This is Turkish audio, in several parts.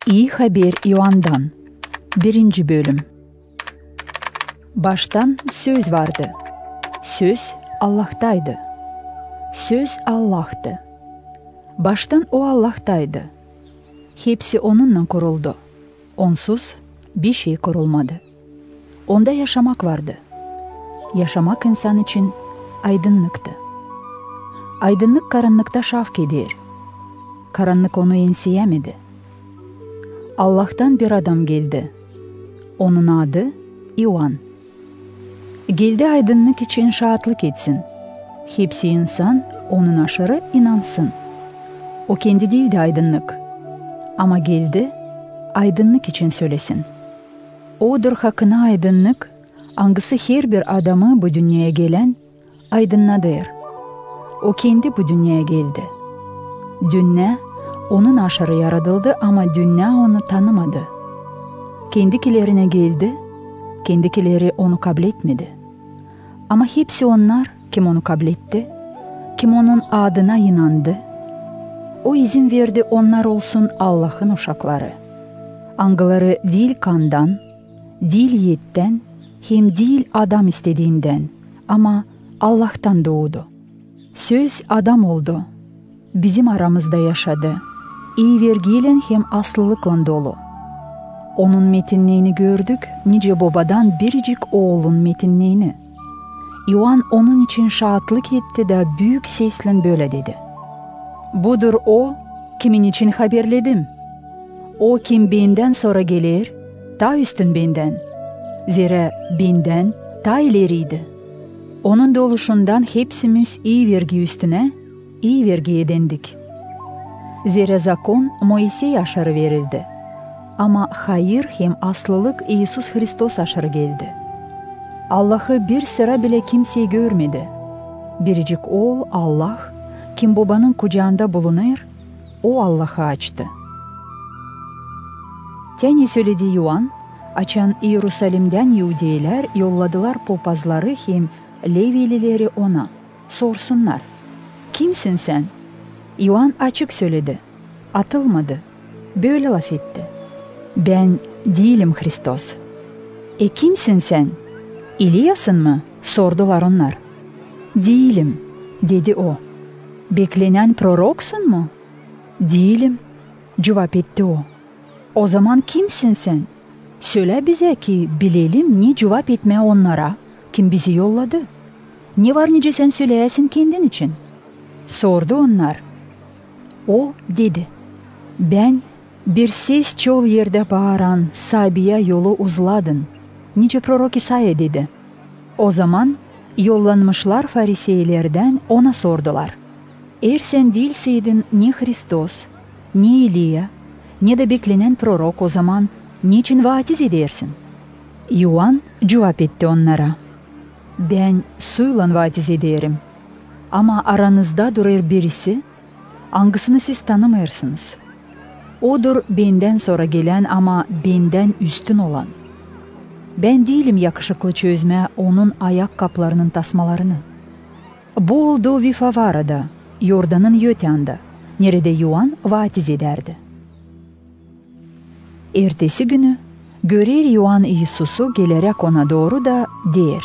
İyi Haber Yohan'dan 1. Bölüm. Baştan söz vardı. Söz Allah'taydı. Söz Allah'tı. Baştan o Allah'taydı. Hepsi onunla kuruldu. Onsuz bir şey kurulmadı. Onda yaşamak vardı. Yaşamak insan için aydınlıktı. Aydınlık karanlıkta şavk eder. Karanlık onu enseyemedi. Allah'tan bir adam geldi. Onun adı Yohan. Geldi aydınlık için şahitlik etsin. Hepsi insan onun aşırı inansın. O kendi değildi aydınlık. Ama geldi aydınlık için söylesin. Odur hakkına aydınlık, hangisi her bir adamı bu dünyaya gelen aydınladır. O kendi bu dünyaya geldi. Dünya onun aşırı yaratıldı ama dünya onu tanımadı. Kendikilerine geldi, kendikileri onu kabul etmedi. Ama hepsi onlar kim onu kabul etti, kim onun adına inandı, o izin verdi onlar olsun Allah'ın uşakları. Angıları değil kandan, değil yiğitten, hem değil adam istediğinden ama Allah'tan doğdu. Söz adam oldu, bizim aramızda yaşadı. İyi vergiyle hem aslılıkla dolu. Onun metinliğini gördük, nice babadan biricik oğlun metinliğini. Yohan onun için şahitlik etti de büyük sesle böyle dedi. Budur o, kimin için haberledim. O kim benden sonra gelir, ta üstün benden. Zira benden ta ileriydi. Onun doluşundan hepsimiz iyi vergi üstüne, iyi vergi edindik. Zira zakon Moisey aşırı verildi. Ama hayır hem aslılık İsus Hristos aşırı geldi. Allah'ı bir sıra bile kimseyi görmedi. Biricik oğul Allah, kim babanın kucağında bulunur, o Allah'ı açtı. Teni söyledi Yohan, açan Yerusalim'den Yahudiler yolladılar papazları hem Levilileri ona, sorsunlar. Kimsin sen? Yohan açık söyledi. Atılmadı. Böyle laf etti. Ben değilim Hristos. Kimsin sen? İlyas'ın mı? Sordular onlar. Değilim, dedi o. Beklenen proroksun mu? Değilim, cevap etti o. O zaman kimsin sen? Söyle bize ki bilelim ne cevap etmeye onlara, kim bizi yolladı. Ne var nice sen söyleyesin kendin için? Sordu onlar. O dedi, ben bir ses çoğul yerde bağıran Sabi'ye yolu uzladın. Nice prorok İsa'ya dedi. O zaman yollanmışlar Fariseylerden ona sordular. Eğer sen değilseydin ne Hristos, ne İliya, ne de beklenen prorok o zaman niçin vaatiz edersin? Yohan cevap etti onlara. Ben suyla vaatiz ederim. Ama aranızda durur birisi, hangisini siz tanımıyorsunuz. Odur benden sonra gelen ama benden üstün olan. Ben değilim yakışıklı çözme onun ayakkabılarının tasmalarını. Bu oldu Vifavara'da, Yordan'ın yöteyanda, nerede Yohan vaatiz ederdi. Ertesi günü görer Yohan İsus'u gelerek ona doğru da der.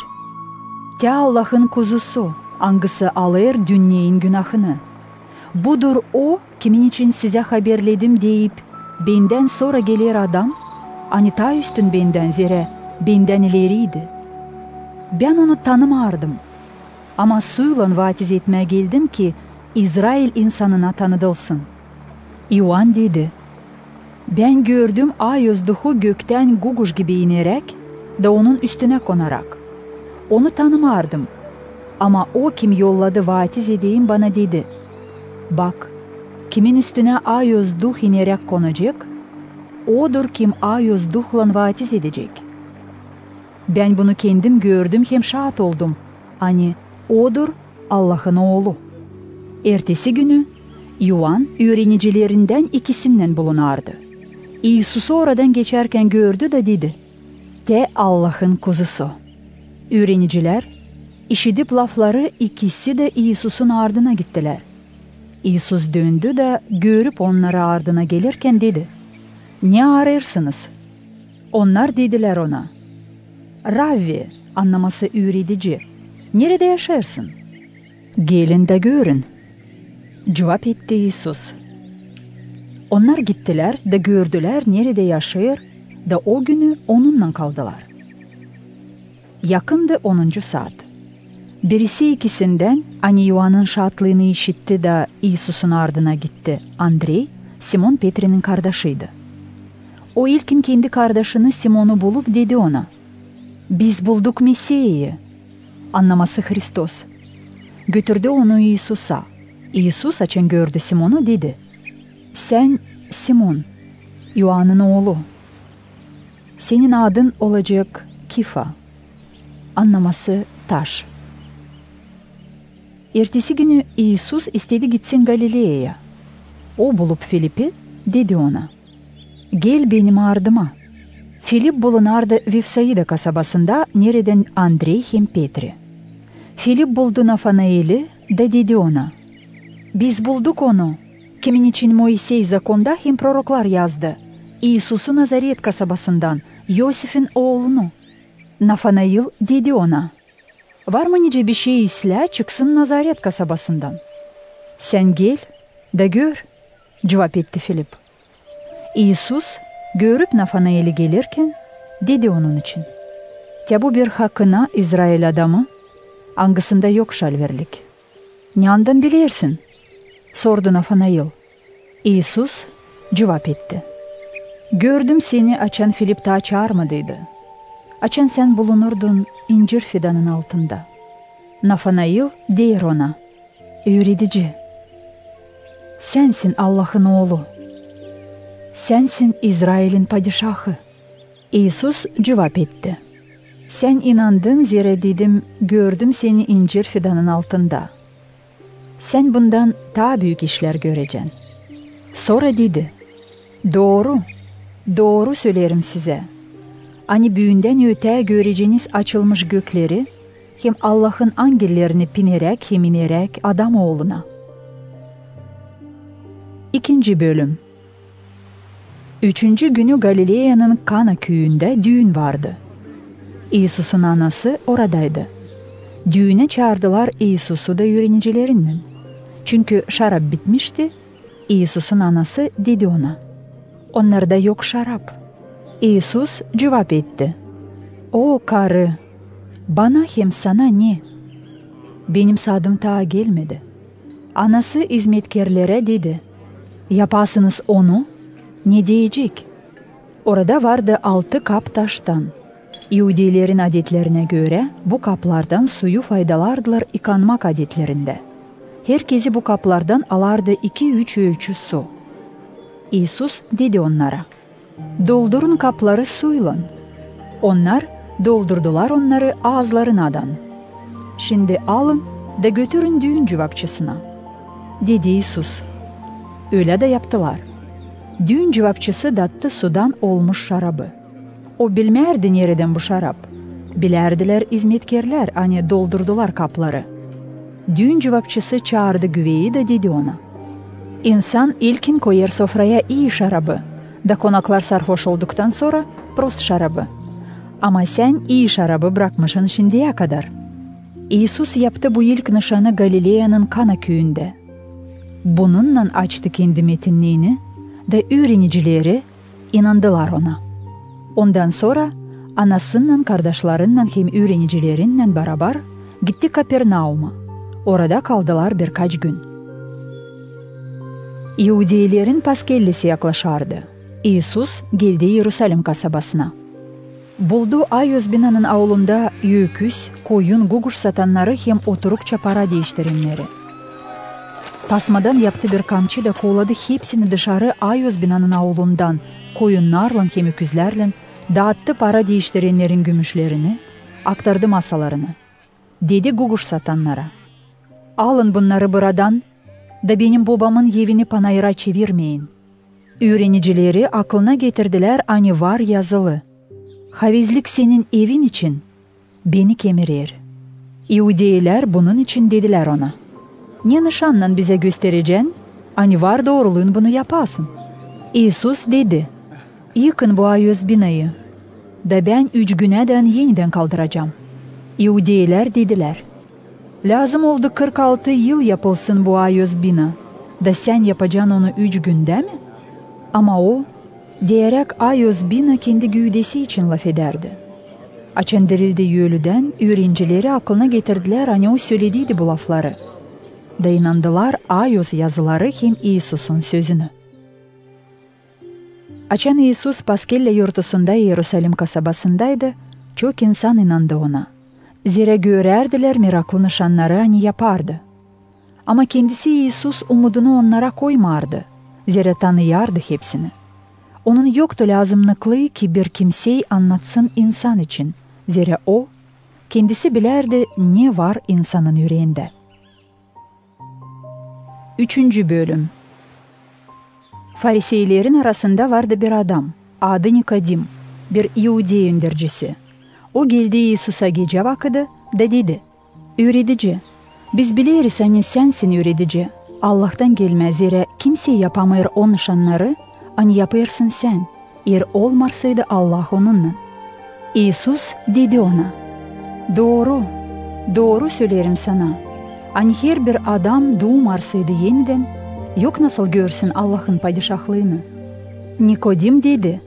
Te Allah'ın kuzusu, hangisi alır dünyanın günahını. Budur o, kimin için size haberledim deyip, benden sonra gelir adam, hani ta üstün benden zira benden ileriydi. Ben onu tanımardım. Ama suyla vaatiz etmeye geldim ki, İsrail insanına tanıdılsın. Yohan dedi, ben gördüm ay özduhu gökten guguş gibi inerek, da onun üstüne konarak. Onu tanımardım. Ama o kim yolladı vaatiz edeyim bana dedi. Bak, kimin üstüne ay özduh inerek konacak, odur kim ay özduhla vaatiz edecek. Ben bunu kendim gördüm hem şahit oldum. Hani odur Allah'ın oğlu. Ertesi günü Yohan öğrenicilerinden ikisinden bulunardı. İsus'u oradan geçerken gördü de dedi. Te Allah'ın kuzusu. Öğreniciler işitip lafları ikisi de İsus'un ardına gittiler. İsus döndü de görüp onları ardına gelirken dedi. "Ne arıyorsunuz?" Onlar dediler ona, "Rabbi," anlaması öğretici, "nerede yaşarsın?" "Gelin de görün," cevap etti İsus. Onlar gittiler de gördüler nerede yaşıyor da o günü onunla kaldılar. Yakındı 10. saat. Birisi ikisinden hani Yuhan'ın şartlığını işitti de İsus'un ardına gitti. Andrei, Simon Petr'in kardeşiydi. O ilkin kendi kardeşini Simon'u bulup dedi ona, "Biz bulduk Mesih'i," anlaması Hristos. Götürdü onu İsus'a. İsus açın gördü Simon'u, dedi, "Sen Simon, Yuhan'ın oğlu. Senin adın olacak Kifa," anlaması taş. Ertesi günü İsus istedi gitsin Galilea'ya. O bulup Filip'i, dedi ona, "Gel benim ardıma." Filip bulunardı Vifsaida kasabasında, nereden Andrei hem Petri. Filip buldu Nafanail'i de dedi ona, "Biz bulduk onu, kimin için Moisey zakonda hem proroklar yazdı. İsus'u Nazaret kasabasından, Yosif'in oğlunu." Nafanail dedi ona, "Var mı nice bir şey isle çıksın Nazaret kasabasından?" "Sen gel de gör," cevap etti Filip. İsus görüp Nafanail'i gelirken dedi onun için, "Ya bu bir hakkına İsrail adamı, hangisinde yok şalverlik." "Neandan bilirsin?" sordu Nafanail. İsus cevap etti, "Gördüm seni açan Filip daha çağırmadıydı. Açan sen bulunurdun incir fidanın altında." Nafanail der ona, "Öğretici, sensin Allah'ın oğlu. Sensin İsrail'in padişahı." İsus cevap etti, "Sen inandın zira dedim, gördüm seni incir fidanın altında. Sen bundan daha büyük işler göreceksin." Sonra dedi, "Doğru, doğru söylerim size. Hani büyünden öte göreceğiniz açılmış gökleri, hem Allah'ın angellerini binerek hem inerek adam oğluna." 2. bölüm. 3. günü Galilea'nın Kana köyünde düğün vardı. İsus'un anası oradaydı. Düğüne çağırdılar İsus'u da öğrencilerinden. Çünkü şarap bitmişti. İsus'un anası dedi ona, "Onlarda yok şarap." İsus cevap etti, "O karı, bana hem sana ne? Benim saatim daha gelmedi." Anası hizmetkarlara dedi, "Yapasınız onu, ne diyecek?" Orada vardı 6 kap taştan. Yahudilerin adetlerine göre bu kaplardan suyu faydalardılar yıkanmak adetlerinde. Herkesi bu kaplardan alardı 2-3 ölçü su. İsus dedi onlara, "Doldurun kapları suyla." Onlar doldurdular onları ağızlarınadan. "Şimdi alın da götürün düğün cevapçısına," dedi İsus. Öyle de yaptılar. Düğün cevapçısı dattı sudan olmuş şarabı. O bilmerdi nereden bu şarap. Bilerdiler hizmetkarlar, hani doldurdular kapları. Düğün cevapçısı çağırdı güveyi de dedi ona, "İnsan ilkin koyar sofraya iyi şarabı, da konaklar sarhoş olduktan sonra prost şarabı. Ama sen iyi şarabı bırakmışsın şimdiye kadar." İsus yaptı bu ilk nişanı Galilea'nın Kana köyünde. Bununla açtı kendi metinliğini da öğrenicileri inandılar ona. Ondan sonra anasının kardeşlerinden hem öğrencilerinden beraber gitti Kapernaum'a. Orada kaldılar birkaç gün. Yahudilerin Paskellisi yaklaşardı. İsus geldi Yerusalim kasabasına. Buldu Ayöz binanın avlunda öküz, koyun, guguş satanları hem oturukça para değiştirenleri. Tasmadan yaptı bir kamçı da kovladı hepsini dışarı Ayöz binanın avlundan, koyunlarla hem öküzlerle, dağıttı para değiştirenlerin gümüşlerini, aktardı masalarını. Dedi guguş satanlara, "Alın bunları buradan da benim babamın evini panayıra çevirmeyin." Öğrenicileri aklına getirdiler, hani var yazılı, "Havizlik senin evin için beni kemirir." Yahudiler bunun için dediler ona, "Ne nişanla bize göstereceksin? Hani var doğruluğun bunu yapasın." İsus dedi, Yıkın bu ayöz binayı. Da ben 3 güneden yeniden kaldıracağım. İhudiler dediler. Lazım oldu 46 yıl yapılsın bu ayöz bina. Da sen yapacaksın onu 3 günde mi? Ama o, diyerek ayöz bina kendi güydesi için laf ederdi. Açındirildi yölüden öğrencileri aklına getirdiler hani o söylediydi bu lafları. Da inandılar ayöz yazıları hem İsus'un sözünü. Açan İsus Paskelle yurtusunda Yerusalim kasabasındaydı. Çok insan inandı ona. Zira görerdiler miraklı nişanları hani yapardı. Ama kendisi İsus umudunu onlara koymardı. Zira tanıyardı hepsini. Onun yoktu lazımlıklı ki bir kimseyi anlatsın insan için. Zira o, kendisi bilerdi ne var insanın yüreğinde. 3. Bölüm. Fariseylerin arasında vardı bir adam, adı Nikodim, bir Yahudi öğrencisi. O geldi İsus'a gece vakti da dedi, "Öğretici, biz biliriz hani sensin öğretici. Allah'tan gelmez zira kimse yapamıyor o nişanları, hani yapırsın sen. Eğer olmarsaydı Allah onunla." İsus dedi ona, doğru söylerim sana. Hani her bir adam doğmarsaydı yeniden, yok nasıl görsün Allah'ın padişahlığını. Nikodim dedi,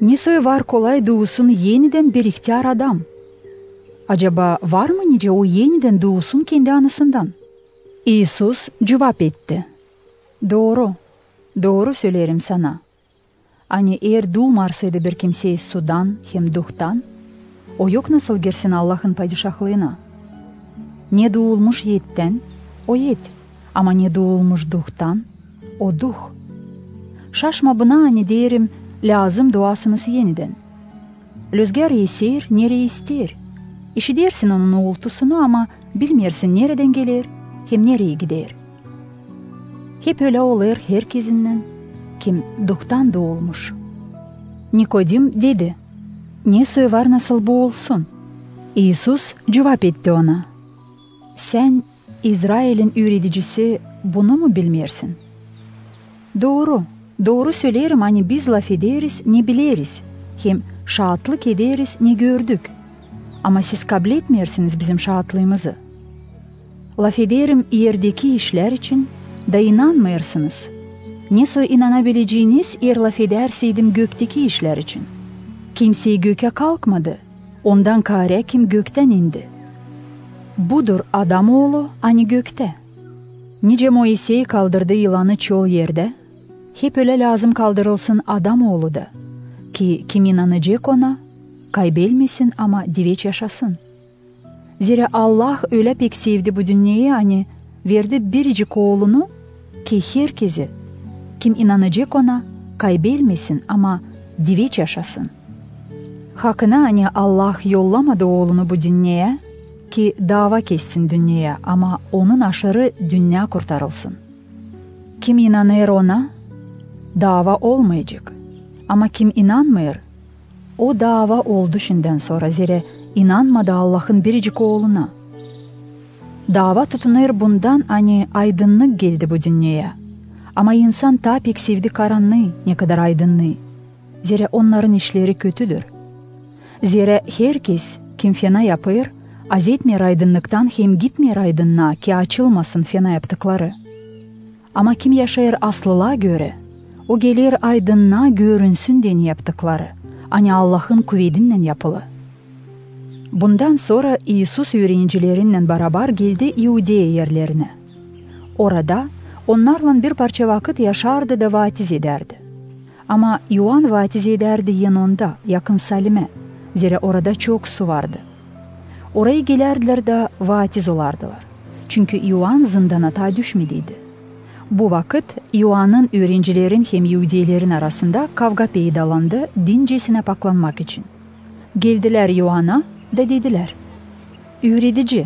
"Nisoy var kolay doğusun yeniden bir ihtiyar adam? Acaba var mı nice o yeniden doğusun kendi anasından?" İsus cevap etti, Doğru söylerim sana. Hani eğer doğmarsaydı bir kimseyi sudan hem duhtan, o yok nasıl girsin Allah'ın padişahlığına. Ne doğulmuş yetten, o yet. Ama ne doğulmuş duhtan, o duh. Şaşma buna hani derim, lazım duasınız yeniden. Rüzgar eser, nereye ister. İşitirsin onun uğultusunu ama bilmirsin nereden gelir, hem nereye gider. Hep öyle olur herkesinden, kim duhtan doğulmuş. Nikodim dedi, "Ne söy var nasıl bu olsun?" İsus cevap etti ona, "Sen İsrail'in öğreticisi bunu mu bilmirsin?" Doğru söylerim hani biz laf ederiz ne biliriz, hem şahitlik ederiz ne gördük. Ama siz kabul etmiyorsunuz bizim şahitlığımızı. Laf ederim yerdeki işler için da inanmıyorsunuz. Nasıl inanabileceğiniz eğer laf ederseydim gökteki işler için? Kimseyi göke kalkmadı, ondan kare kim gökten indi. Budur Adamoğlu hani gökte. Nice Moisey kaldırdı yılanı çoğu yerde, hep öyle lazım kaldırılsın Adamoğlu da, ki kim inanacak ona, kaybelmesin ama diveç yaşasın. Zira Allah öyle pek sevdi bu dünyayı hani verdi biricik oğlunu, ki herkesi, kim inanacak ona, kaybelmesin ama diveç yaşasın. Hakkına hani Allah yollamadı oğlunu bu dünyaya, ki dava kessin dünyaya ama onun aşırı dünya kurtarılsın. Kim inanır ona, dava olmayacak. Ama kim inanmıyor, o dava oldu şimdiden sonra zira inanmadı Allah'ın biricik oğluna. Dava tutunur bundan hani aydınlık geldi bu dünyaya. Ama insan ta pek sevdi karanlığı ne kadar aydınlığı. Zira onların işleri kötüdür. Zira herkes kim fena yapıyor, az etmiyor aydınlıktan hem gitmiyor aydınlığa ki açılmasın fena yaptıkları. Ama kim yaşayır aslılığa göre, o gelir aydınlığa görünsün diye yaptıkları, hani Allah'ın kuvvetinden yapılı. Bundan sonra İsus öğrencileriyle beraber geldi Yahudiya yerlerine. Orada onlarla bir parça vakit yaşardı da vatiz ederdi. Ama Yuhan vatiz ederdi yanında, yakın Salim'e, zira orada çok su vardı. Oraya gelirdiler de vatiz olardılar. Çünkü Yuhan zindana ta düşmediydi. Bu vakit Yuhan'ın öğrencilerin hem Yahudilerin arasında kavga peydalandı dincesine paklanmak için. Geldiler Yuhan'a da dediler, "Öğretici,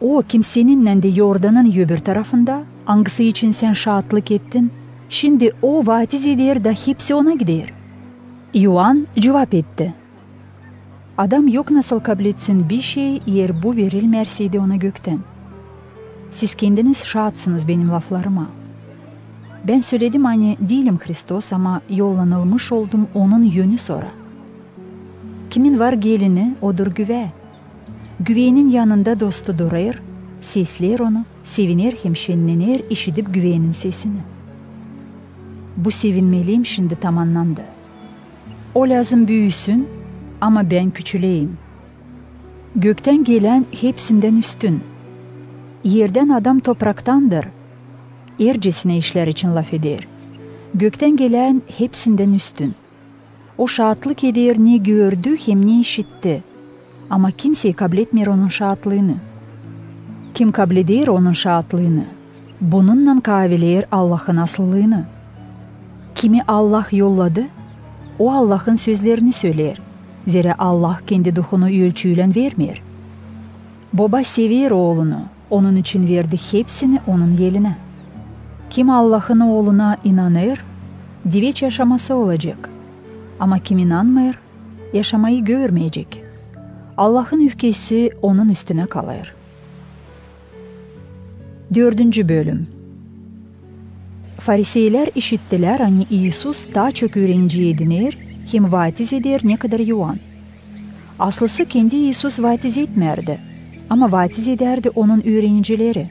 o kimseninle de Yordan'ın öbür tarafında, hangisi için sen şahitlik ettin, şimdi o vatiz eder da hepsi ona gider." Yuhan cevap etti, "Adam yok nasıl kabul etsin bir şey eğer bu verilmerseydi ona gökten. Siz kendiniz şahitsiniz benim laflarıma. Ben söyledim hani değilim Hristos ama yollanılmış oldum onun yönü sonra. Kimin var gelini odur güve. Güveğinin yanında dostu durur, sesler onu, sevinir hem şenlenir işitip güveğinin sesini. Bu sevinmeliyim şimdi tam anlamda. O lazım büyüsün ama ben küçüleyim. Gökten gelen hepsinden üstün. Yerden adam topraktandır. Ercesine işler için laf eder. Gökten gelen hepsinden üstün. O şahatlık eder ne gördü hem ne işitti. Ama kimseyi kabul etmiyor onun şahatlığını. Kim kabul eder onun şahatlığını? Bununla kaviler Allah'ın aslılığını. Kimi Allah yolladı, o Allah'ın sözlerini söyler. Zira Allah kendi duhunu ölçüyle vermiyor. Baba sever oğlunu, onun için verdi hepsini onun yeline. Kim Allah'ın oğluna inanır, diveç yaşaması olacak. Ama kim inanmıyor, yaşamayı görmeyecek. Allah'ın öfkesi onun üstüne kalır. 4. bölüm. Fariseyler işittiler hani İsus daha çok öğrenci edinir, hem vaiz eder ne kadar yoğun. Aslısı kendi İsus vaiz etmerdi ama vaiz ederdi onun öğrencileri.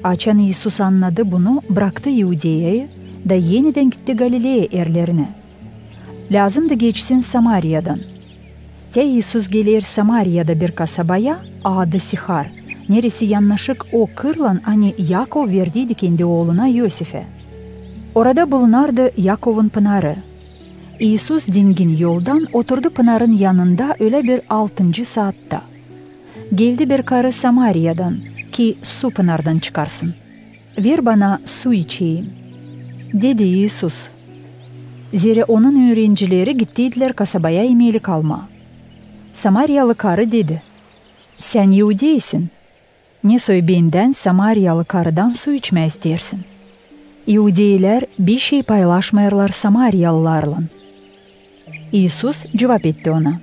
Açan İsus anladı bunu, bıraktı Yude'yi da yeniden gitti Galile'ye erlerine. Lazımdı geçsin Samarya'dan. İsus gelir Samarya'da bir kasabaya, adı Sihar. Neresi yanlışık o kırlan hani Yakov verdiydi kendi oğluna Yosif'e. Orada bulunardı Yakov'un pınarı. İsus dingin yoldan oturdu pınarın yanında öyle bir 6. saatte. Geldi bir karı Samarya'dan ki su pınardan çıkarsın. Ver bana su içeyim. Dedi İsus. Zira onun öğrencileri gittiydiler kasabaya iyilik alma. Samaryalı karı dedi. Sen Yahudiysin. Ne soy benden Samaryalı karıdan su içme istersin? Yahudiler bir şey paylaşmıyorlar Samaryalılarla. İsus cevap etti ona.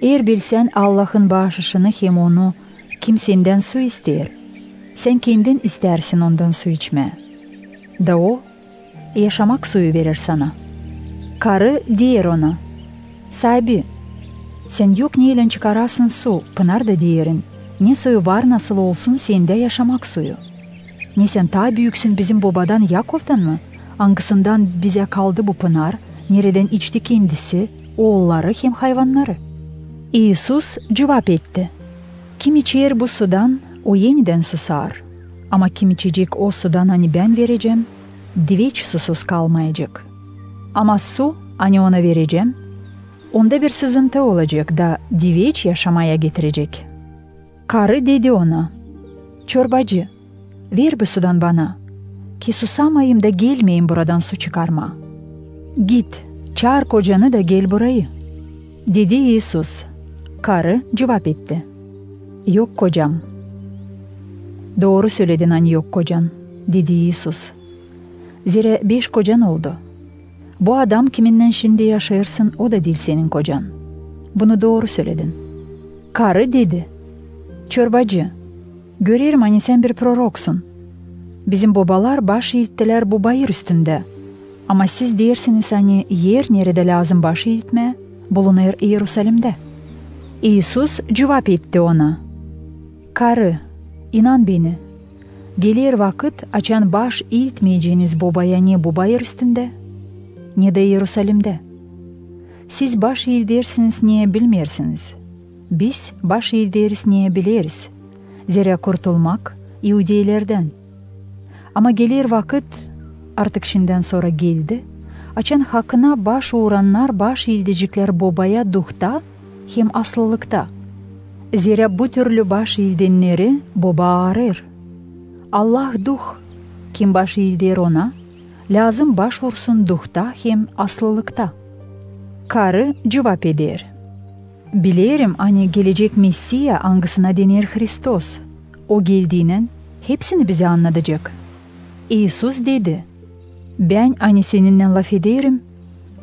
Eğer bilsen Allah'ın bağışını hem onu kim senden su ister, sen kendin istersin ondan su içme. Da o yaşamak suyu verir sana. Karı diyer ona. Sahibi, sen yok neyle çıkarasın su, pınar da diyerin. Ne suyu var nasıl olsun sende yaşamak suyu. Ne sen ta büyüksün bizim babadan Yakov'dan mı? Hangisinden bize kaldı bu pınar? Nereden içti kendisi, oğulları hem hayvanları? İsus cevap etti. Kim içer bu sudan, o yeniden susar. Ama kim içecek o sudan hani ben vereceğim, diveç susuz kalmayacak. Ama su hani ona vereceğim, onda bir sızıntı olacak da diveç yaşamaya getirecek. Karı dedi ona, çorbacı, ver bu sudan bana, ki susamayayım da gelmeyeyim buradan su çıkarma. Git, çağır kocanı da gel burayı. Dedi İsus. Karı cevap etti. Yok kocam. Doğru söyledin hani yok kocan, dedi İsus. Zira 5 kocan oldu. Bu adam kiminle şimdi yaşarsın o da değil senin kocan. Bunu doğru söyledin. Karı dedi. Çorbacı, görüyorum hani sen bir proroksun. Bizim babalar baş eğittiler bu bayır üstünde. Ama siz dersiniz hani yer nerede lazım baş eğitme, bulunur Yerusalim'de. İsus cevap etti ona. Karı, inan beni. Gelir vakit açan baş eğitmeyeceğiniz babaya ne bu bayır üstünde, ne de Yerusalim'de. Siz baş eğitersiniz niye bilmersiniz. Biz baş eğiteriz niye biliriz. Zira kurtulmak Yahudilerden. Ama gelir vakit, artık şimdiden sonra geldi, açan hakkına baş uğranlar baş eğitecekler babaya duhta hem aslılıkta. Zira bu türlü baş eğidenleri baba arar. Allah duh, kim baş eğider ona, lazım başvursun duhta hem aslılıkta. Karı cevap eder. Bilirim hani gelecek Messia hangisine denir Hristos. O geldiğinin hepsini bize anlatacak. İsus dedi. Ben hani seninle laf ederim,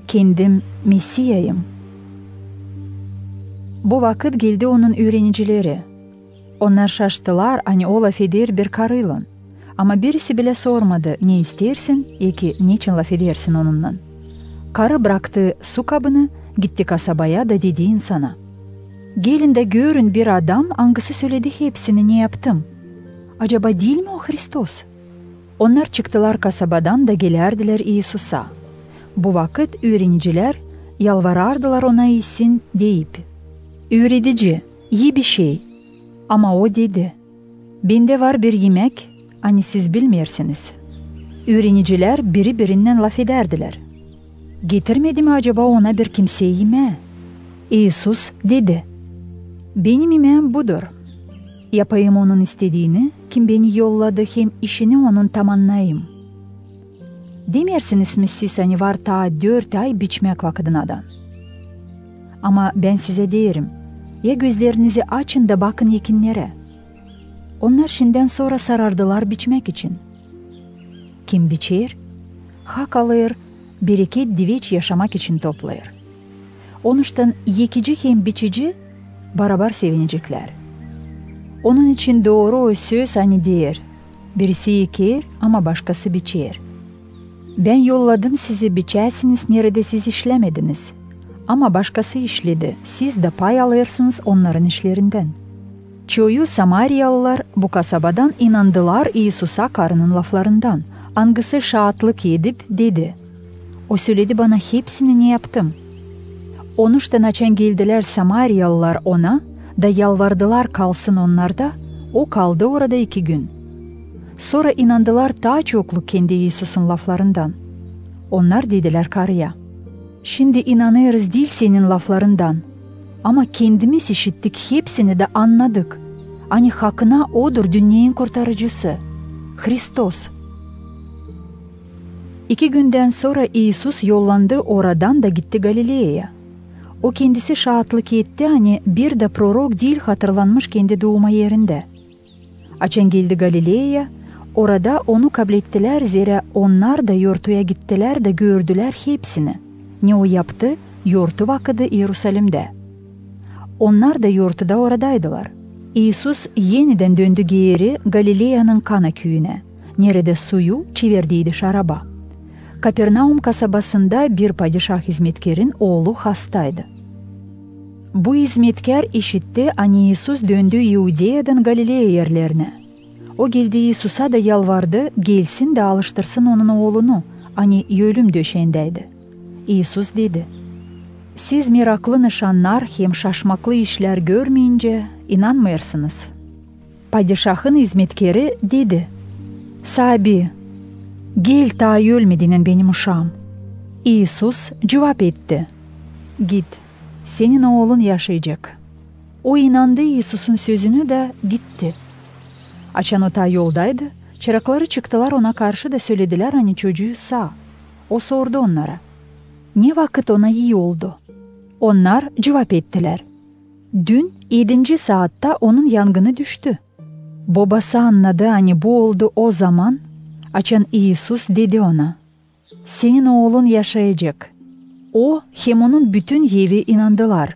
kendim Messia'yım. Bu vakit geldi onun öğrencileri. Onlar şaştılar hani o laf eder bir karıyla. Ama birisi bile sormadı ne istersin, eki niçin laf edersin onunla. Karı bıraktı su kabını, gitti kasabaya da dedi insana. Gelin de görün bir adam hangisi söyledi hepsini ne yaptım. Acaba değil mi o Hristos? Onlar çıktılar kasabadan da gelerdiler İsus'a. Bu vakit öğreniciler yalvarardılar ona iyisin deyip. Öğretici, iyi bir şey. Ama o dedi. Bende var bir yemek, hani siz bilmiyorsunuz. Öğreniciler birinden laf ederdiler. Getirmedi mi acaba ona bir kimse yemeği? İsus dedi. Benim yemeğim budur. Yapayım onun istediğini, kim beni yolladı hem işini onun tamamlayayım. Demersiniz mi siz hani var ta 4 ay biçmek vakıdinadan? Ama ben size derim, ya gözlerinizi açın da bakın ekinlere. Onlar şimdiden sonra sarardılar biçmek için. Kim biçer, hak alır, bereket diveç yaşamak için toplayır. Onuştan yekici hem biçici beraber sevinecekler. Onun için doğru o söz hani der, birisi eker ama başkası biçer. Ben yolladım sizi biçersiniz nerede siz işlemediniz. Ama başkası işledi, siz de pay alırsınız onların işlerinden. Çoğu Samaryalılar bu kasabadan inandılar İsus'a karının laflarından. Hangisi şahitlik edip dedi. O söyledi bana hepsini ne yaptım. Onuştan açan geldiler Samaryalılar ona da yalvardılar kalsın onlarda. O kaldı orada 2 gün. Sonra inandılar daha çokluk kendi İsus'un laflarından. Onlar dediler karıya. Şimdi inanıyoruz değil senin laflarından. Ama kendimiz işittik hepsini de anladık. Hani hakkına odur dünyanın kurtarıcısı. Hristos. 2 günden sonra İsus yollandı oradan da gitti Galile'ye. O kendisi şahitlik etti hani bir de prorok değil hatırlanmış kendi doğuma yerinde. Açan geldi Galile'ye, orada onu kabul ettiler zira onlar da yurtuya gittiler de gördüler hepsini. Ne o yaptı? Yurtu vakıdı Yerusalim'de. Onlar da yurtuda oradaydılar. İsus yeniden döndü geri Galilea'nın Kana köyüne. Nerede suyu çevirdiydi şaraba. Kapernaum kasabasında bir padişah hizmetkarın oğlu hastaydı. Bu hizmetkar işitti hani İsus döndü Yudeya'dan Galilea yerlerine. O geldi İsus'a da yalvardı gelsin de alıştırsın onun oğlunu. Hani ölüm döşeğindeydi. İsus dedi. Siz miraklı nişanlar hem şaşmaklı işler görmeyince inanmıyorsunuz. Padişahın hizmetkarı dedi. Sahibi, gel ta ölmediğinin benim uşağım. İsus cevap etti. Git, senin oğlun yaşayacak. O inandı İsus'un sözünü de gitti. Açan o ta yoldaydı. Çırakları çıktılar ona karşı da söylediler hani çocuğu sağ. O sordu onlara. Ne vakit ona iyi oldu? Onlar cevap ettiler. Dün 7. saatte onun yangını düştü. Babası anladı hani bu oldu o zaman. Açan İsus dedi ona. Senin oğlun yaşayacak. O hem onun bütün evi inandılar.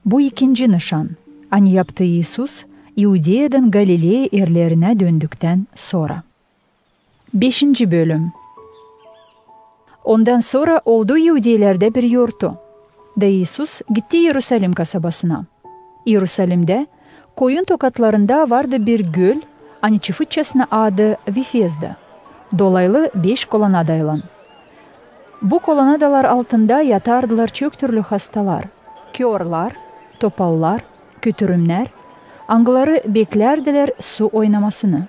Bu 2. nişan. Hani yaptı İsus, Yudeya'dan Galilea yerlerine döndükten sonra. 5. bölüm. Ondan sonra oldu Yahudiler'de bir yurtu. Da İsus gitti Yerusalim kasabasına. Yerusalim'de koyun tokatlarında vardı bir göl, hani çiftçesine adı Vifezda. Dolaylı 5 kolonadayla. Bu kolonadalar altında yatardılar çok türlü hastalar. Körler, topallar, kötürümler, angıları beklerdiler su oynamasını.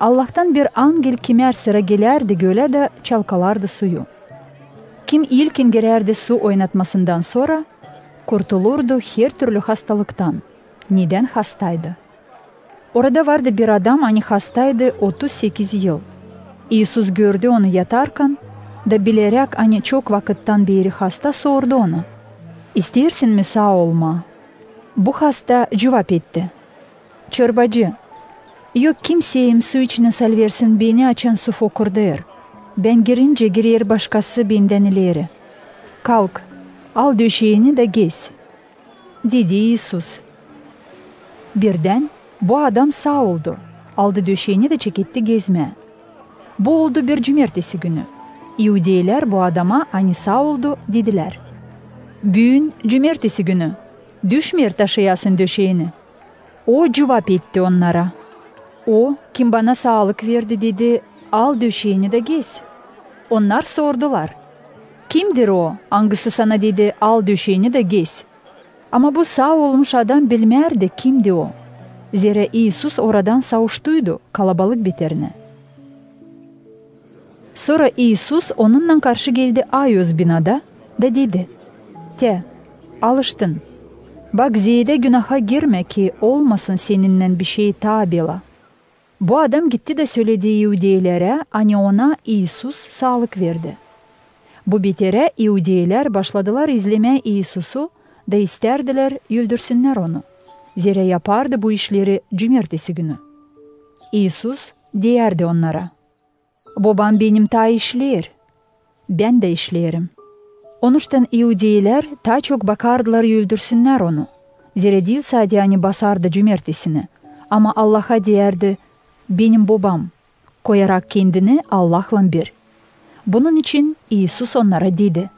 Allah'tan bir angel kimer sıra gelerdi göle de çalkalardı suyu. Kim ilkin girerdi su oynatmasından sonra kurtulurdu her türlü hastalıktan. Neden hastaydı? Orada vardı bir adam hani hastaydı 38 yıl. İsus gördü onu yatarken da bilerek hani çok vakitten beri hasta sordu ona. İstersin mi sağ olma? Bu hasta cevap etti. Çorbacı, yok kimseyim su içine salversin beni açan su fokurdur. Ben girince girer başkası benden ileri. Kalk, al döşeğini de gez. Dedi İsus. Birden bu adam sağ oldu. aldı döşeğini de çekitti gezmeye. Bu oldu bir cumartesi günü. İhudiler bu adama hani sağ oldu dediler. Bugün cumartesi günü. Düşmür taşıyasın döşeğini. O cevap etti onlara. O kim bana sağlık verdi dedi, al döşeğini de gez. Onlar sordular. Kimdir o? Hangisi sana dedi, al döşeğini de gez. Ama bu sağ olmuş adam bilmerdi kimdi o. Zira İsus oradan savuştuydu kalabalık biterine. Sonra İsus onunla karşı geldi Ayos binada da dedi. Alıştın. Bak ziyade günaha girme ki olmasın seninle bir şey tabila. Bu adam gitti de söylediği Yahudilere hani ona İsus sağlık verdi. Bu bitere Yahudiler başladılar izlemeye İsus'u da isterdiler öldürsünler onu. Zira yapardı bu işleri cumartesi günü. İsus derdi onlara. Babam benim ta işler. Ben de işlerim. Onuştan Yahudiler ta çok bakardılar öldürsünler onu. Zira değil sadece hani basardı cumartesini. Ama Allah'a derdi, benim babam, koyarak kendini Allah'la bir. Bunun için İsus onlara dedi.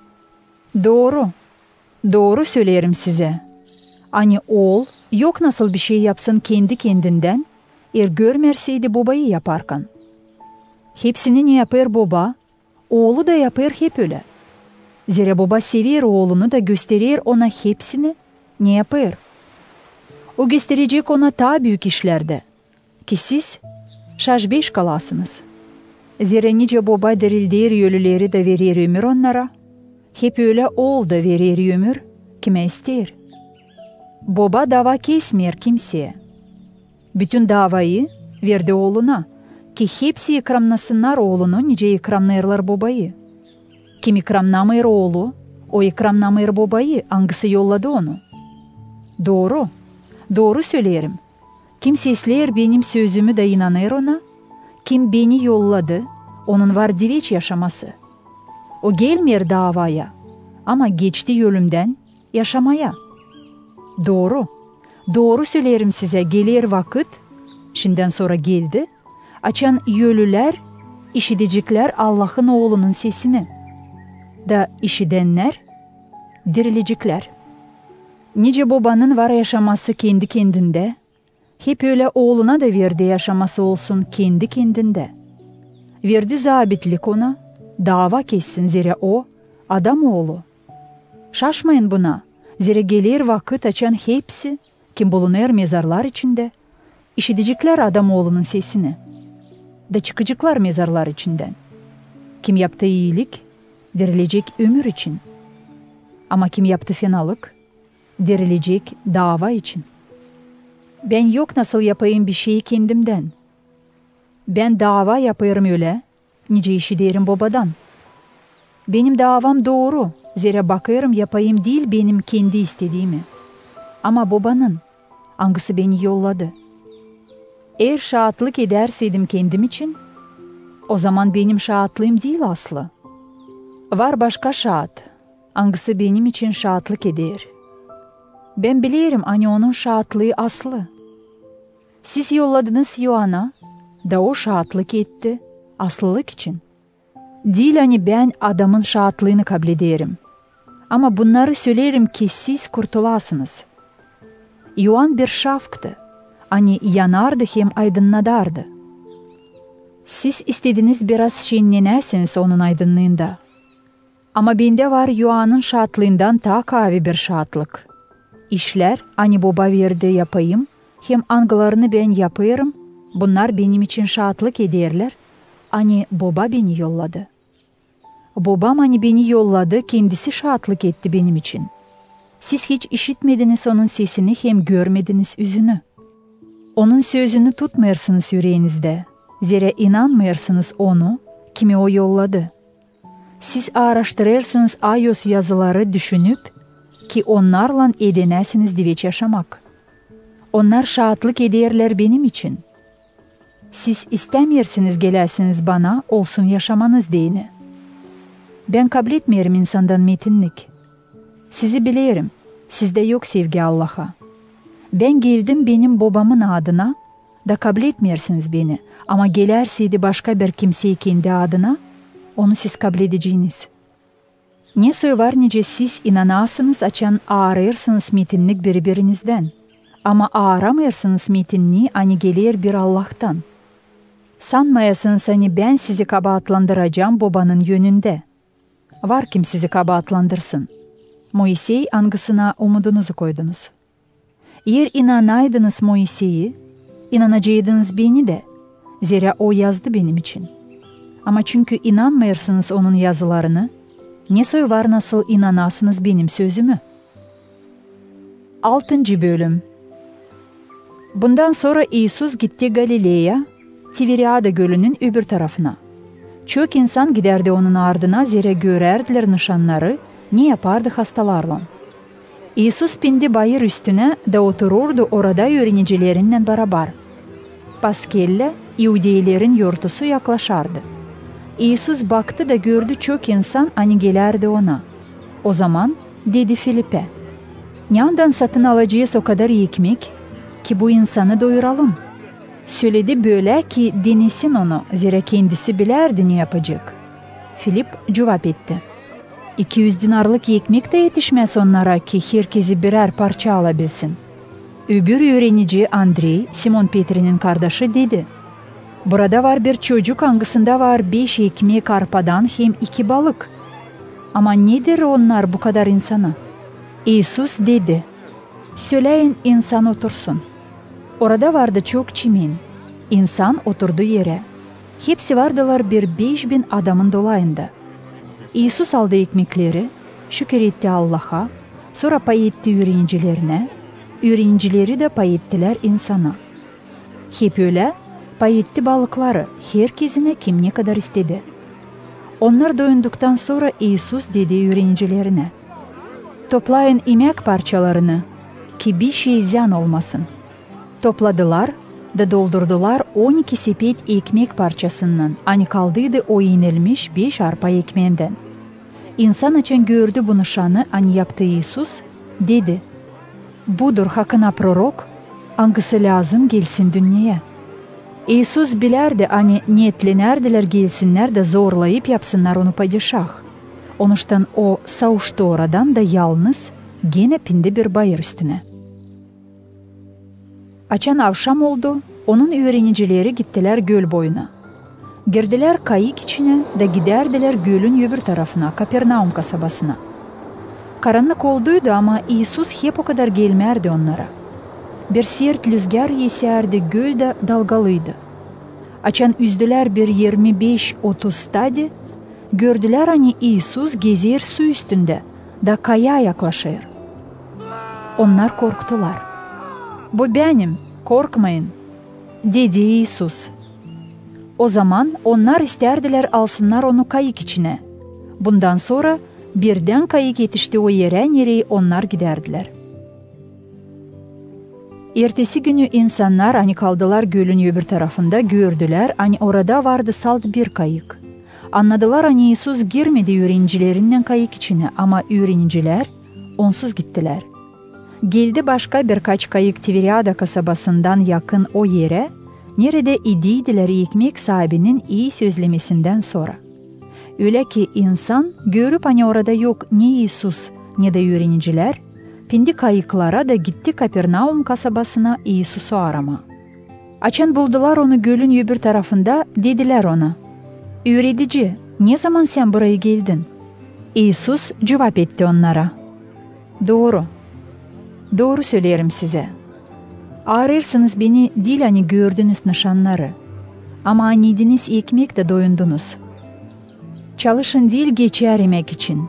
Doğru söylerim size. Hani oğul yok nasıl bir şey yapsın kendi kendinden, görmerseydi babayı yaparken. Hepsini ne yapar baba, oğlu da yapar hep öyle. Zira baba sever oğlunu da gösterir ona hepsini ne yapar. O gösterecek ona daha büyük işlerde. Ki siz şaşbeş kalasınız. Zira nice baba dirildir ölüleri de verir ömür onlara. Hep öyle oğul da verir ömür kime ister. Baba dava kesmiyor kimseye. Bütün davayı verdi oğluna ki hepsi ikramlasınlar oğlunu nice ikramlayırlar babayı. Kim ikramlamayır oğlu, o ikramlamayır babayı, hangisi yolladı onu. Doğru söylerim. Kim sesler benim sözümü de inanır ona, kim beni yolladı, onun var diveç yaşaması. O gelmiyor davaya ama geçti ölümden yaşamaya. Doğru söylerim size, gelir vakit, şimdiden sonra geldi, açan ölüler, işitecekler Allah'ın oğlunun sesini. Da işitenler dirilecekler. Nice babanın var yaşaması kendi kendinde, hep öyle oğluna da verdi yaşaması olsun kendi kendinde. Verdi zabitlik ona, dava kessin zira o adam oğlu. Şaşmayın buna, zira gelir vakit açan hepsi, kim bulunur mezarlar içinde, işitecekler adam oğlunun sesini. Da çıkacaklar mezarlar içinden. Kim yaptı iyilik, dirilecek ömür için. Ama kim yaptı fenalık, dirilecek dava için. Ben yok nasıl yapayım bir şeyi kendimden. Ben dava yaparım öyle, nice işi derim babadan. Benim davam doğru, zira bakarım yapayım değil benim kendi istediğimi. Ama babanın, hangisi beni yolladı. Eğer şahatlık ederseydim kendim için, o zaman benim şahatlığım değil aslı. Var başka şahat, hangisi benim için şahatlık eder. Ben bilirim hani onun şahatlığı aslı. Siz yolladınız Yohan'a, da o şahatlık etti, aslılık için. Değil hani ben adamın şahatlığını kabul ederim. Ama bunları söylerim ki siz kurtulasınız. Yohan bir şafktı, hani yanardı hem aydınladardı. Siz istediğiniz biraz şenlenesiniz onun aydınlığında. Ama bende var Yohan'ın şahatlığından daha kavi bir şahatlık. İşler hani baba verdi yapayım, hem angılarını ben yapıyorum, bunlar benim için şahatlık ederler, hani baba beni yolladı. Babam hani beni yolladı, kendisi şahatlık etti benim için. Siz hiç işitmediniz onun sesini hem görmediniz yüzünü. Onun sözünü tutmuyorsunuz yüreğinizde, zira inanmıyorsunuz onu, kimi o yolladı. Siz araştırırsınız Ayos yazıları düşünüp, ki onlarla edinesiniz diveç yaşamak. Onlar şahatlık ederler benim için. Siz istemiyorsunuz gelesiniz bana olsun yaşamanız diyeni. Ben kabul etmiyorum insandan metinlik. Sizi bilirim, sizde yok sevgi Allah'a. Ben geldim benim babamın adına, da kabul etmeyersiniz beni. Ama gelerseydi başka bir kimseyi kendi adına, onu siz kabul edeceğiniz. Ne soyu var nece siz inanasınız açan ağrırsınız metinlik birbirinizden. Ama ağramırsınız metinliği ani gelir bir Allah'tan. Sanmayasınız hani ben sizi kabahatlandıracağım babanın yönünde. Var kim sizi kabahatlandırsın. Moisey angısına umudunuzu koydunuz. Eğer inanaydınız Moisey'i, inanacaydınız beni de. Zira o yazdı benim için. Ama çünkü inanmıyorsunuz onun yazılarını, ne soyu var nasıl inanasınız benim sözümü? 6. bölüm. Bundan sonra İsus gitti Galile'ye, Tiberiada gölünün öbür tarafına. Çok insan giderdi onun ardına, zira görerdiler nişanları, ne yapardı hastalarla. İsus bindi bayır üstüne de otururdu orada öğrencilerinden beraber. Paskelle, İudeylerin yurtusu yaklaşardı. İsus baktı da gördü çok insan hani gelerdi ona. O zaman dedi Filip'e, "Yandan satın alacağız o kadar ekmek ki bu insanı doyuralım?" Söyledi böyle ki denesin onu, zira kendisi bilerdi ne yapacak. Filip cevap etti, 200 dinarlık ekmek de yetişmez onlara ki herkesi birer parça alabilsin. Öbür öğrenici Andrei, Simon Petr'in kardeşi dedi, "Burada var bir çocuk, hangisinde var 5 ekmek arpadan hem 2 balık. Ama nedir onlar bu kadar insana?" İsus dedi, "Söyleyin insan otursun." Orada vardı çok çimin. İnsan oturdu yere. Hepsi vardılar bir 5.000 adamın dolayında. İsus aldı ekmekleri, şükür etti Allah'a, sonra pay etti öğrencilerine, öğrencileri de pay ettiler insana. Hep öyle pay etti balıkları, herkesine kim ne kadar istedi. Onlar doyunduktan sonra İsus dedi öğrencilerine, "Toplayın yemek parçalarını ki bir şey ziyan olmasın." Topladılar da doldurdular 12 sepet ekmek parçasından, hani kaldıydı o yenilmiş 5 arpa ekmeğinden. İnsan için gördü bu nişanı hani yaptı İsus, dedi, "Budur hakkına prorok, hangisi lazım gelsin dünyaya." İsus bilerdi hani niyetlenerdiler gelsinler de zorlayıp yapsınlar onu padişah. Onuştan o savuştu oradan da yalnız gene pindi bir bayır üstüne. Açan akşam oldu, onun öğrencileri gittiler göl boyuna. Girdiler kayık içine de giderdiler gölün öbür tarafına, Kapernaum kasabasına. Karanlık olduydu ama İsus hep o kadar gelmerdi onlara. Bir sert rüzgar eserdi, göl de dalgalıydı. Açan üzdüler bir 25-30 stadi, gördüler hani İsus gezer su üstünde, da kaya yaklaşır. Onlar korktular. "Bu benim, korkmayın," dedi İsus. O zaman onlar isterdiler alsınlar onu kayık içine. Bundan sonra birden kayık yetişti o yere nereye onlar giderdiler. Ertesi günü insanlar hani kaldılar gölün öbür tarafında, gördüler hani orada vardı salt bir kayık. Anladılar hani İsus girmedi öğrencilerinden kayık içine ama öğrenciler onsuz gittiler. Geldi başka birkaç kayık Tiberiada kasabasından yakın o yere, nerede idiydiler ekmek sahibinin iyi sözlemesinden sonra. Öyle ki insan görüp hani orada yok ne İsus ne de öğrenciler, pindi kayıklara da gitti Kapernaum kasabasına İsus'u arama. Açan buldular onu gölün öbür tarafında, dediler ona, "Öğretici, ne zaman sen buraya geldin?" İsus cevap etti onlara, Doğru söylerim size. Arırsınız beni değil hani gördünüz nişanları. Ama hani yediniz ekmek de doyundunuz. Çalışın değil geçer yemek için.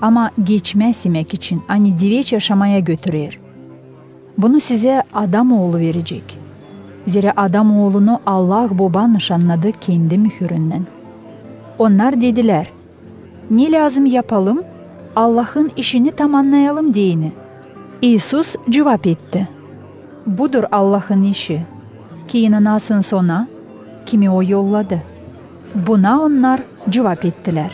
Ama geçmez yemek için hani diveç yaşamaya götürür. Bunu size Adamoğlu verecek. Zira Adamoğlunu Allah Baba nişanladı kendi mühüründen. Onlar dediler, "Ne lazım yapalım? Allah'ın işini tamamlayalım diyeni." İsus cevap etti, "Budur Allah'ın işi, ki inanasınız ona, kimi o yolladı." Buna onlar cevap ettiler,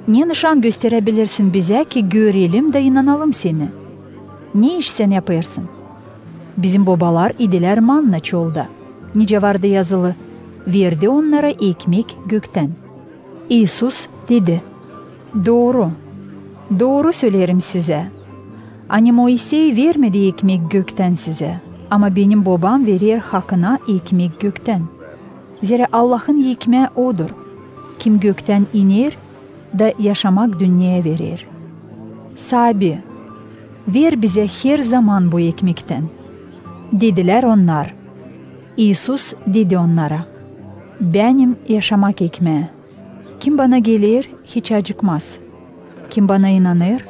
"Ne nişan gösterebilirsin bize ki görelim de inanalım seni? Ne iş sen yaparsın? Bizim babalar idiler manna çölde, Nice vardı yazılı, verdi onlara ekmek gökten. İsus dedi, doğru, doğru söylerim size. Hani Moisey vermedi ekmek gökten size, ama benim babam verir hakkına ekmek gökten. Zira Allah'ın hikme odur. Kim gökten iner da yaşamak dünyaya verir. Sahibi, ver bize her zaman bu ekmekten. Dediler onlar. İsus dedi onlara, benim yaşamak ekmeği. Kim bana gelir hiç acıkmaz. Kim bana inanır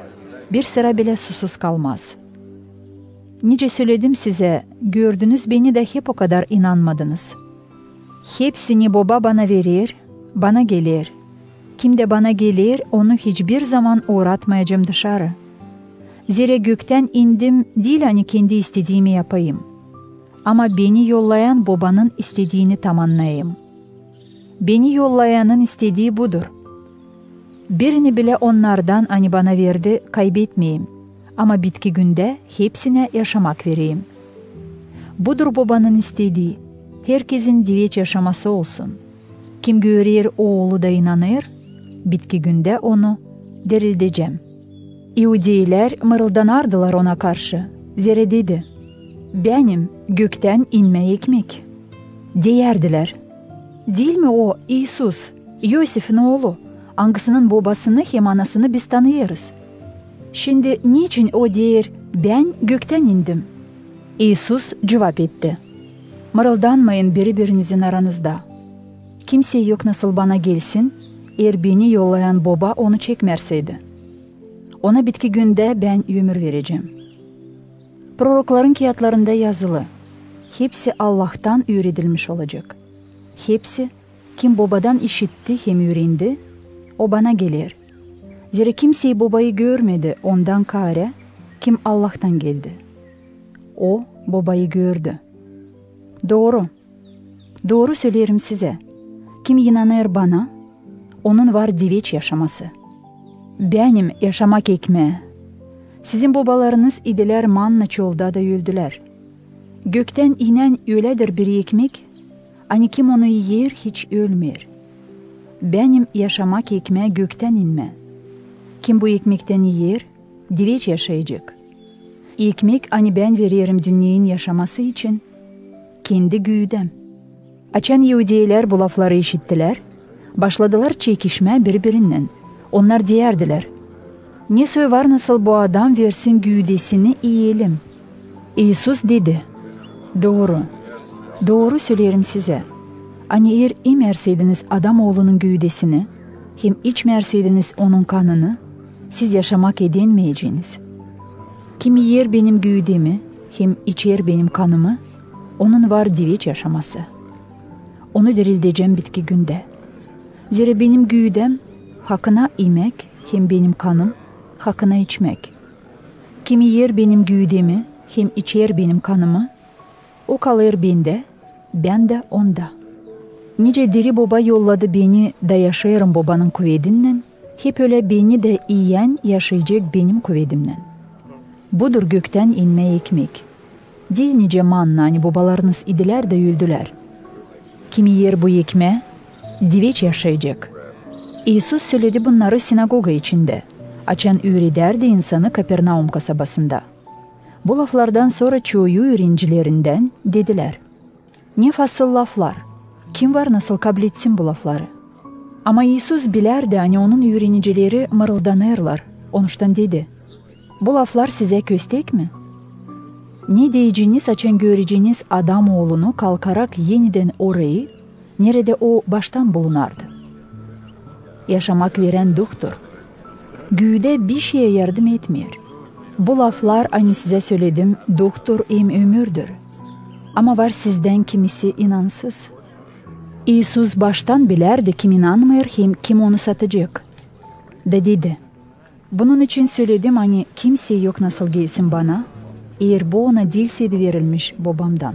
bir sıra bile susuz kalmaz. Nice söyledim size, gördünüz beni de hep o kadar inanmadınız. Hepsini baba bana verir, bana gelir. Kim de bana gelir onu hiçbir zaman uğratmayacağım dışarı. Zira gökten indim değil hani kendi istediğimi yapayım. Ama beni yollayan babanın istediğini tamamlayayım. Beni yollayanın istediği budur. Birini bile onlardan hani bana verdi kaybetmeyeyim. Ama bitki günde hepsine yaşamak vereyim. Budur babanın istediği. Herkesin diveç yaşaması olsun. Kim görür oğlu da inanır, bitki günde onu dirilteceğim. İhudiler mırıldanardılar ona karşı. Zira dedi, benim gökten inme ekmek. Diyerdiler, değil mi o İsus, Yosef'in oğlu? Hangisinin babasını hem anasını biz tanıyoruz. Şimdi niçin o der, ben gökten indim? İsus cevap etti, mırıldanmayın birbirinizin aranızda. Kimse yok nasıl bana gelsin, eğer beni yollayan baba onu çekmerseydi. Ona bitki günde ben ömür vereceğim. Prorokların kağıtlarında yazılı, hepsi Allah'tan öğretilmiş olacak. Hepsi kim babadan işitti hem öğrendi, o bana gelir. Zira kimseyi babayı görmedi ondan kare, kim Allah'tan geldi. O babayı gördü. Doğru, doğru söylerim size. Kim inanır bana, onun var diveç yaşaması. Benim yaşamak ekmeği. Sizin babalarınız idiler manna çölde da öldüler. Gökten inen öyledir bir ekmek, hani kim onu yer hiç ölmür. Benim yaşamak ekmeği gökten inme. Kim bu ekmekten yer, diveç yaşayacak. Ekmek hani ben veririm dünyanın yaşaması için, kendi güğüdem. Açan Yahudiler bu lafları işittiler, başladılar çekişme birbirinden. Onlar diyerdiler, ne söz var nasıl bu adam versin güğdesini yiyelim. İsus dedi, doğru, doğru söylerim size. Hani eğer imerseydiniz adam oğlunun güğdesini, hem içmerseydiniz onun kanını, siz yaşamak edinmeyeceğiniz. Kim yer benim güğdemi, hem içer benim kanımı, onun var diveç yaşaması. Onu dirilteceğim bitki günde. Zira benim güğdem, hakkına yemek, hem benim kanım, hakkına içmek. Kim yer benim güğdemi, hem içer benim kanımı, o kalır bende, ben de onda. Nice diri baba yolladı beni da yaşayırım babanın kuvvetinden, hep öyle beni de yiyen yaşayacak benim kuvvetimden. Budur gökten inme ekmek. Değil nice manna hani babalarınız idiler de öldüler. Kimi yer bu ekmeği, diveç yaşayacak. İsus söyledi bunları sinagoga içinde. Açan öğrederdi insanı Kapernaum kasabasında. Bu laflardan sonra çoğu öğrencilerinden dediler, ne fasıl laflar, kim var nasıl kabul etsin bu lafları? Ama İsus bilerdi hani onun öğrencileri mırıldanırlar. Onuştan dedi, bu laflar size köstek mi? Ne diyeceğiniz açan göreceğiniz adam oğlunu kalkarak yeniden orayı, nerede o baştan bulunardı. Yaşamak veren doktor. Güğde bir şeye yardım etmiyor. Bu laflar hani size söyledim, doktor hem ömürdür. Ama var sizden kimisi inansız. İsus baştan bilerdi kim inanmıyor hem kim onu satacak. De dedi, bunun için söyledim hani kimse yok nasıl gelsin bana, eğer bu ona dilseydi verilmiş babamdan.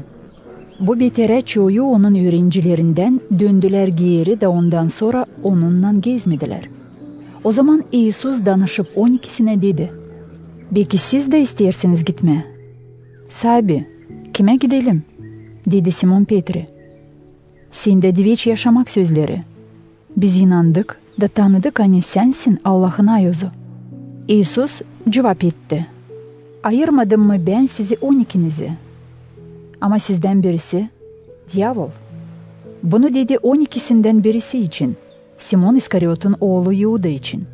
Bu betere çoğu onun öğrencilerinden döndüler geri de ondan sonra onunla gezmediler. O zaman İsus danışıp 12'sine dedi, belki siz de istersiniz gitme. Sahibi, kime gidelim? Dedi Simon Petri. Sende diveç yaşamak sözleri. Biz inandık da tanıdık hani sensin Allah'ın ayozu. İsus cevap etti. Ayırmadım mı ben sizi 12'nizi? Ama sizden birisi, Diyavol. Bunu dedi 12'sinden birisi için, Simon İskariot'un oğlu Yuda için.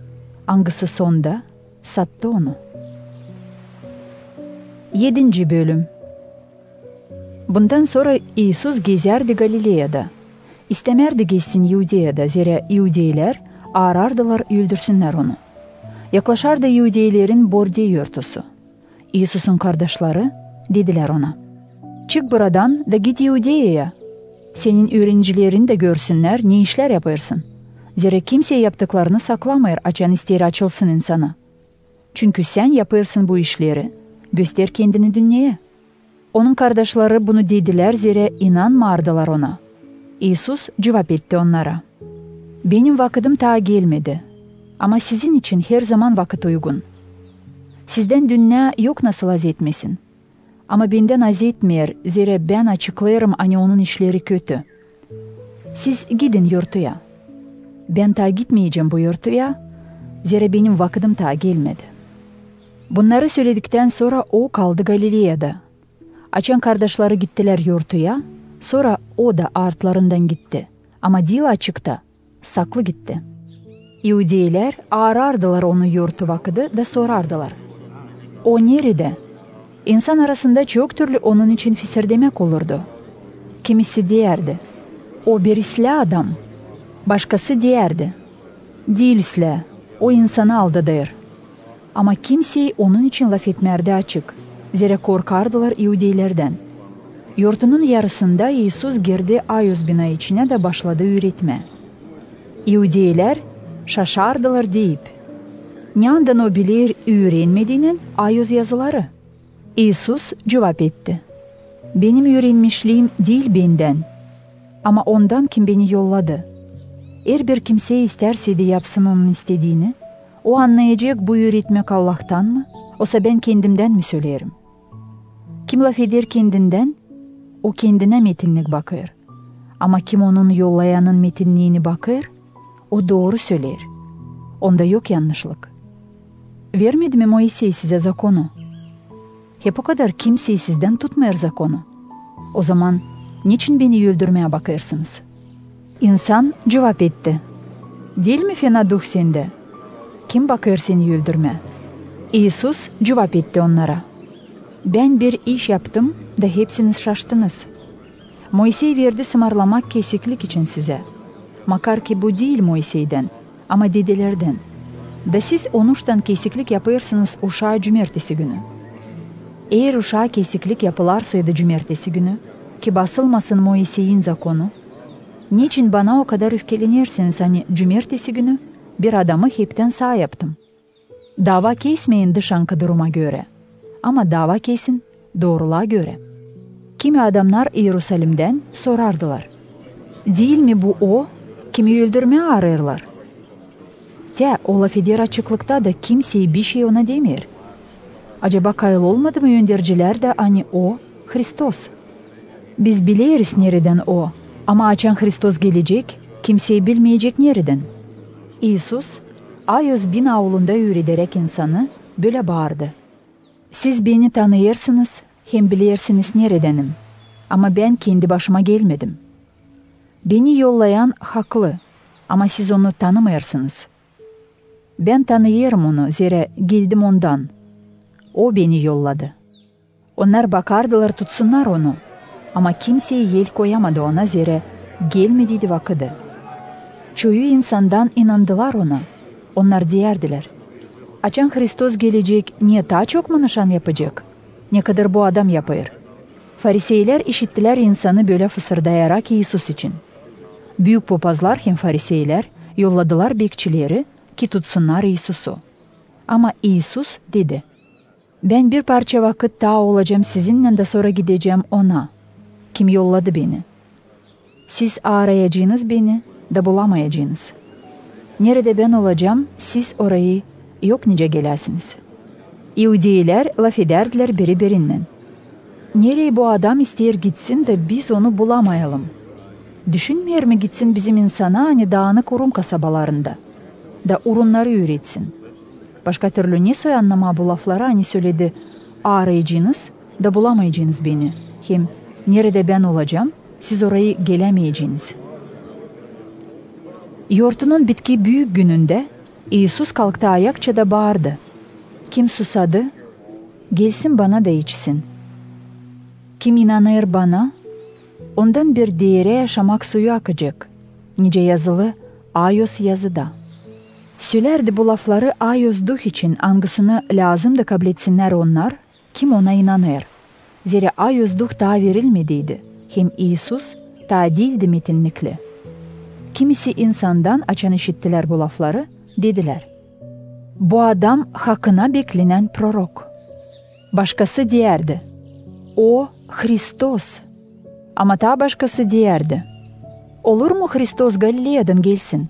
Hangisi sonda sattı onu. 7. Bölüm. Bundan sonra İsus gezerdi Galilea'da. İstemerdi geçsin Yudea'da, zira Yudeyler arardılar öldürsünler onu. Yaklaşardı Yudeylerin Borde yurtusu. İsus'un kardeşleri dediler ona, çık buradan da git Yudea'ya. Senin öğrencilerin de görsünler ne işler yaparsın. Zira kimse yaptıklarını saklamayır, açan isteri açılsın insana. Çünkü sen yaparsın bu işleri, göster kendini dünyaya. Onun kardeşleri bunu dediler, zira inanmardılar ona. İsus cevap etti onlara. Benim vakitim daha gelmedi. Ama sizin için her zaman vakit uygun. Sizden dünya yok nasıl az etmesin. Ama benden az etmeyer, zira ben açıklarım hani onun işleri kötü. Siz gidin yurtuya. Ben daha gitmeyeceğim bu yurtuya, zira benim vakitim daha gelmedi. Bunları söyledikten sonra o kaldı Galilea'da. Açan kardeşleri gittiler yurtuya, sonra o da artlarından gitti. Ama dil açıkta, saklı gitti. Yudeyler arardılar onu yurtu vakıdı da sorardılar. O nerede? İnsan arasında çok türlü onun için fisir demek olurdu. Kimisi derdi, o bir isla adam. Başkası derdi, değil isla, o insanı aldadır. Ama kimseyi onun için laf etmerdi açık. Zira korkardılar Yudeylerden. Yurtunun yarısında İsus girdi Ayos bina içine de başladı öğretme. Yudeyler şaşardılar deyip, "Nereden o bilir öğrenmediğinin Ayos yazıları?" İsus cevap etti. "Benim öğrenmişliğim değil benden, ama ondan kim beni yolladı. Eğer bir kimse isterse de yapsın onun istediğini, o anlayacak bu öğretmek Allah'tan mı, oysa ben kendimden mi söylerim? Kim laf eder kendinden, o kendine metinlik bakır. Ama kim onun yollayanın metinliğini bakır, o doğru söyler. Onda yok yanlışlık. Vermedi mi Moisey size zakonu? Hep o kadar kimseyi sizden tutmuyor zakonu. O zaman niçin beni öldürmeye bakırsınız?" İnsan cevap etti. "Değil mi fena duh sende? Kim bakır seni öldürme?" İsus cevap etti onlara. "Ben bir iş yaptım da hepsiniz şaştınız. Moisey verdi sımarlamak kesiklik için size. Makar ki bu değil Moisey'den ama dedelerden. Da siz onuştan kesiklik yapırsınız uşağı cumartesi günü. Eğer uşağı kesiklik yapılarsaydı cumartesi günü, ki basılmasın Moisey'in zakonu, niçin bana o kadar öfkelenirsiniz hani cumartesi günü bir adamı hepten sağ yaptım? Dava kesmeyin dışankı duruma göre, ama dava kesin doğruluğa göre." Kimi adamlar Yerusalim'den sorardılar. "Değil mi bu o? Kimi öldürmeye ararlar?" O laf eder açıklıkta da kimseye bir şey ona demir. Acaba kayıl olmadı mı önderciler de hani o Hristos? Biz biliriz nereden o, ama açan Hristos gelecek, kimseyi bilmeyecek nereden. İsus, Ayos bin avlunda öğrederek insanı böyle bağırdı. "Siz beni tanıyırsınız, hem bilirsiniz neredenim. Ama ben kendi başıma gelmedim. Beni yollayan haklı, ama siz onu tanımıyorsunuz. Ben tanıyorum onu, zira geldim ondan. O beni yolladı." Onlar bakardılar tutsunlar onu, ama kimseye yel koyamadı ona, zira gelmediydi vakıdı. Çoğu insandan inandılar ona. Onlar derdiler, "Açan Hristos gelecek, niye daha çok mu nişan yapacak? Ne kadar bu adam yapıyor?" Fariseyler işittiler insanı böyle fısırdayarak İsus için. Büyük papazlar hem fariseyler yolladılar bekçileri ki tutsunlar İsus'u. Ama İsus dedi, "Ben bir parça vakit daha olacağım sizinle de sonra gideceğim ona. Kim yolladı beni? Siz arayacağınız beni de bulamayacaksınız. Nerede ben olacağım, siz orayı yok nice gelesiniz." Yudeyler laf ederdiler birbirinden. "Nereye bu adam ister gitsin de biz onu bulamayalım? Düşünmüyor mu gitsin bizim insana hani dağınık Urum kasabalarında da Urumları üretsin. Başka türlü ne anlama bu lafları hani söyledi, arayacağınız da bulamayacağınız beni. Hem nerede ben olacağım, siz orayı gelemeyeceğiniz. Yortunun bitki büyük gününde İsus kalktı ayakça da bağırdı. Kim susadı, gelsin bana da içsin. Kim inanır bana, ondan bir değere yaşamak suyu akacak. Nice yazılı Ayos yazıda. Söylerdi bu lafları Ayos duh için hangisini lazım da kabul etsinler onlar, kim ona inanır. Zira Ayos duh daha verilmediydi. Hem İsus daha değildi metinlikli. Kimisi insandan açan işittiler bu lafları, dediler. Bu adam hakkına beklenen prorok. Başkası diyerdi. O Hristos. Ama ta başkası diyerdi. Olur mu Hristos Galilea'dan gelsin?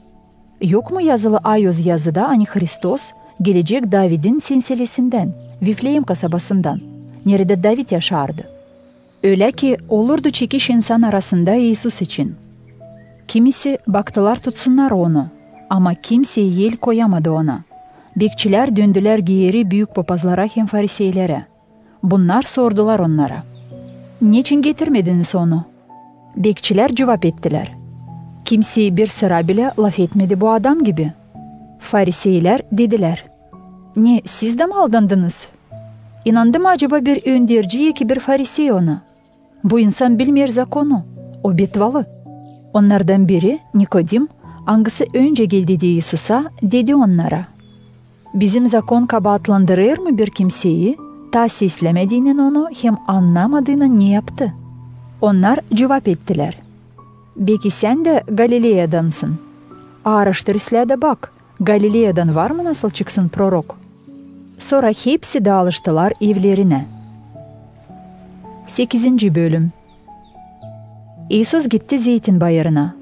Yok mu yazılı Ayos yazıda hani Hristos gelecek David'in silsilesinden, Viflehem kasabasından, nerede David yaşardı. Öyle ki olurdu çekiş insan arasında İsus için. Kimisi baktılar tutsunlar onu ama kimse yel koyamadı ona. Bekçiler döndüler geri büyük papazlara hem fariseylere. Bunlar sordular onlara. Niçin getirmediniz onu? Bekçiler cevap ettiler. Kimse bir sıra bile laf etmedi bu adam gibi. Fariseyler dediler. Ne siz de mi aldandınız? İnandı mı acaba bir önderciye ki bir farisey ona? Bu insan bilmiyor zakonu. O betvalı. Onlardan biri Nikodim, hangisi önce geldi diye İsus'a dedi onlara. Bizim zakon kabahatlandırır mı bir kimseyi? Ta seslemediğinin onu hem anlamadığını ne yaptı? Onlar cevap ettiler. Belki sen de Galilea'dansın. Araştır de bak, Galilea'dan var mı nasıl çıksın prorok? Sonra hepsi dağılıştılar evlerine. 8. bölüm. İsus gitti Zeytin Bayırı'na.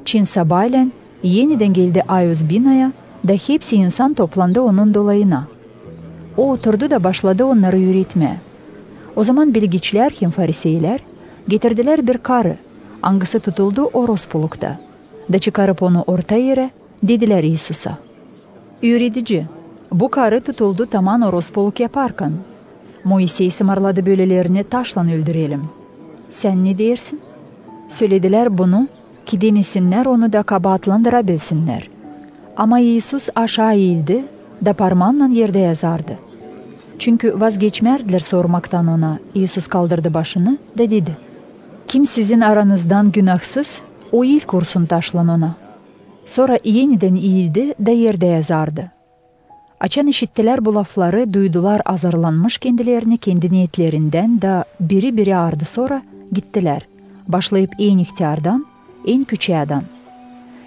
Çin sabahleyin yeniden geldi Ayos binaya da hepsi insan toplandı onun dolayına. O oturdu da başladı onları öğretmeye. O zaman bilgiçler hem fariseyler getirdiler bir karı, hangisi tutuldu orospulukta. Da çıkarıp onu orta yere dediler İsus'a. Öğretici, bu karı tutuldu taman orospuluk yaparken. Moisey sımarladı böylelerini taşla öldürelim. Sen ne dersin? Söylediler bunu ki denesinler onu da kabahatlandırabilsinler. Ama İsus aşağı eğildi da parmağınla yerde yazardı. Çünkü vazgeçmerdiler sormaktan ona. İsus kaldırdı başını da dedi. Kim sizin aranızdan günahsız, o ilk vursun taşla ona. Sonra yeniden eğildi da yerde yazardı. Açan işittiler bu lafları, duydular azarlanmış kendilerini kendi niyetlerinden da biri ardı sonra gittiler. Başlayıp en ihtiyardan, en küçüğadan.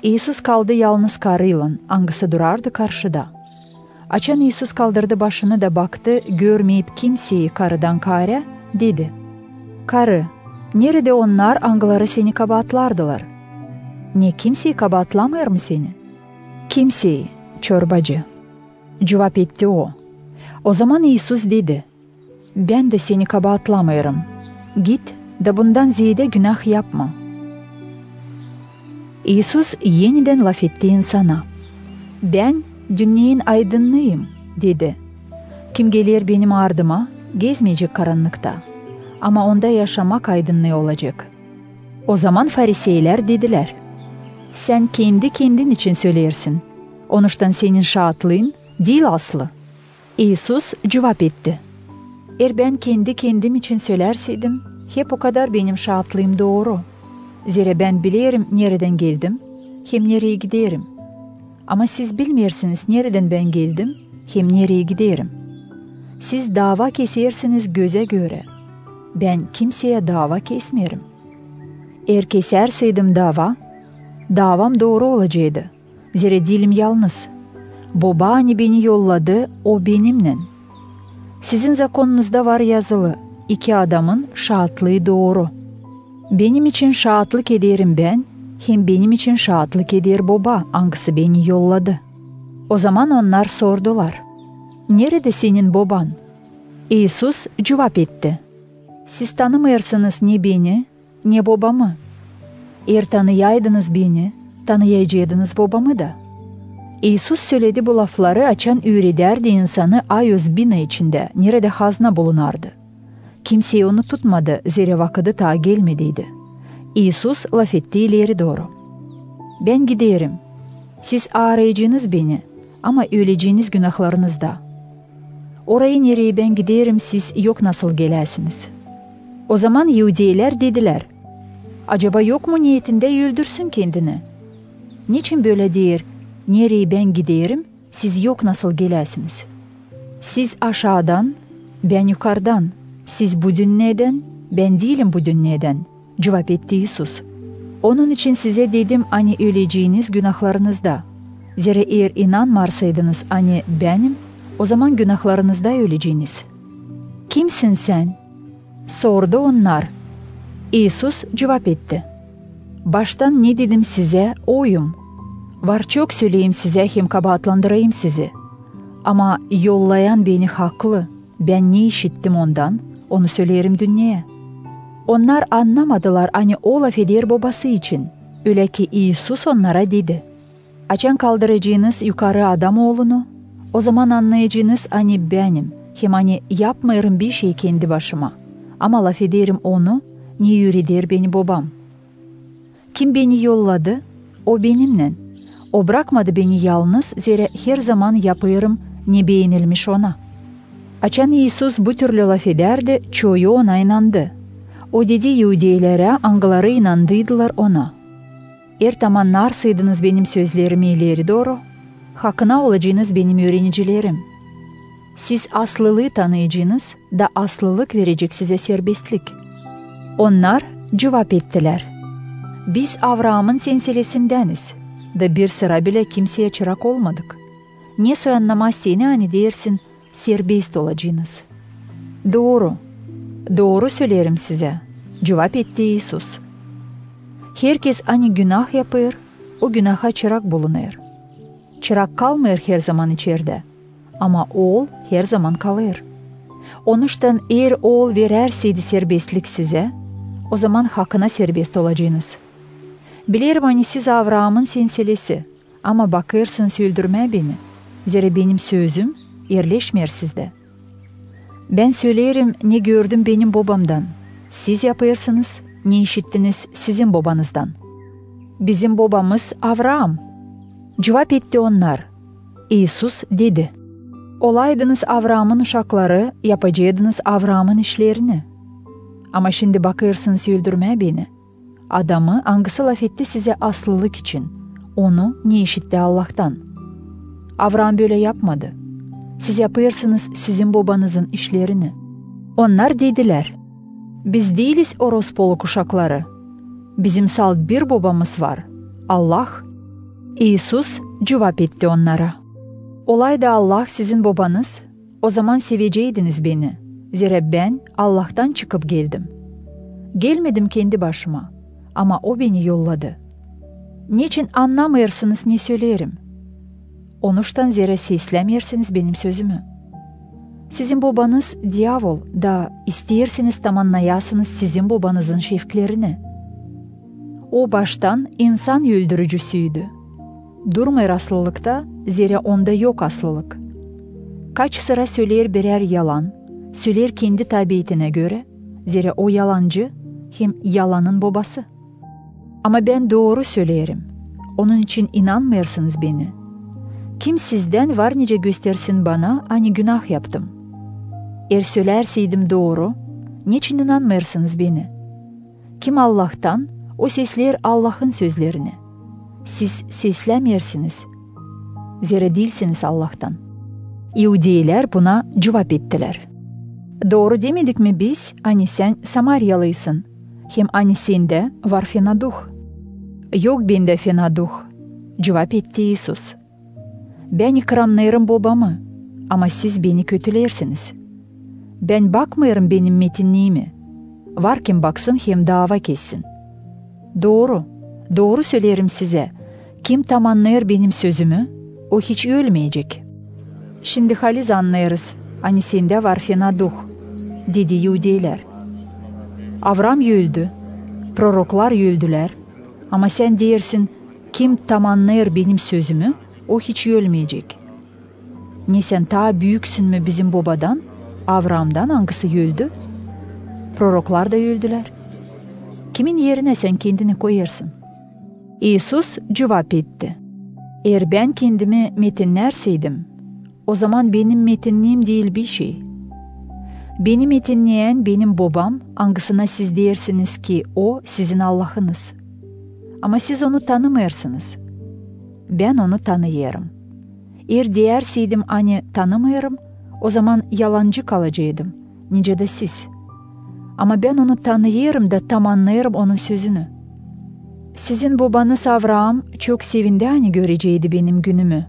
İsus kaldı yalnız karıyla, hangisi durardı karşıda. Açan İsus kaldırdı başını da baktı, görmeyip kimseyi karıdan kare, dedi. Karı, nerede onlar hangıları seni kabahatlardılar? Ne kimseyi kabahatlamıyor mu seni? Kimseyi, çorbacı. Cevap etti o. O zaman İsus dedi. Ben de seni kabahatlamıyorum. Git da bundan ziyade günah yapma. İsus yeniden laf etti insana. Ben dünyanın aydınlığıyım dedi. Kim gelir benim ardıma gezmeyecek karanlıkta. Ama onda yaşamak aydınlığı olacak. O zaman fariseyler dediler. Sen kendi kendin için söylersin. Onuştan senin şahatlığın değil aslı. İsus cevap etti. Eğer ben kendi kendim için söylerseydim, hep o kadar benim şahatlığım doğru. Zira ben bilirim nereden geldim, hem nereye giderim. Ama siz bilmiyorsunuz nereden ben geldim, hem nereye giderim. Siz dava kesersiniz göze göre. Ben kimseye dava kesmiyorum. Eğer keserseydim davam doğru olacaktı. Zira dilim yalnız. Baba hani beni yolladı, o benimle. Sizin zakonunuzda var yazılı, 2 adamın şahatlığı doğru. Benim için şahatlık ederim ben, hem benim için şahatlık eder baba, hangisi beni yolladı. O zaman onlar sordular. Nerede senin baban? İsus cevap etti. Siz tanımıyorsunuz ne beni, ne babamı. Eğer tanıyaydınız beni, tanıyacaktınız babamı da. İsus söyledi bu lafları açan öğrederdi insanı ayöz bina içinde, nerede hazna bulunardı. Kimseyi onu tutmadı, zira vakıdı ta gelmediydi. İsus laf etti ileri doğru. Ben giderim. Siz arayacağınız beni ama öleceğiniz günahlarınızda. Orayı nereye ben giderim siz yok nasıl gelesiniz? O zaman Yahudiler dediler. Acaba yok mu niyetinde öldürsün kendini? Niçin böyle der? Nereye ben giderim siz yok nasıl gelesiniz? Siz aşağıdan, ben yukarıdan. Siz bu dünyeden, ben değilim bu dünyeden. Cevap etti İsus. Onun için size dedim hani öleceğiniz günahlarınızda. Zira eğer inanmarsaydınız hani benim, o zaman günahlarınızda öleceğiniz. Kimsin sen? Sordu onlar. İsus cevap etti. Baştan ne dedim size? Oyum. Var çok söyleyeyim size hem kabahatlandırayım sizi. Ama yollayan beni haklı. Ben ne işittim ondan, onu söylerim dünyaya. Onlar anlamadılar hani o laf eder babası için. Öyle ki İsus onlara dedi. Açan kaldıracağınız yukarı adam oğlunu, o zaman anlayacağınız hani benim. Hem hani yapmıyorum bir şey kendi başıma. Ama laf ederim onu, ne yürüder beni babam. Kim beni yolladı? O benimle. O bırakmadı beni yalnız, zira her zaman yapıyorum ne beğenilmiş ona. Açan İsus bu türlü laf ederdi, çoğu ona inandı. O dedi Yahudilere, angıları inandıydılar ona. Eğer tamamlarsaydınız benim sözlerimi ileri doğru, hakkına olacağınız benim öğrenicilerim. Siz aslılığı tanıyacağınız da aslılık verecek size serbestlik. Onlar cevap ettiler. Biz Avraam'ın silsilesindeniz da bir sıra bile kimseye çırak olmadık. Ne soyanlamaz seni hani dersin serbest olacağınız. Doğru, doğru söylerim size. Cevap etti İsus. Herkes hani günah yapıyor, o günaha çırak bulunur. Çırak kalmıyor her zaman içeride. Ama oğul her zaman kalır. Onuştan eğer oğul vererseydi serbestlik size, o zaman hakkına serbest olacaksınız. Bilirim hani siz Avraam'ın silsilesi, ama bakırsınız öldürmeye beni. Zira benim sözüm yerleşmiyor sizde. Ben söylerim ne gördüm benim babamdan. Siz yapıyorsunuz, ne işittiniz sizin babanızdan. Bizim babamız Avraam. Cevap etti onlar. İsus dedi. Olaydınız Avraam'ın uşakları, yapacaktınız Avraam'ın işlerini. Ama şimdi bakırsınız öldürmeye beni. Adamı hangisi laf etti size aslılık için. Onu ne işitti Allah'tan. Avraam böyle yapmadı. Siz yapıyorsunuz sizin babanızın işlerini. Onlar dediler. Biz değiliz orospoluk uşakları. Bizim salt bir babamız var. Allah. İsus cevap etti onlara. Olaydı Allah sizin babanız, o zaman seveceydiniz beni. Zira ben Allah'tan çıkıp geldim. Gelmedim kendi başıma ama o beni yolladı. Niçin anlamıyorsunuz ne söylerim? Onuştan zira seslemiyorsunuz benim sözümü. Sizin babanız diyavol da isteyersiniz tamamlayasınız sizin babanızın şefklerini. O baştan insan öldürücüsüydü. Durmuyor aslılıkta, zira onda yok aslılık. Kaç sıra söyler birer yalan, söyler kendi tabiatine göre, zira o yalancı hem yalanın babası. Ama ben doğru söylerim, onun için inanmıyorsunuz beni. Kim sizden var nice göstersin bana, hani günah yaptım. Eğer söylerseydim doğru, niçin inanmıyorsunuz beni? Kim Allah'tan, o sesler Allah'ın sözlerini. Siz seslemiyorsunuz. Zira değilsiniz Allah'tan. Yahudiler buna cevap ettiler. Doğru demedik mi biz? Hani sen Samaryalısın. Hem hani sende var fena duh. Yok bende fena duh. Cevap etti İsus. Ben ikramlarım babamı. Ama siz beni kötülersiniz. Ben bakmıyorum benim metinliğimi. Var kim baksın hem dava kessin. Doğru. Doğru söylerim size. Kim tamamlar benim sözümü, o hiç ölmeyecek. Şimdi haliz anlarız. Hani sende var fena duh, dedi Yahudiler. Avram öldü, proroklar öldüler. Ama sen dersin, kim tamamlayır benim sözümü, o hiç ölmeyecek. Ne sen ta büyüksün mü bizim babadan, Avram'dan hangisi öldü? Proroklar da öldüler. Kimin yerine sen kendini koyarsın? İsus cevap etti. Eğer ben kendimi metinlerseydim, o zaman benim metinliğim değil bir şey. Beni metinleyen benim babam, hangisine siz dersiniz ki o sizin Allah'ınız. Ama siz onu tanımıyorsunuz. Ben onu tanıyarım. Eğer derseydim hani tanımıyorum, o zaman yalancı kalacaktım. Nice de siz. Ama ben onu tanıyarım da tam anlayarım onun sözünü. Sizin babanız Avram çok sevindi hani göreceğiydi benim günümü.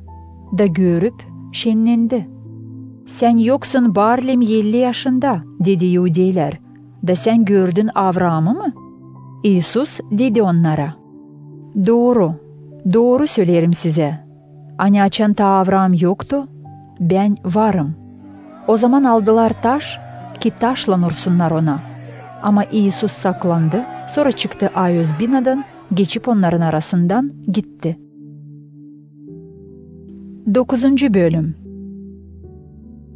Da görüp şenlendi. Sen yoksun Barlem 50 yaşında, dedi Yahudiler. Da sen gördün Avram'ı mı? İsus dedi onlara. Doğru söylerim size. Hani açan ta Avram yoktu, ben varım. O zaman aldılar taş, ki taşla vursunlar ona. Ama İsus saklandı, sonra çıktı ayöz binadan, geçip onların arasından gitti. 9. Bölüm.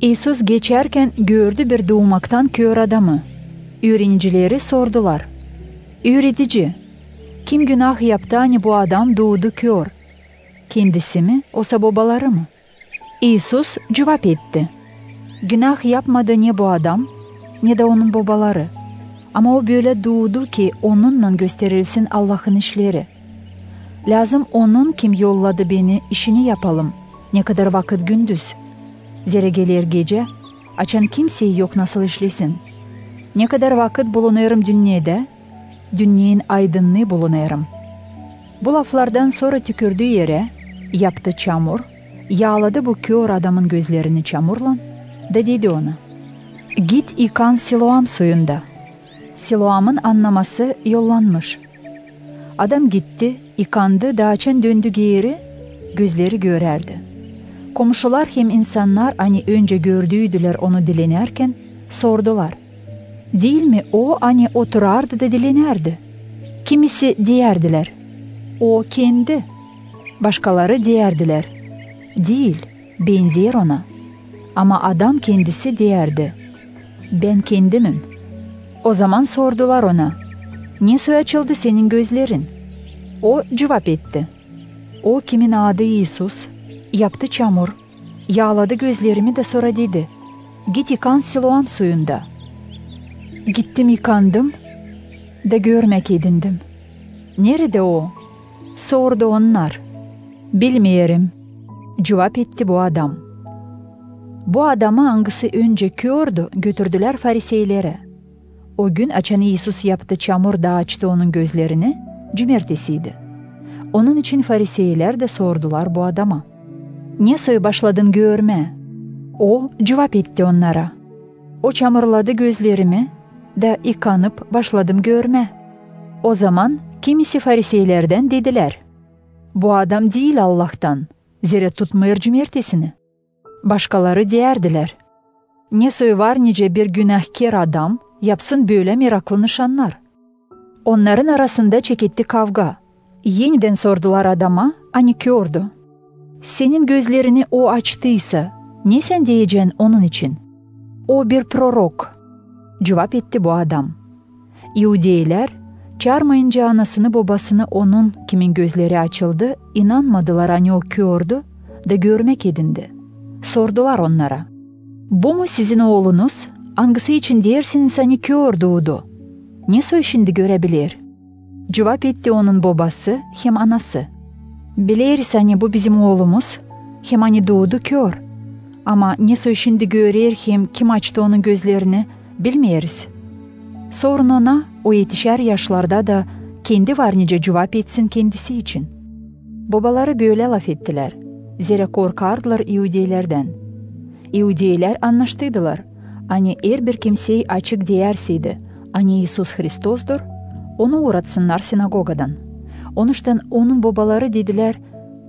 İsus geçerken gördü bir doğmaktan kör adamı. Öğrencileri sordular. Öğretici, kim günah yaptı hani bu adam doğdu kör? Kendisi mi, olsa babaları mı? İsus cevap etti. Günah yapmadı ne bu adam, ne de onun babaları. Ama o böyle doğdu ki onunla gösterilsin Allah'ın işleri. Lazım onun kim yolladı beni işini yapalım. Ne kadar vakit gündüz. Zira gelir gece, açan kimseyi yok nasıl işlesin. Ne kadar vakit bulunuyorum dünyada, dünyanın aydınlığı bulunuyorum. Bu laflardan sonra tükürdüğü yere, yaptı çamur, yağladı bu kör adamın gözlerini çamurla, da dedi ona, git yıkan Siloam suyunda. Siloam'ın anlaması yollanmış. Adam gitti, yıkandı, dağçın döndü geri, gözleri görerdi. Komşular hem insanlar hani önce gördüydüler onu dilenerken sordular. Değil mi o hani oturardı da dilenerdi? Kimisi diyerdiler. O kendi. Başkaları diyerdiler. Değil, benzer ona. Ama adam kendisi diyerdi. Ben kendimim. O zaman sordular ona. Niye açıldı senin gözlerin? O cevap etti. O kimin adı İsus, yaptı çamur, yağladı gözlerimi de sonra dedi. Git yıkan Siloam suyunda. Gittim yıkandım da görmek edindim. Nerede o? Sordu onlar. Bilmiyorum, cevap etti bu adam. Bu adamı hangisi önce kördü götürdüler Fariseylere. O gün açan İsus yaptı çamur da açtı onun gözlerini, cümertesiydi. Onun için Fariseyler de sordular bu adama. Niye başladın görme? O cevap etti onlara. O çamurladı gözlerimi da yıkanıp başladım görme. O zaman kimisi Fariseylerden dediler. Bu adam değil Allah'tan, zira tutmuyor cümertesini. Başkaları diyerdiler. Ne var nice bir günahkar adam, yapsın böyle meraklı nişanlar. Onların arasında çekildi kavga. Yeniden sordular adama, hani kördü. Senin gözlerini o açtıysa, ne sen diyeceksin onun için? O bir prorok. Cevap etti bu adam. Yahudiler, çağırmayınca anasını babasını onun kimin gözleri açıldı, inanmadılar hani o kördü da görmek edindi. Sordular onlara. Bu mu sizin oğlunuz? Hangisi için dersiniz hani kör doğdu? Ne şimdi görebilir? Cevap etti onun babası hem anası. Biliriz hani bu bizim oğlumuz, hem hani doğdu kör. Ama ne şimdi görür hem kim açtı onun gözlerini bilmiyoruz. Sorun ona o yetişer yaşlarda da kendi var nice cevap etsin kendisi için. Babaları böyle laf ettiler. Zira korkardılar Yahudilerden. Yahudiler anlaştıydılar. Hani eğer bir kimseyi açık diyerseydi, hani İsus Hristos'dur, onu uğratsınlar sinagogadan. Onuştan onun babaları dediler,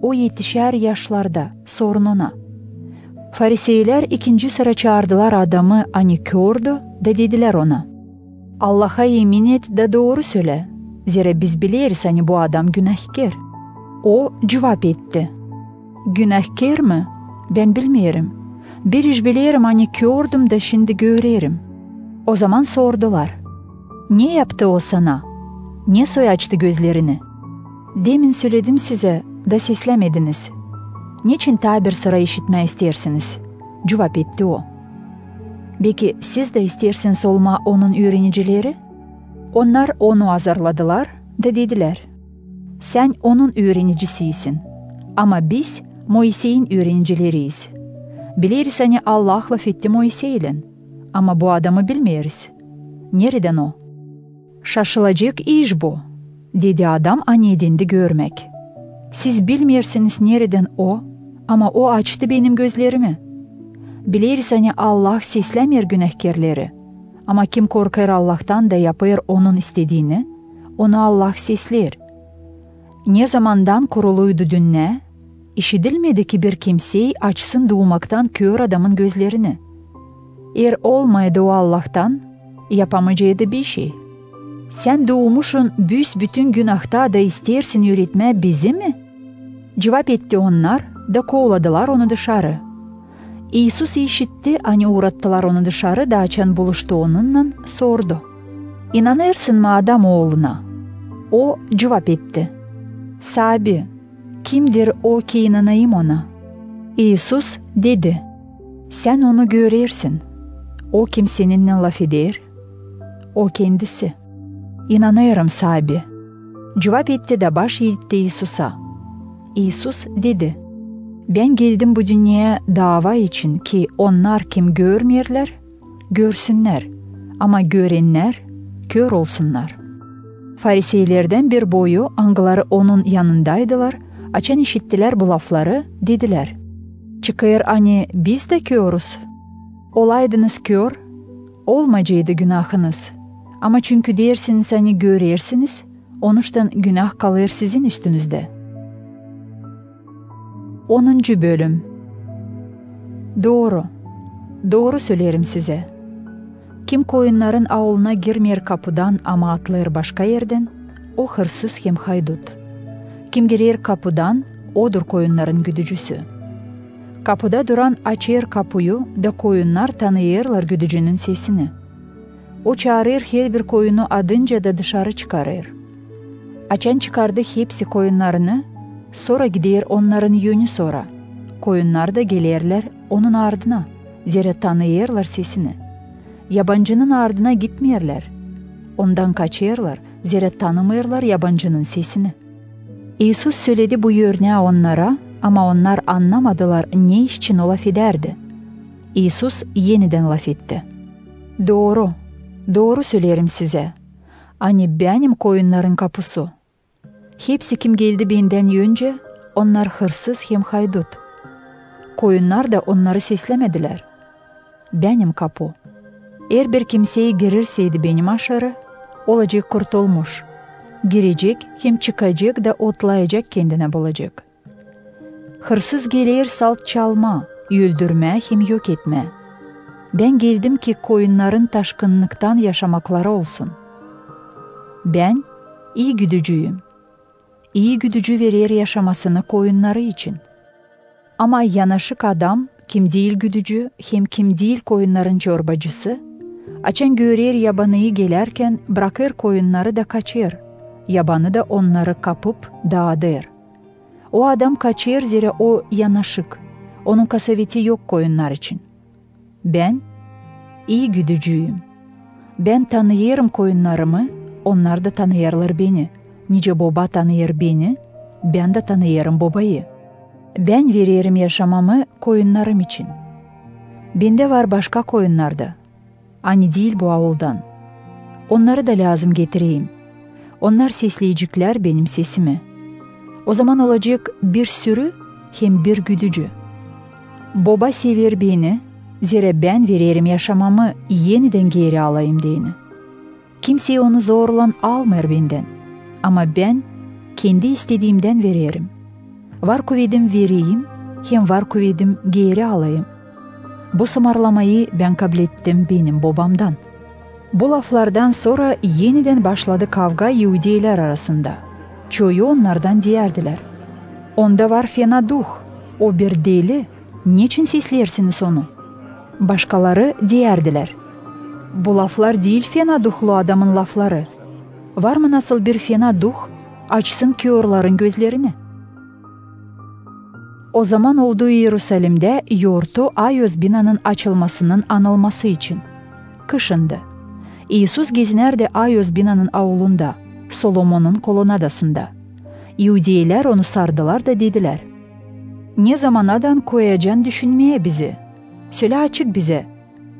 o yetişer yaşlarda, sorun ona. Fariseyler ikinci sıra çağırdılar adamı hani kördü da dediler ona. Allah'a yemin et de doğru söyle. Zira biz biliriz hani bu adam günahkar. O cevap etti. Günahkar mı? Ben bilmiyorum. Bir iş bilirim hani gördüm de şimdi görerim. O zaman sordular. Ne yaptı o sana? Niye soy açtı gözlerini? Demin söyledim size da seslemediniz. Niçin tabir sıra işitme istersiniz? Cevap etti o. Peki siz de istersiniz olma onun öğrenicileri? Onlar onu azarladılar da dediler. Sen onun öğrenicisisin. Ama biz Moisey'in öğrencileriyiz. Biliriz hani Allah laf etti Moisey'le. Ama bu adamı bilmiyoruz. Nereden o? Şaşılacak iş bu, dedi adam aniden görmek. Siz bilmiyorsunuz nereden o, ama o açtı benim gözlerimi. Biliriz hani Allah seslemir günahkarları. Ama kim korkar Allah'tan da yapar onun istediğini, onu Allah sesler. Ne zamandan kuruluydu dünya, işidilmedi ki bir kimseyi açsın doğmaktan kör adamın gözlerini. Eğer olmaydı o Allah'tan, yapamayacağı bir şey. Sen doğmuşsun bütün günahta da istersin öğretme bizi mi? Cevap etti onlar da kovladılar onu dışarı. İsus işitti hani uğrattılar onu dışarı da açan buluştu onunla sordu. İnanırsın mı adam oğluna? O cevap etti. Sabi, kimdir o ki inanayım ona? İsus dedi. Sen onu görürsün. O kim seninle laf eder? O kendisi. İnanıyorum sabi. Cevap etti de baş eğitti İsus'a. İsus dedi. Ben geldim bu dünyaya dava için ki onlar kim görmüyorlar, görsünler. Ama görenler kör olsunlar. Fariseylerden bir boyu angaları onun yanındaydılar. Açan işittiler bu lafları, dediler. Çıkıyor hani biz de körüz. Olaydınız kör, olmayacaktı günahınız. Ama çünkü dersiniz hani görürsünüz, onuştan günah kalır sizin üstünüzde. 10. Bölüm. Doğru söylerim size. Kim koyunların avluna girmer kapıdan ama atlar başka yerden, o hırsız hem haydut. Kim girer kapıdan, odur koyunların güdücüsü. Kapıda duran açır kapıyı da koyunlar tanıyırlar güdücünün sesini. O çağırır her bir koyunu adınca da dışarı çıkarır. Açan çıkardı hepsi koyunlarını, sonra gider onların yönü sonra. Koyunlar da gelirler onun ardına, zira tanıyırlar sesini. Yabancının ardına gitmeyirler. Ondan kaçırlar, zira tanımırlar yabancının sesini. İsus söyledi bu örneği onlara ama onlar anlamadılar ne için o laf ederdi. İsus yeniden laf etti. Doğru söylerim size. Hani benim koyunların kapısı. Hepsi kim geldi benden önce, onlar hırsız hem haydut. Koyunlar da onları seslemediler. Benim kapı. Eğer bir kimseyi girirseydi benim aşağı, olacak kurtulmuş. Girecek hem çıkacak da otlayacak kendine bulacak. Hırsız gelir salt çalma, öldürme hem yok etme. Ben geldim ki koyunların taşkınlıktan yaşamakları olsun. Ben iyi güdücüyüm. İyi güdücü verir yaşamasını koyunları için. Ama yanaşık adam kim değil güdücü hem kim değil koyunların çorbacısı, açan görür yabanıyı gelerken bırakır koyunları da kaçır. Yabanı da onları kapıp dağıdır. O adam kaçır zira o yanaşık. Onun kasaveti yok koyunlar için. Ben iyi güdücüyüm. Ben tanıyırım koyunlarımı, onlar da tanıyırlar beni. Nice baba tanıyır beni, ben de tanıyırım babayı. Ben veririm yaşamamı koyunlarım için. Bende var başka koyunlarda. Ani değil bu avuldan. Onları da lazım getireyim. Onlar sesleyecekler benim sesimi. O zaman olacak bir sürü hem bir güdücü. Baba sever beni, zira ben veririm yaşamamı yeniden geri alayım diyeni. Kimseye onu zorlan almır benden. Ama ben kendi istediğimden veririm. Var kuvvetim vereyim, hem var kuvvetim geri alayım. Bu samarlamayı ben kabul ettim benim babamdan. Bu laflardan sonra yeniden başladı kavga Yahudiler arasında. Çoğu onlardan diyerdiler: "Onda var fena duh, o bir deli, niçin seslersiniz onu?" Başkaları diyerdiler: "Bu laflar değil fena duhlu adamın lafları. Var mı nasıl bir fena duh, açsın körlerin gözlerini?" O zaman oldu Yerusalim'de yortu Ayos binanın açılmasının anılması için. Kışındı. İsus gezinerdi Ayos binanın avlunda, Solomon'un kolonadasında. Yahudiler onu sardılar da dediler: "Ne zamanadan koyacaksın düşünmeye bizi? Söyle açık bize,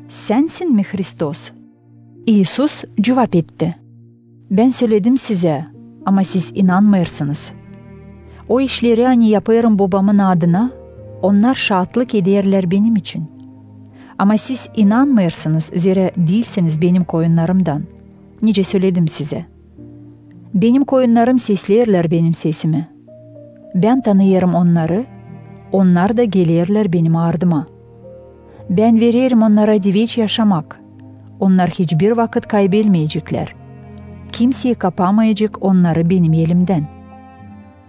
sensin mi Hristos?" İsus cevap etti: "Ben söyledim size ama siz inanmıyorsunuz. O işleri hani yaparım babamın adına, onlar şahitlik ederler benim için. Ama siz inanmıyorsunuz, zira değilsiniz benim koyunlarımdan. Nice söyledim size. Benim koyunlarım seslerler benim sesimi. Ben tanıyorum onları, onlar da gelirler benim ardıma. Ben veririm onlara diveç yaşamak. Onlar hiçbir vakit kaybetmeyecekler. Kimseye kapamayacak onları benim elimden.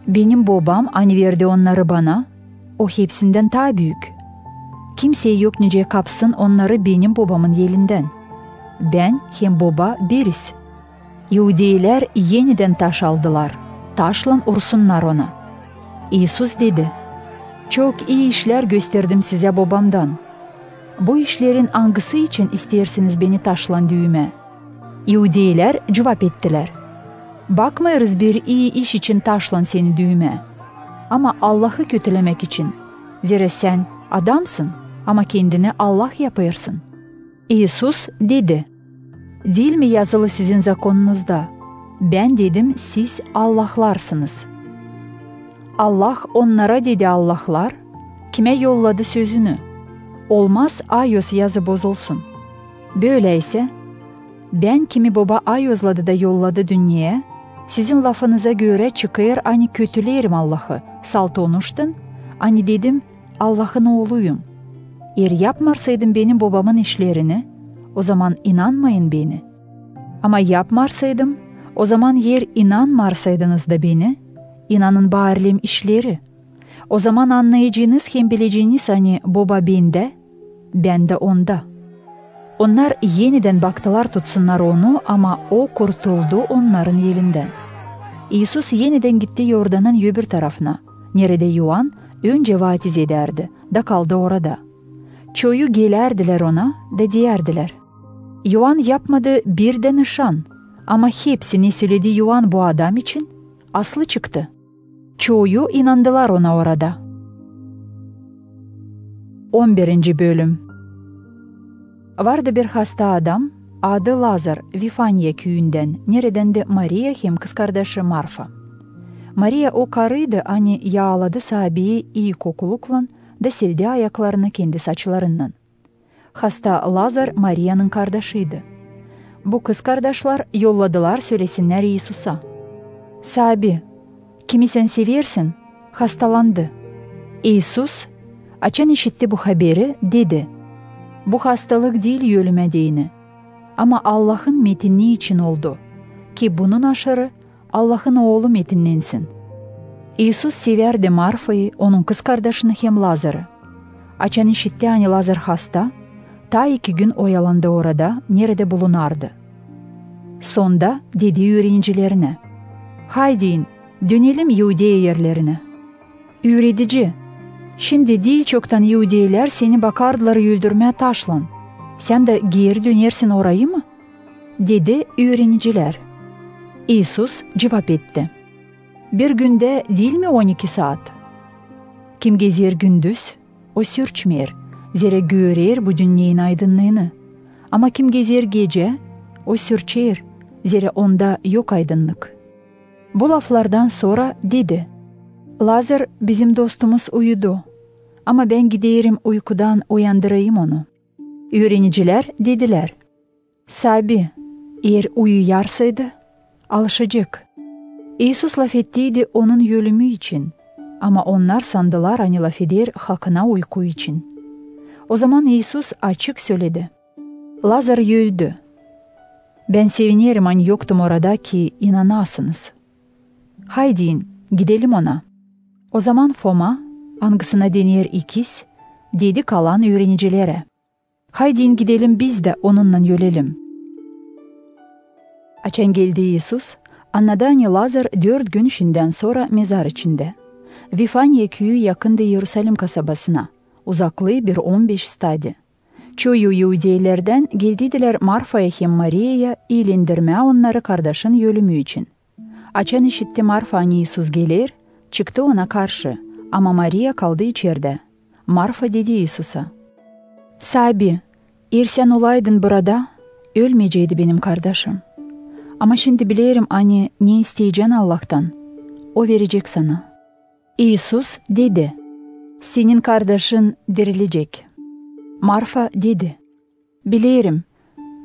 Benim babam hani verdi onları bana, o hepsinden daha büyük. Kimseye yok nice kapsın onları benim babamın elinden. Ben hem baba biriz." Yahudiler yeniden taş aldılar. Taşla vursunlar ona. İsus dedi: "Çok iyi işler gösterdim size babamdan. Bu işlerin hangisi için istersiniz beni taşla düğme?" Yahudiler cevap ettiler: "Bakmıyoruz bir iyi iş için taşla seni düğme. Ama Allah'ı kötülemek için. Zira sen adamsın ama kendini Allah yapıyorsun." İsus dedi: "Değil mi yazılı sizin zakonunuzda? Ben dedim siz Allah'larsınız." Allah onlara dedi Allah'lar, kime yolladı sözünü? Olmaz Ayos yazı bozulsun. Böyleyse ben kimi baba Ayos'ladı da yolladı dünyaya, sizin lafınıza göre çıkıyor hani kötülerim Allah'ı, salt onuştun, hani dedim Allah'ın oğluyum. Eğer yapmarsaydım benim babamın işlerini, o zaman inanmayın beni. Ama yapmarsaydım, o zaman yer inanmarsaydınız da beni, inanın bağırlım işleri. O zaman anlayacağınız hem bileceğiniz hani baba bende, ben de onda." Onlar yeniden baktılar tutsunlar onu ama o kurtuldu onların elinden. İsus yeniden gitti Yordan'ın öbür tarafına. Nerede Yuhan önce vaiz ederdi da kaldı orada. Çoğu gelerdiler ona da diyerdiler: "Yuhan yapmadı bir de nişan ama hepsini söyledi Yuhan bu adam için, aslı çıktı." Çoğu inandılar ona orada. 11. Bölüm. Vardı bir hasta adam, adı Lazar, Vifanya köyünden, nereden de Maria hem kız kardeşi Marfa. Maria o karıydı hani yağladı sahibi iyi kokulukla da sildi ayaklarını kendi saçlarından. Hasta Lazar Maria'nın kardeşiydi. Bu kız kardeşler yolladılar söylesinler İsus'a: "Sahibi, kimi sen seversin, hastalandı." İsus, açan işitti bu haberi, dedi: "Bu hastalık değil ölüme değini. Ama Allah'ın metinliği için oldu. Ki bunun aşırı Allah'ın oğlu metinlensin." İsus severdi Marfa'yı, onun kız kardeşini hem Lazar'ı. Açan işitti hani Lazar hasta, ta 2 gün oyalandı orada, nerede bulunardı. Sonda dedi öğrencilerine: "Haydi dönelim Yahudiye yerlerine." "Öğretici, şimdi değil çoktan Yahudiler seni bakardılar öldürmeye taşlan. Sen de geri dönersin orayı mı?" dedi öğrenciler. İsus cevap etti: "Bir günde değil mi 12 saat? Kim gezer gündüz, o sürçmer, zira görer bu dünyanın aydınlığını. Ama kim gezer gece, o sürçer, zira onda yok aydınlık." Bu laflardan sonra dedi: "Lazar bizim dostumuz uyudu. Ama ben giderim uykudan uyandırayım onu." Öğrenciler dediler: "Sahibi, eğer uyuyarsaydı alışacak." İsus laf ettiydi onun ölümü için. Ama onlar sandılar hani laf eder hakkına uyku için. O zaman İsus açık söyledi: "Lazar öldü. Ben sevinirim hani yoktum orada ki inanasınız. Haydi gidelim ona. O zaman Foma, hangisine denir ikiz, dedi kalan öğrenicilere. Haydi gidelim biz de onunla yölelim. Açan geldi İsus, anladan Lazar 4 gün işinden sonra mezar içinde. Vifanya köyü yakındı Yerusalim kasabasına, uzaklığı bir 15 stadi. Çoğu Yahudilerden geldiler Marfa'ya hem Maria'ya iyilendirmeye onları kardeşin ölümü için. Açan işitti Marfa hani İsus gelir, çıktı ona karşı ama Maria kaldı içeride. Marfa dedi İsus'a, "Sabi, eğer sen olaydın burada, ölmeyecekti benim kardeşim. Ama şimdi bilirim hani ne isteyeceksin Allah'tan, o verecek sana." İsus dedi, "Senin kardeşin dirilecek." Marfa dedi, "Bilirim,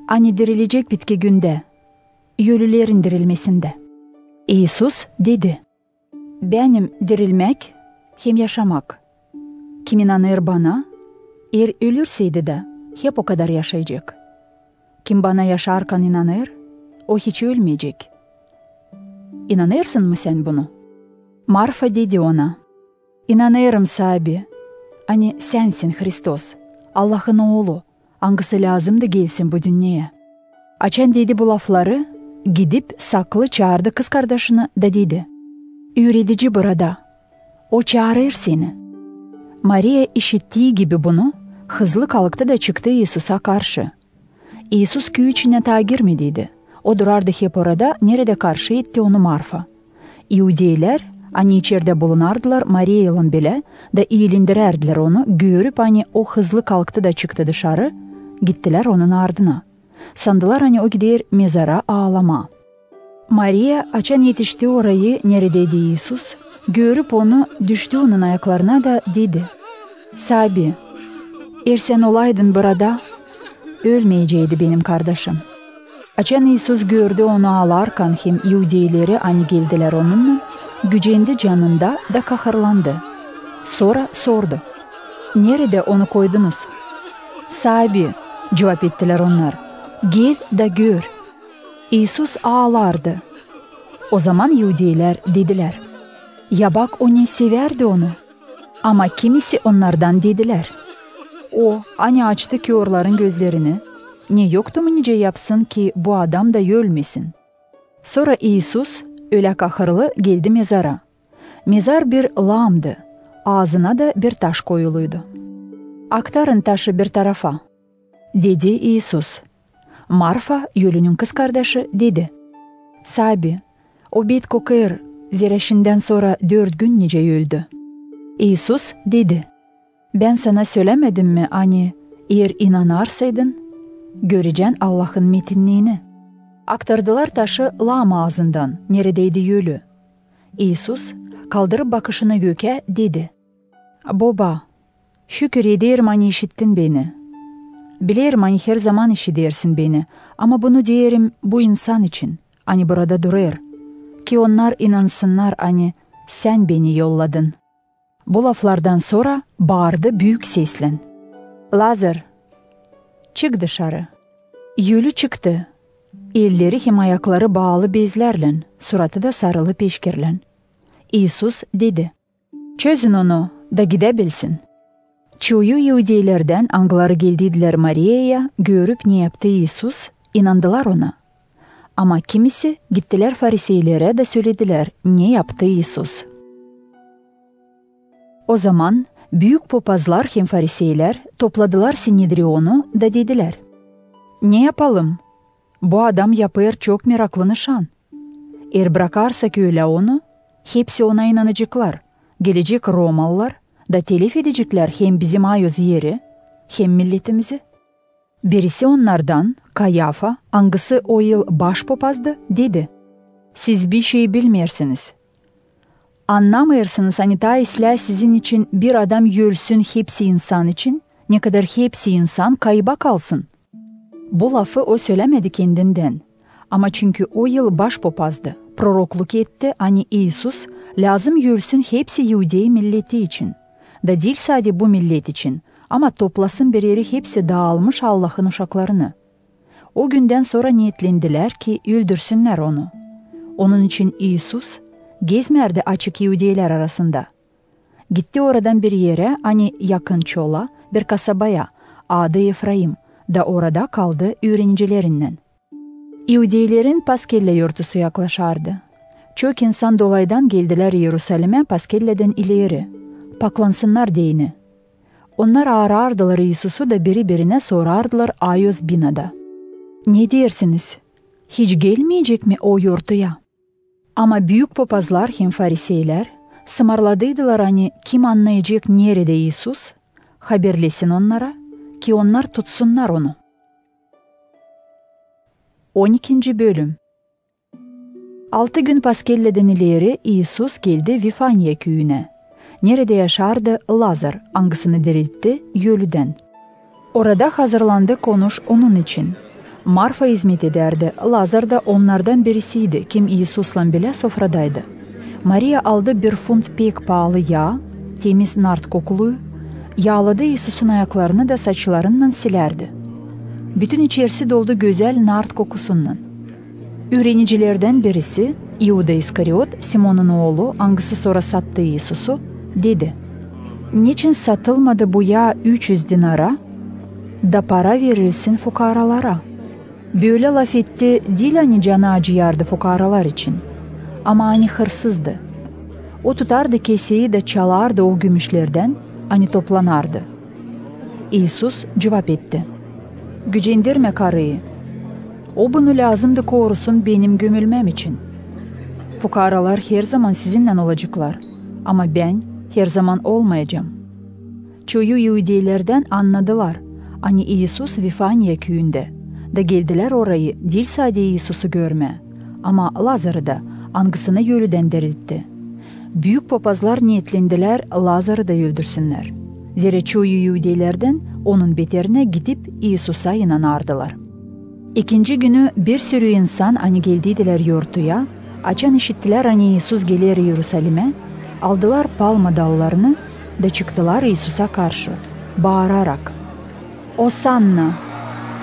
hani dirilecek bitki günde, ölülerin dirilmesinde." İsus dedi, "Benim dirilmek hem yaşamak. Kim inanır bana, eğer ölürseydi de hep o kadar yaşayacak. Kim bana yaşarken inanır, o hiç ölmeyecek. İnanırsın mı sen bunu?" Marfa dedi ona, "İnanırım Sabi, hani sensin Hristos, Allah'ın oğlu, hangisi lazım da gelsin bu dünyaya." Açan dedi bu lafları, gidip saklı çağırdı kız kardeşini da dedi, "Öğretici burada, o çağırır seni." Maria işittiği gibi bunu, hızlı kalktı da çıktı İsus'a karşı. İsus köy içine ta girmediydi. O durardı hep orada, nerede karşı etti onu Marfa. İhudiler, hani içeride bulunardılar Maria'yla bile, da iyilendirerdiler onu, görüp hani o hızlı kalktı da çıktı dışarı, gittiler onun ardına. Sandılar hani o gider mezara ağlama. Maria açan yetişti orayı neredeydi İsus, görüp onu düştü onun ayaklarına da dedi, "Sabi, eğer sen olaydın burada, ölmeyecekti benim kardeşim." Açan İsus gördü onu ağlarken hem İhudileri hani geldiler onunla, gücendi canında da kahırlandı. Sonra sordu, "Nerede onu koydunuz?" "Sabi," cevap ettiler onlar, "gel da gör." İsus ağlardı. O zaman Yahudiler dediler, "Ya bak o ne severdi onu." Ama kimisi onlardan dediler, "O hani açtı körlerin gözlerini, ne yoktu mu nice yapsın ki bu adam da ölmesin." Sonra İsus öyle kahırlı geldi mezara. Mezar bir lağımdı, ağzına da bir taş koyuluydu. "Aktarın taşı bir tarafa," dedi İsus. Marfa, ölünün kız kardeşi dedi, "Sabi, o bit kokar, zireşinden sonra 4 gün nice öldü." İsus dedi, "Ben sana söylemedim mi hani eğer inanarsaydın, göreceksin Allah'ın metinliğini." Aktardılar taşı lağım ağzından, neredeydi ölü. İsus kaldırıp bakışını göke dedi, "Baba, şükür ederim hani işittin beni. Bilirim hani her zaman işitirsin beni, ama bunu diyerim bu insan için, hani burada durur, ki onlar inansınlar hani sen beni yolladın." Bu laflardan sonra bağırdı büyük sesle, "Lazar, çık dışarı." Ölü çıktı. Elleri hem ayakları bağlı bezlerle, suratı da sarılı peşkirlen. İsus dedi, "Çözün onu da gidebilsin." Çoğu Yahudilerden angları geldiler Maria'ya, görüp ne yaptı İsus, inandılar ona. Ama kimisi gittiler Fariseylere de söylediler ne yaptı İsus. O zaman büyük papazlar hem Fariseyler topladılar Sinedrion'u da dediler, "Ne yapalım? Bu adam yapıyor çok meraklı nişan. Eğer bırakarsak öyle onu, hepsi ona inanacaklar. Gelecek Romalılar da telif edecekler hem bizim ayız yeri, hem milletimizi." Birisi onlardan, Kayafa, hangisi o yıl başpapazdı, dedi, "Siz bir şey bilmiyorsunuz. Anlamıyorsunuz hani ta isla sizin için bir adam ölsün hepsi insan için, ne kadar hepsi insan kayba kalsın." Bu lafı o söylemedi kendinden. Ama çünkü o yıl başpapazdı, prorokluk etti hani İsus lazım ölsün hepsi Yahudi milleti için. Da değil sadece bu millet için, ama toplasın bir yeri hepsi dağılmış Allah'ın uşaklarını. O günden sonra niyetlendiler ki öldürsünler onu. Onun için İsus gezmerdi açık Yahudiler arasında. Gitti oradan bir yere, hani yakın çola, bir kasabaya, adı Efraim, da orada kaldı öğrencilerinden. Yahudilerin Paskelle yurtusu yaklaşardı. Çok insan dolaydan geldiler Yerusalim'e Paskelle'den ileri, paklansınlar diyene. Onlar arardılar İsus'u da birbirine sorardılar ayöz binada. Ne dersiniz? Hiç gelmeyecek mi o yurtuya? Ama büyük papazlar hem fariseyler sımarladıydılar, hani kim anlayacak nerede İsus? Haberlesin onlara ki onlar tutsunlar onu. 12. Bölüm. 6 gün Paskelle'den ileri İsus geldi Vifanya köyüne. Nerede yaşardı Lazar, angasını diriltti ölüden. Orada hazırlandı konuş onun için. Marfa hizmet ederdi. Lazar da onlardan birisiydi, kim İsus'la bile sofradaydı. Maria aldı 1 funt pek pahalı yağ, temiz nard kokulu, yağladı İsus'un ayaklarını da saçlarından silerdi. Bütün içerisi doldu güzel nard kokusundan. Öğrenicilerden birisi, İuda İskariot, Simon'un oğlu, hangisi sonra sattı İsus'u, dedi: "Niçin satılmadı bu yağ 300 dinara, da para verilsin fukaralara?" Böyle laf etti, değil hani canı acıyardı fukaralar için. Ama hani hırsızdı. O tutardı keseyi de çalardı o gümüşlerden, hani toplanardı. İsus cevap etti: "Gücendirme karıyı. O bunu lazımdı korusun benim gömülmem için. Fukaralar her zaman sizinle olacaklar. Ama ben her zaman olmayacağım." Çoğu Yahudilerden anladılar. Hani İsus Vifanya köyünde. Da geldiler orayı, değil sadece İsus'u görme. Ama Lazar'ı da angasını ölüden diriltti. Büyük papazlar niyetlendiler Lazar'ı da öldürsünler. Zira çoğu Yahudilerden onun beterine gidip İsus'a inanardılar. 2. günü bir sürü insan hani geldiydiler yurtuya, açan işittiler hani İsus gelir Yerusalim'e, aldılar palma dallarını da çıktılar İsus'a karşı, bağırarak: "Osanna!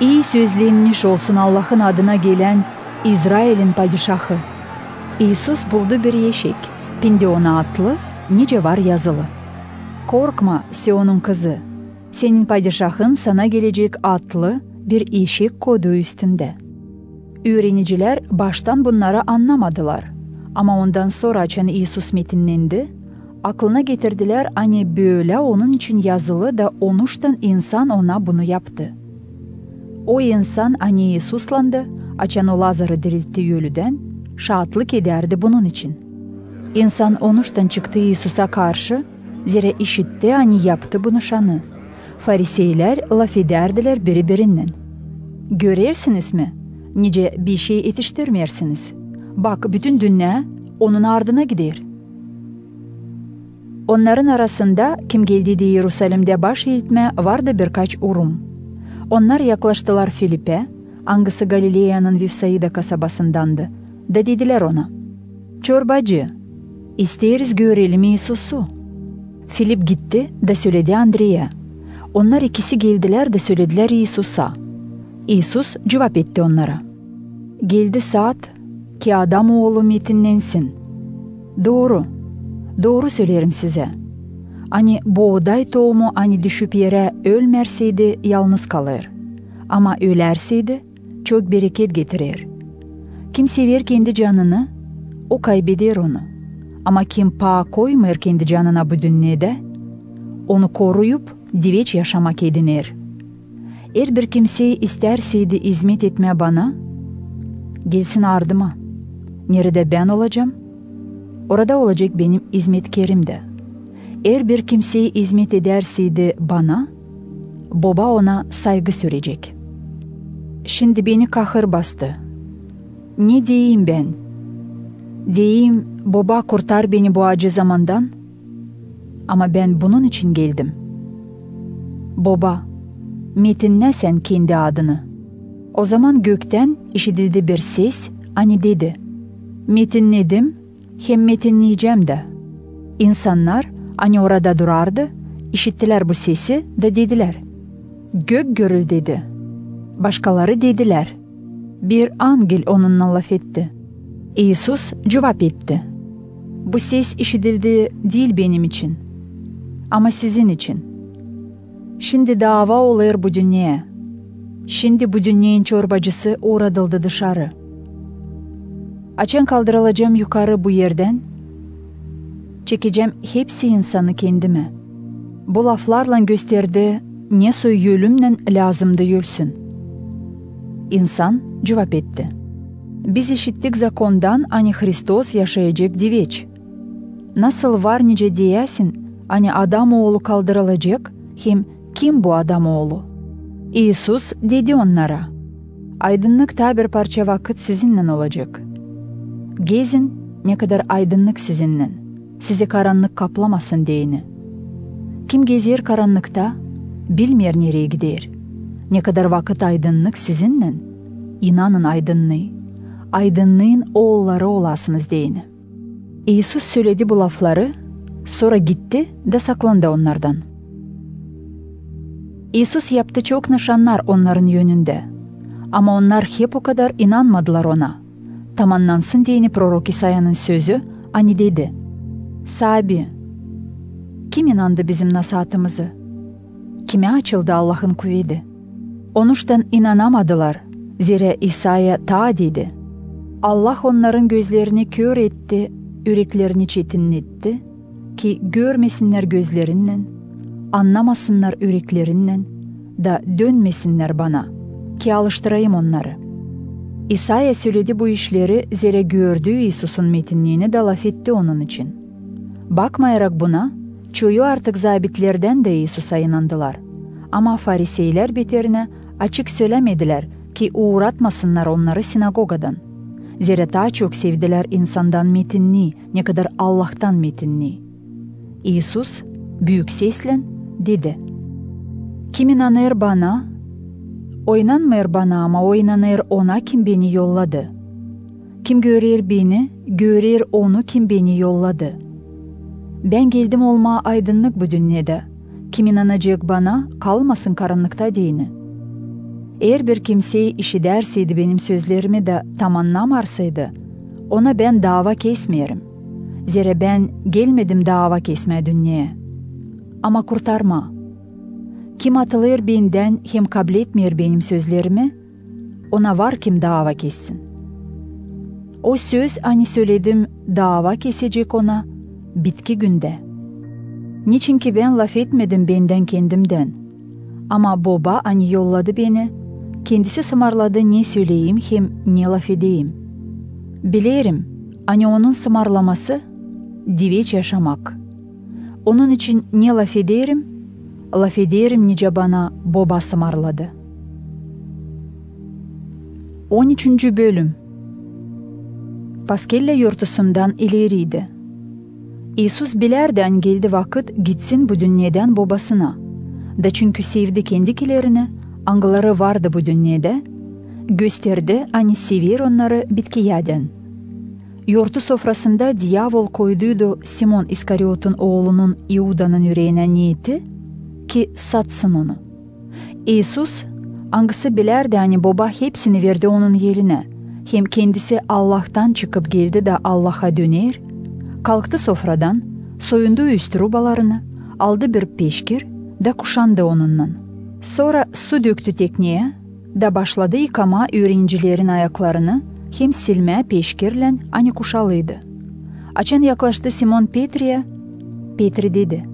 İyi sözlenmiş olsun Allah'ın adına gelen İsrail'in padişahı." İsus buldu bir eşek, pindi ona atlı, nice var yazılı: "Korkma Sion'un kızı, senin padişahın sana gelecek atlı bir eşek kodu üstünde." Öğreniciler baştan bunları anlamadılar. Ama ondan sonra açan İsus metinlendi, aklına getirdiler hani böyle onun için yazılı da onuştan insan ona bunu yaptı. O insan hani İsus'landı, açan o Lazar'ı diriltti ölüden, şahatlık ederdi bunun için. İnsan onuştan çıktı İsus'a karşı, zira işitti hani yaptı bunu şanı. Fariseyler laf ederdiler birbirinden: "Görersiniz mi? Nice bir şey yetiştirmeyersiniz. Bak bütün dünya onun ardına gider." Onların arasında kim geldi diye Yerusalim'de baş eğitme vardı birkaç urum. Onlar yaklaştılar Filip'e, hangisi Galilea'nın Vifsaida kasabasındandı, da dediler ona: "Çorbacı, isteriz görelim İsus'u." Filip gitti da söyledi Andre'ye. Onlar ikisi geldiler de söylediler İsus'a. İsus cevap etti onlara: "Geldi saat ki adam oğlu metinlensin. Doğru söylerim size. Hani buğday tohumu hani düşüp yere ölmerseydi yalnız kalır. Ama ölerseydi çok bereket getirir. Kim sever kendi canını, o kaybeder onu. Ama kim paha koymuyor kendi canına bu dünyada, onu koruyup diveç yaşamak edinir. Eğer bir kimse isterseydi hizmet etme bana, gelsin ardıma. Nerede ben olacağım, orada olacak benim hizmetkarım da. Eğer bir kimseye hizmet ederseydi bana, baba ona saygı sürecek." Şimdi beni kahır bastı. Ne diyeyim ben? Diyeyim, baba kurtar beni bu acı zamandan. Ama ben bunun için geldim. Baba, metinle sen kendi adını. O zaman gökten işitildi bir ses, hani dedi: "Metinledim, hem metinleyeceğim de." İnsanlar hani orada durardı, işittiler bu sesi de dediler: "Gök gürül" dedi. Başkaları dediler: Bir angel onunla laf etti. İsus cevap etti. Bu ses işitildi değil benim için, ama sizin için. Şimdi dava olur bu dünyaya. Şimdi bu dünyanın çorbacısı uğradıldı dışarı. Açan kaldırılacağım yukarı bu yerden. Çekeceğim hepsi insanı kendime. Bu laflarla gösterdi ne söyleyölümle lazımdı yölsün. İnsan cevap etti. Biz işittik zakondan hani Hristos yaşayacak diveç. Nasıl var nice diyesin hani adam oğlu kaldırılacak, hem kim bu adam oğlu? İsus dedi onlara. Aydınlıkta bir parça vakit sizinle olacak. Gezin ne kadar aydınlık sizinle. Sizi karanlık kaplamasın diyeni. Kim gezer karanlıkta bilmer nereye gider. Ne kadar vakit aydınlık sizinle. İnanın aydınlığı. Aydınlığın oğulları olasınız diyeni. İsus söyledi bu lafları, sonra gitti de saklandı onlardan. İsus yaptı çok nişanlar onların yönünde. Ama onlar hep o kadar inanmadılar ona. Tamamlansın diyeni prorok İsa'nın sözü hani dedi. Sabi, kim inandı bizim nasihatımızı? Kime açıldı Allah'ın kuvveti? Onuştan inanamadılar. Zira İsa'ya ta dedi. Allah onların gözlerini kör etti, yüreklerini çetinletti ki görmesinler gözlerinden, anlamasınlar yüreklerinden, da dönmesinler bana ki alıştırayım onları. İsa'ya söyledi bu işleri zira gördüğü İsus'un metinliğine de laf etti onun için. Bakmayarak buna, çoğu artık zabitlerden de İsus'a inandılar. Ama Fariseyler beterine açık söylemediler ki uğratmasınlar onları sinagogadan. Zira daha çok sevdiler insandan metinliği, ne kadar Allah'tan metinliği. İsus büyük sesle dedi. Kim inanır bana, o inanmıyor bana ama o inanır ona kim beni yolladı. Kim görür beni, görür onu kim beni yolladı. Ben geldim olma aydınlık bu dünyada. Kim inanacak bana kalmasın karanlıkta diyeni. Eğer bir kimse işiterseydi benim sözlerimi de tam anlamarsaydı, ona ben dava kesmeyerim. Zira ben gelmedim dava kesmeye dünyaya. Ama kurtarma. Kim atılır benden hem kabul etmiyor benim sözlerimi, ona var kim dava kessin. O söz hani söyledim dava kesecek ona bitki günde. Niçin ki ben laf etmedim benden kendimden. Ama baba hani yolladı beni, kendisi sımarladı ne söyleyeyim hem ne laf edeyim. Bilirim hani onun sımarlaması diveç yaşamak. Onun için ne laf ederim nice bana baba sımarladı. 13. Bölüm. Paskella yurtusundan ileriydi. İsus bilerden geldi vakit gitsin bu dünyadan babasına. Da çünkü sevdi kendikilerini, angıları vardı bu dünyada, gösterdi hani sever onları bitki yaden. Yurtu sofrasında diyavol koyduydu Simon İskariot'un oğlunun İuda'nın yüreğine niyeti ki satsın onu. İsus angısı bilerdi hani baba hepsini verdi onun yerine. Hem kendisi Allah'tan çıkıp geldi de Allah'a döner, kalktı sofradan, soyundu üst rubalarını, aldı bir peşkir da kuşandı onunla. Sonra su döktü tekneye da başladı yıkama öğrencilerin ayaklarını, hem silmeye peşkirle hani kuşalıydı. Açan yaklaştı Simon Petri'ye, Petri dedi,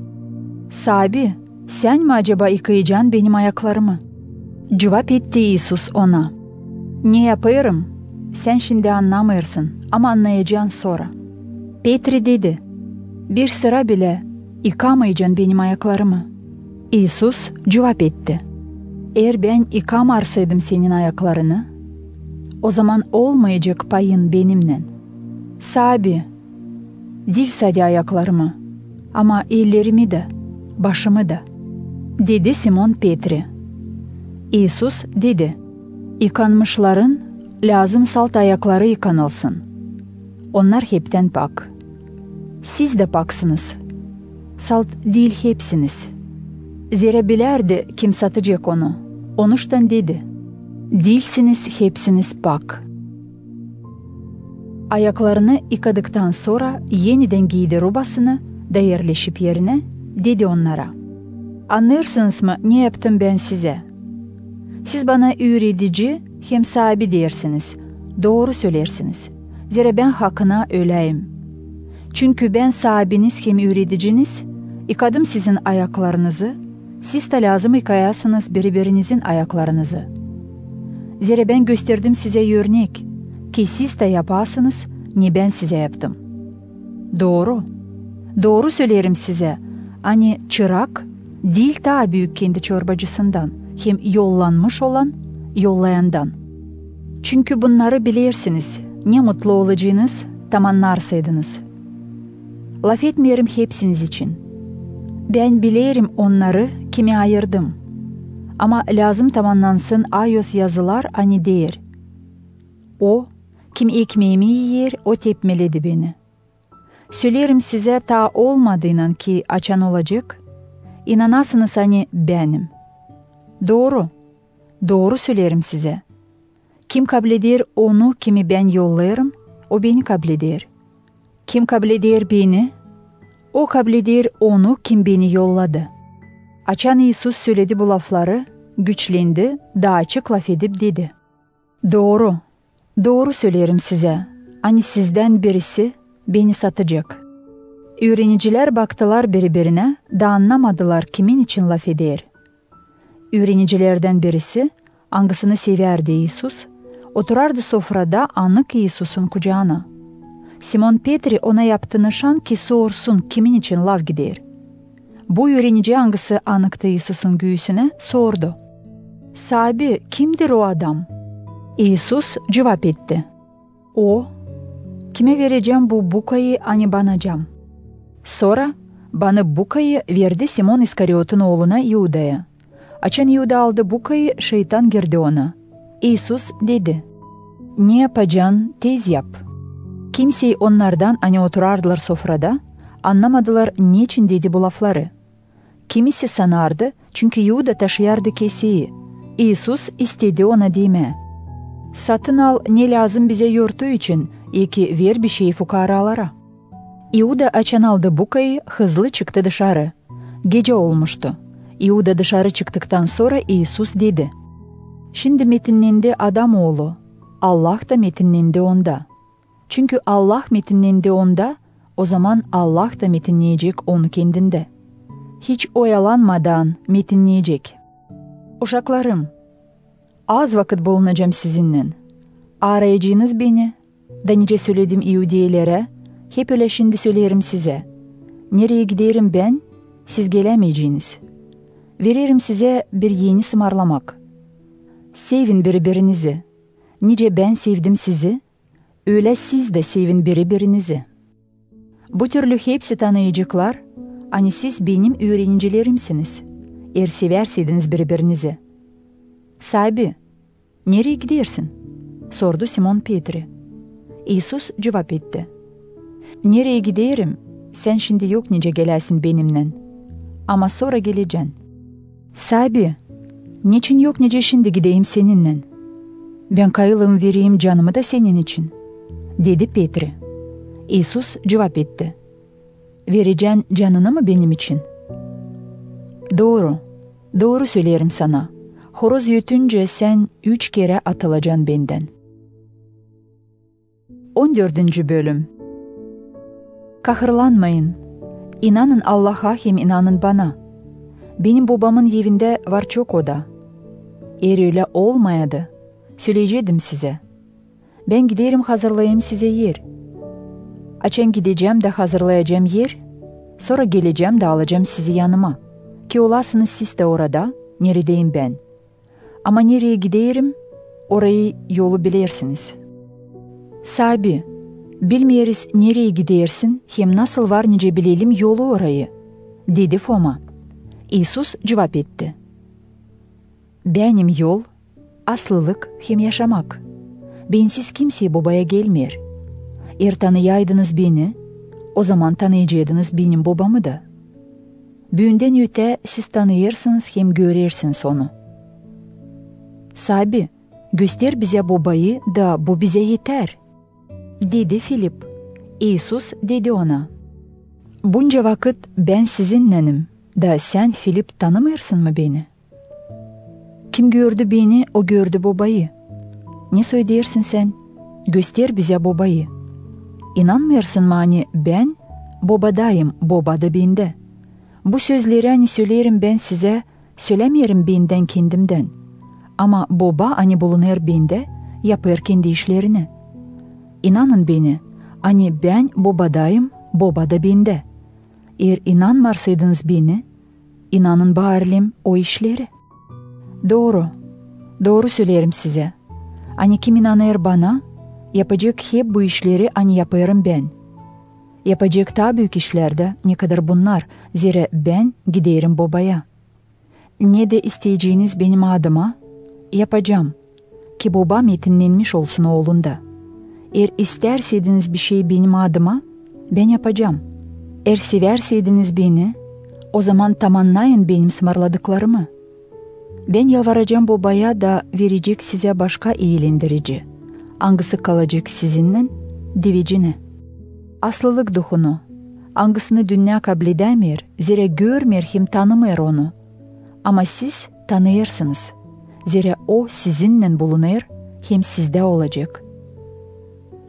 Sabi, sen mi acaba yıkayacaksın benim ayaklarımı? Cevap etti İsus ona, ne yapıyorum? Sen şimdi anlamıyorsun ama anlayacaksın sonra. Petri dedi, bir sıra bile yıkamayacaksın benim ayaklarımı. İsus cevap etti, eğer ben yıkamarsaydım senin ayaklarını, o zaman olmayacak payın benimle. Sabi, dil sadece ayaklarımı ama ellerimi de, başımı da, dedi Simon Petri. İsus dedi, yıkanmışların lazım salt ayakları yıkanılsın. Onlar hepten pak. Siz de paksınız. Salt değil hepsiniz. Zira bilerdi kim satacak onu. Onuştan dedi. Değilsiniz hepsiniz bak. Ayaklarını yıkadıktan sonra yeniden giydi robasını da yerleşip yerine dedi onlara: Anlarsınız mı ne yaptım ben size? Siz bana öğretici hem sahibi dersiniz. Doğru söylersiniz. Zira ben hakkına öleyim. Çünkü ben sahibiniz hem öğreticiniz. Yıkadım sizin ayaklarınızı. Siz de lazım yıkayasınız birbirinizin ayaklarınızı. Zira ben gösterdim size örnek ki siz de yapasınız ne ben size yaptım. Doğru. Doğru söylerim size. Hani çırak değil daha büyük kendi çorbacısından hem yollanmış olan yollayandan. Çünkü bunları bilirsiniz. Ne mutlu olacağınız tam anlarsaydınız. Laf etmiyorum hepsiniz için. Ben bilirim onları kime ayırdım. Ama lazım tamamlansın ayos yazılar hani değer. O, kim ekmeğimi yer, o tepmeledi beni. Söylerim size ta olmadığından ki açan olacak. İnanasınız hani benim. Doğru. Doğru söylerim size. Kim kabul eder onu kimi ben yollarım, o beni kabul eder. Kim kabul eder beni, o kabul eder onu kim beni yolladı. Açan İsus söyledi bu lafları, güçlendi, daha açık laf edip dedi: Doğru, doğru söylerim size. Hani sizden birisi beni satacak. Öğreniciler baktılar birbirine, da anlamadılar kimin için laf eder. Öğrenicilerden birisi, hangisini severdi İsus, oturardı sofrada anık İsus'un kucağına. Simon Petri ona yaptı nişan ki sorsun kimin için laf gider. Bu öğrenici hangisi anıktı İsus'un göğsüne sordu: Sahibi kimdir o adam? İsus cevap etti: O, kime vereceğim bu bukayı hani banacağım. Sonra bana bukayı verdi Simon İskariot'un oğluna Yuda'ya. Açan Yuda aldı bukayı, şeytan girdi ona. İsus dedi: Ne yapacaksın tez yap. Kimseyi onlardan hani oturardılar sofrada, anlamadılar niçin dedi bu lafları. Kimisi sanardı çünkü Yuda taşıyardı keseyi. İsus istedi ona deme: Satın al ne lazım bize yurtu için, iyi ki ver bir şey fukaralara. Yuda açan aldı bukayı, hızlı çıktı dışarı. Gece olmuştu. Yuda dışarı çıktıktan sonra İsus dedi: Şimdi metinlendi adam oğlu, Allah da metinlendi onda. Çünkü Allah metinlendi onda, o zaman Allah da metinleyecek onu kendinde. Hiç oyalanmadan metinleyecek. Uşaklarım, az vakit bulunacağım sizinle. Arayacağınız beni. Da nice söyledim İyudiyelere, hep öyle şimdi söylerim size. Nereye giderim ben, siz gelemeyeceğiniz. Veririm size bir yeni ısmarlamak. Sevin birbirinizi. Nice ben sevdim sizi, öyle siz de sevin birbirinizi. Bu türlü hepsi tanıyacaklar, hani siz benim öğrencilerimsiniz. Eğer severseydiniz birbirinizi. Sahibi, nereye gidersin? Sordu Simon Petri. İsus cevap etti: Nereye giderim? Sen şimdi yok nice gelesin benimle. Ama sonra geleceksin. Sahibi, niçin yok nice şimdi gideyim seninle? Ben kayılım vereyim canımı da senin için, dedi Petri. İsus cevap etti: Vereceksin canını mı benim için? Doğru, doğru söylerim sana. Horoz ötünce sen 3 kere atılacaksın benden. 14. Bölüm. Kahırlanmayın. İnanın Allah'a hem inanın bana. Benim babamın evinde var çok oda. Eğer öyle olmayadı, söyleyecektim size. Ben giderim hazırlayayım size yer. Açan gideceğim de hazırlayacağım yer. Sonra geleceğim de alacağım sizi yanıma. Ki olasınız siz de orada, neredeyim ben. Ama nereye giderim, orayı yolu bilirsiniz. Sahibi, bilmeyeriz nereye gidersin, hem nasıl var nice bilelim yolu orayı, dedi Foma. İsus cevap etti: Benim yol, aslılık hem yaşamak. Bensiz kimse babaya gelmiyor. Eğer tanıyaydınız beni, o zaman tanıyacaktınız benim babamı da. Büyünden öte siz tanıyırsınız hem görürsünüz onu. Sahibi, Göster bize babayı da bu bize yeter, dedi Filip. İsus dedi ona, bunca vakit ben sizinlenim da sen Filip tanımıyorsun mu beni? Kim gördü beni, o gördü babayı. Ne söylersin sen? Göster bize babayı. İnanmıyorsun mu hani ben babadayım, baba da bende. Bu sözleri hani söylerim ben size, söylemiyorum benden kendimden. Ama baba hani bulunur bende, yapar kendi işlerini. İnanın beni, hani ben babadayım, baba da bende. Eğer inanmarsaydınız beni, inanın bağırlim o işleri. Doğru söylerim size. Hani kim inanır bana, yapacak hep bu işleri hani yaparım ben. Yapacak daha büyük işlerde ne kadar bunlar, zira ben giderim babaya. Ne de isteyeceğiniz benim adıma, yapacağım ki babam yetinlenmiş olsun oğlunda. Eğer isterseydiniz bir şey benim adıma, ben yapacağım. Eğer severseydiniz beni, o zaman tamamlayın benim ısmarladıklarımı. Ben yalvaracağım babaya da verecek size başka iyilendirici. Hangisi kalacak sizinle? Divicine. Aslılık duhunu. Hangisini dünya kabul edemiyor, zira görmüyor hem tanımıyor onu. Ama siz tanıyırsınız. Zira o sizinle bulunur, hem sizde olacak.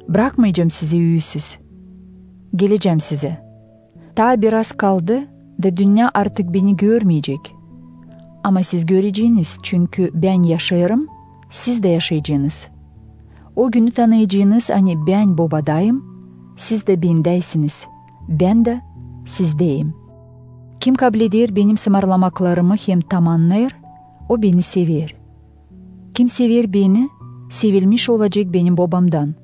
Bırakmayacağım sizi üyüsüz. Geleceğim size. Ta biraz kaldı da dünya artık beni görmeyecek. Ama siz göreceğiniz, çünkü ben yaşarım, siz de yaşayacaksınız. O günü tanıyacağınız hani ben babadayım, siz de bendeysiniz. Ben de sizdeyim. Kim kabul eder benim ısmarlamaklarımı hem tamamlar, o beni sever. Kim sever beni, sevilmiş olacak benim babamdan.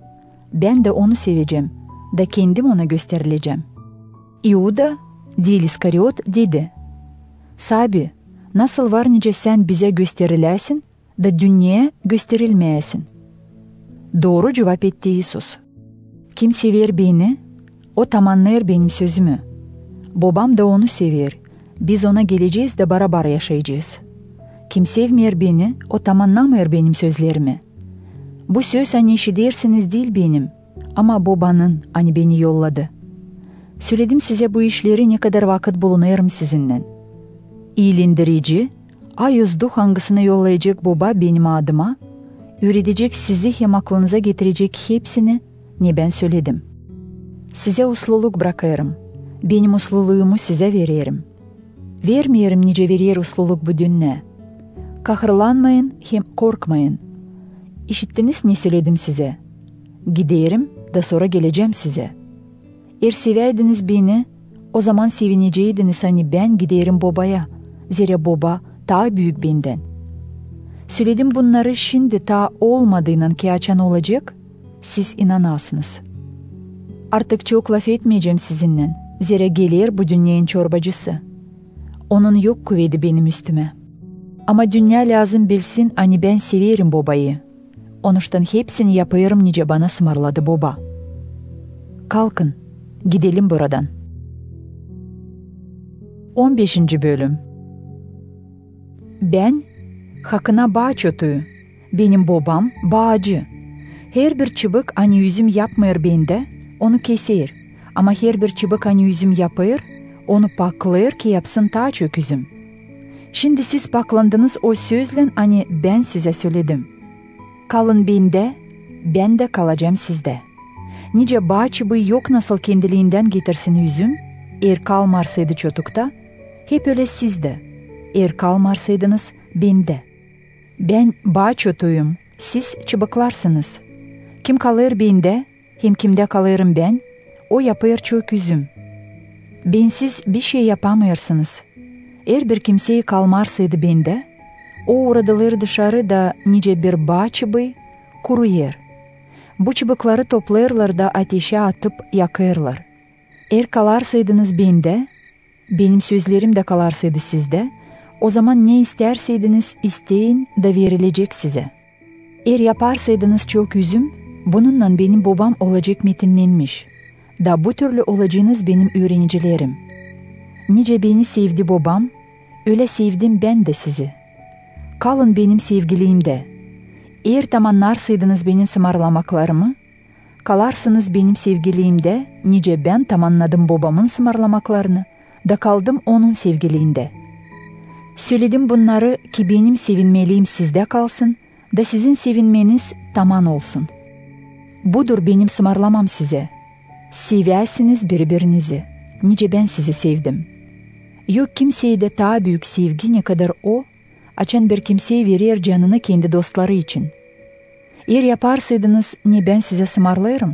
Ben de onu seveceğim, da kendim ona gösterileceğim. İuda, değil İskariot, dedi. Sabi, nasıl var nice sen bize gösterilesin, da dünyaya gösterilmeyesin. Doğru cevap etti İsus. Kim sever beni, o tamamlar benim sözümü. Babam da onu sever. Biz ona geleceğiz de beraber yaşayacağız. Kim sevmiyor beni, o tamamlamıyor benim sözlerimi. Bu söz hani işitirsiniz değil benim, ama babanın hani beni yolladı. Söyledim size bu işleri ne kadar vakit bulunuyorum sizinle. İyilendirici, ayüzduh hangisine yollayacak baba benim adıma, öğretecek sizi hem aklınıza getirecek hepsini ne ben söyledim. Size usluluk bırakıyorum. Benim usluluğumu size veririm. Vermiyorum nice verir usluluk bu dünya. Kahırlanmayın hem korkmayın. İşittiniz ne söyledim size. Giderim da sonra geleceğim size. Eğer seveydiniz beni, o zaman sevineceydiniz hani ben giderim babaya. Zira baba daha büyük benden. Söyledim bunları şimdi ta olmadığından ki açan olacak, siz inanasınız. Artık çok laf etmeyeceğim sizinle, zira gelir bu dünyanın çorbacısı. Onun yok kuvveti benim üstüme. Ama dünya lazım bilsin hani ben severim babayı. Onuştan hepsini yapıyorum nice bana ısmarladı baba. Kalkın, gidelim buradan. 15. Bölüm. Ben hakkına bağ çotuğu. Benim babam bağcı. Her bir çıbık hani üzüm yapmıyor bende, onu keser. Ama her bir çıbık hani üzüm yapıyor, onu paklar ki yapsın ta çok üzüm. Şimdi siz paklandınız o sözle hani ben size söyledim. Kalın bende, ben de kalacağım sizde. Nice bağ çıbığı yok nasıl kendiliğinden getirsin üzüm, eğer kalmarsaydı çotukta, hep öyle sizde. Eğer kalmarsaydınız bende. Ben bağ çotuğum, siz çıbıklarsınız. Kim kalır bende, hem kimde kalırım ben, o yapar çok üzüm. Bensiz bir şey yapamıyorsunuz. Eğer bir kimseyi kalmarsaydı bende, o uğradılar dışarı da nice bir bağ çıbığı kuruyur. Bu çıbıkları toplarlar da ateşe atıp yakırlar. Eğer kalarsaydınız bende, benim sözlerim de kalarsaydı sizde, o zaman ne isterseydiniz isteyin de verilecek size. Eğer yaparsaydınız çok üzüm, bununla benim babam olacak metinlenmiş. Da bu türlü olacağınız benim öğrenicilerim. Nice beni sevdi babam, öyle sevdim ben de sizi. Kalın benim sevgiliğimde. Eğer tamamlarsıydınız benim sımarlamaklarımı, kalarsınız benim sevgiliğimde, nice ben tamamladım babamın sımarlamaklarını, da kaldım onun sevgiliğinde. Söyledim bunları ki benim sevinmeliğim sizde kalsın, da sizin sevinmeniz tamam olsun. Budur benim sımarlamam size. Sevesiniz birbirinizi, nice ben sizi sevdim. Yok kimseye de daha büyük sevgi ne kadar o, açan bir kimseye verir canını kendi dostları için. Eğer yaparsaydınız ne ben size sımarlarım,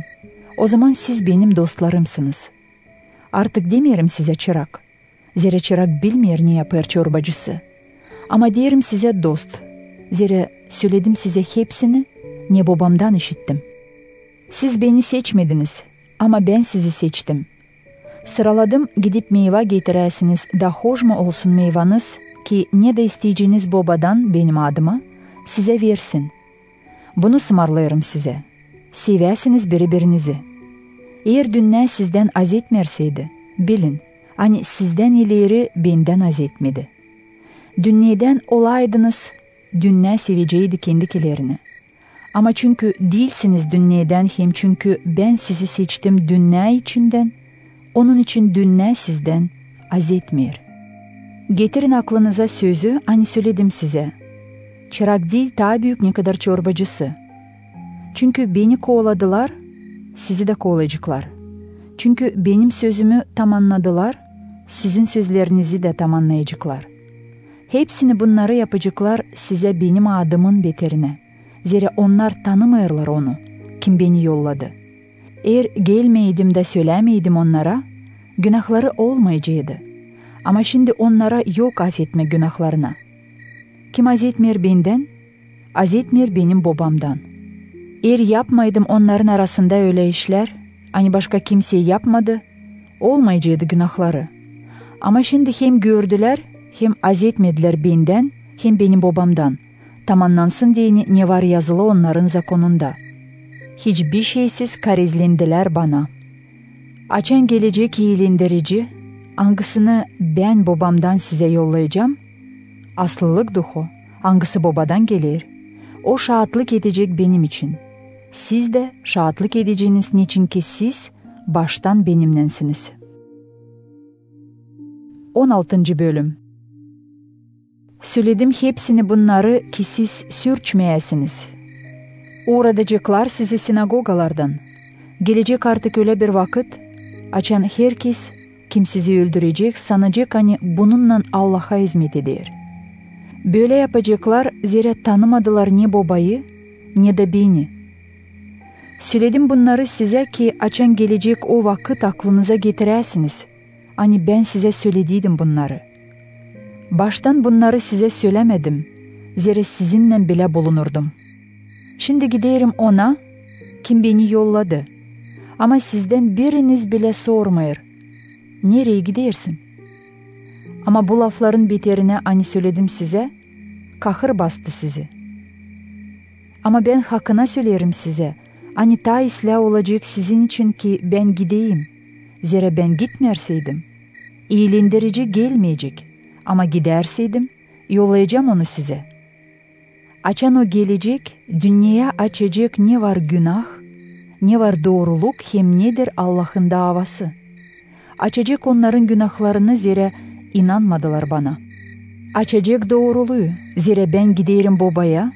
o zaman siz benim dostlarımsınız. Artık demiyorum size çırak. Zira çırak bilmiyor ne yapar çorbacısı. Ama diyerim size dost. Zira söyledim size hepsini, ne babamdan işittim. Siz beni seçmediniz ama ben sizi seçtim. Sıraladım gidip meyve getiresiniz da hoş mu olsun meyvanız ki ne de isteyeceğiniz babadan benim adıma size versin. Bunu ısmarlarım size. Sevesiniz birbirinizi. Eğer dünya sizden az etmerseydi, bilin, hani sizden ileri benden az etmedi. Dünyadan olaydınız, dünya seveceğiydi kendikilerini. Ama çünkü değilsiniz dünyadan hem çünkü ben sizi seçtim dünya içinden, onun için dünya sizden az etmiyor. Getirin aklınıza sözü, hani söyledim size. Çırak değil daha büyük ne kadar çorbacısı. Çünkü beni kovaladılar, sizi de kovalayacaklar. Çünkü benim sözümü tamamladılar, sizin sözlerinizi de tamamlayacaklar. Hepsini bunları yapacaklar size benim adımın beterine. Zira onlar tanımıyorlar onu, kim beni yolladı. Eğer gelmeydim de söylemeydim onlara, günahları olmayacaktı. Ama şimdi onlara yok affetme günahlarına. Kim az etmiyor benden, az etmiyor benim babamdan. Eğer yapmaydım onların arasında öyle işler, hani başka kimse yapmadı, olmayacaktı günahları. Ama şimdi hem gördüler, hem az etmediler benden, hem benim babamdan. Tamamlansın diye ne var yazılı onların zakonunda. Hiçbir şeysiz karizlendiler bana. Açan gelecek iyilendirici, hangisini ben babamdan size yollayacağım? Aslılık duhu, hangisi babadan gelir? O şahitlik edecek benim için. Siz de şahitlik edeceğiniz niçin ki siz baştan benimlensiniz. 16. Bölüm. Söyledim hepsini bunları ki siz sürçmeyesiniz. Uğradacaklar sizi sinagogalardan. Gelecek artık öyle bir vakit, açan herkes kim sizi öldürecek sanacak hani bununla Allah'a hizmet eder. Böyle yapacaklar zira tanımadılar ne babayı ne de beni. Söyledim bunları size ki açan gelecek o vakit aklınıza getiresiniz. Hani ben size söylediydim bunları. Baştan bunları size söylemedim. Zira sizinle bile bulunurdum. Şimdi giderim ona, kim beni yolladı. Ama sizden biriniz bile sormuyor. Nereye gidersin? Ama bu lafların beterine hani söyledim size, kahır bastı sizi. Ama ben hakkına söylerim size, hani ta ıslah olacak sizin için ki ben gideyim. Zira ben gitmerseydim, iyilendirici gelmeyecek. Ama giderseydim, yollayacağım onu size. Açan o gelecek, dünyaya açacak ne var günah, ne var doğruluk hem nedir Allah'ın davası. Açacak onların günahlarını zira inanmadılar bana. Açacak doğruluğu, zira ben giderim babaya,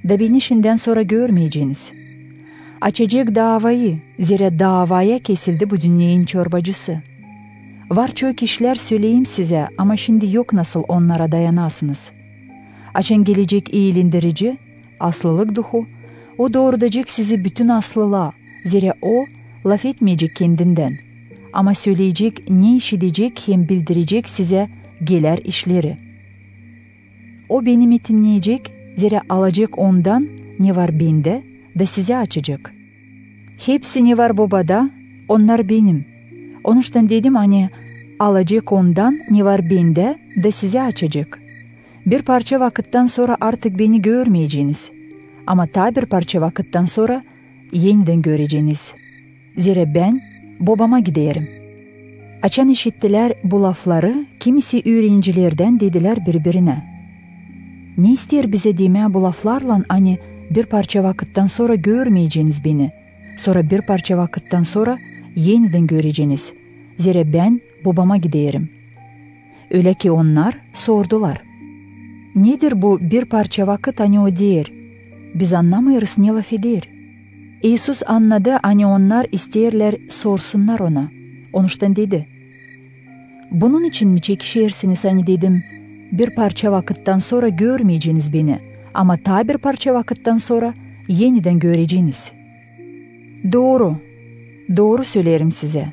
da beni şimdiden sonra görmeyeceğiniz. Açacak davayı, zira davaya kesildi bu dünyanın çorbacısı. Var çok işler söyleyeyim size ama şimdi yok nasıl onlara dayanasınız. Açan gelecek iyilendirici, aslılık duhu, o doğrudacak sizi bütün aslılığa, zira o laf etmeyecek kendinden. Ama söyleyecek, ne işitecek hem bildirecek size gelir işleri. O beni metinleyecek, zira alacak ondan ne var bende da size açacak. Hepsi ne var babada, onlar benim. Onuştan dedim hani alacak ondan ne var bende da size açacak. Bir parça vakitten sonra artık beni görmeyeceğiniz. Ama ta bir parça vakitten sonra yeniden göreceğiniz. Zira ben babama giderim. Açan işittiler bu lafları, kimisi öğrencilerden dediler birbirine. Ne ister bize deme bu laflarla hani bir parça vakitten sonra görmeyeceğiniz beni. Sonra bir parça vakitten sonra yeniden göreceğiniz. Zira ben babama giderim. Öyle ki onlar sordular. Nedir bu bir parça vakit hani o der? Biz anlamıyoruz ne laf eder. İsus anladı hani onlar isterler sorsunlar ona. Onuştan dedi. Bunun için mi çekişirsiniz hani dedim. Bir parça vakitten sonra görmeyeceğiniz beni. Ama ta bir parça vakitten sonra yeniden göreceğiniz. Doğru, doğru söylerim size.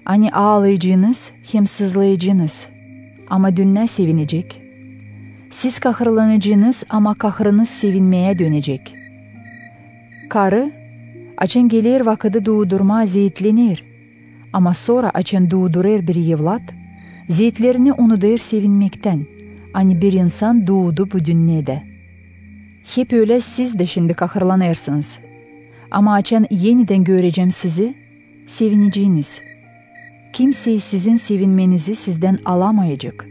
Hani ağlayacağınız hem sızlayacağınız. Ama dünya sevinecek. Siz kahrolanacaksınız ama kahrınız sevinmeye dönecek. Karı, açan gelir vakıdı doğdurma zeytlenir. Ama sonra açan doğdurur bir evlat, zeytlerini unutur sevinmekten. Hani bir insan doğdu bu dünyada. Hep öyle siz de şimdi kahrlanırsınız. Ama açan yeniden göreceğim sizi, sevineceğiniz. Kimse sizin sevinmenizi sizden alamayacak.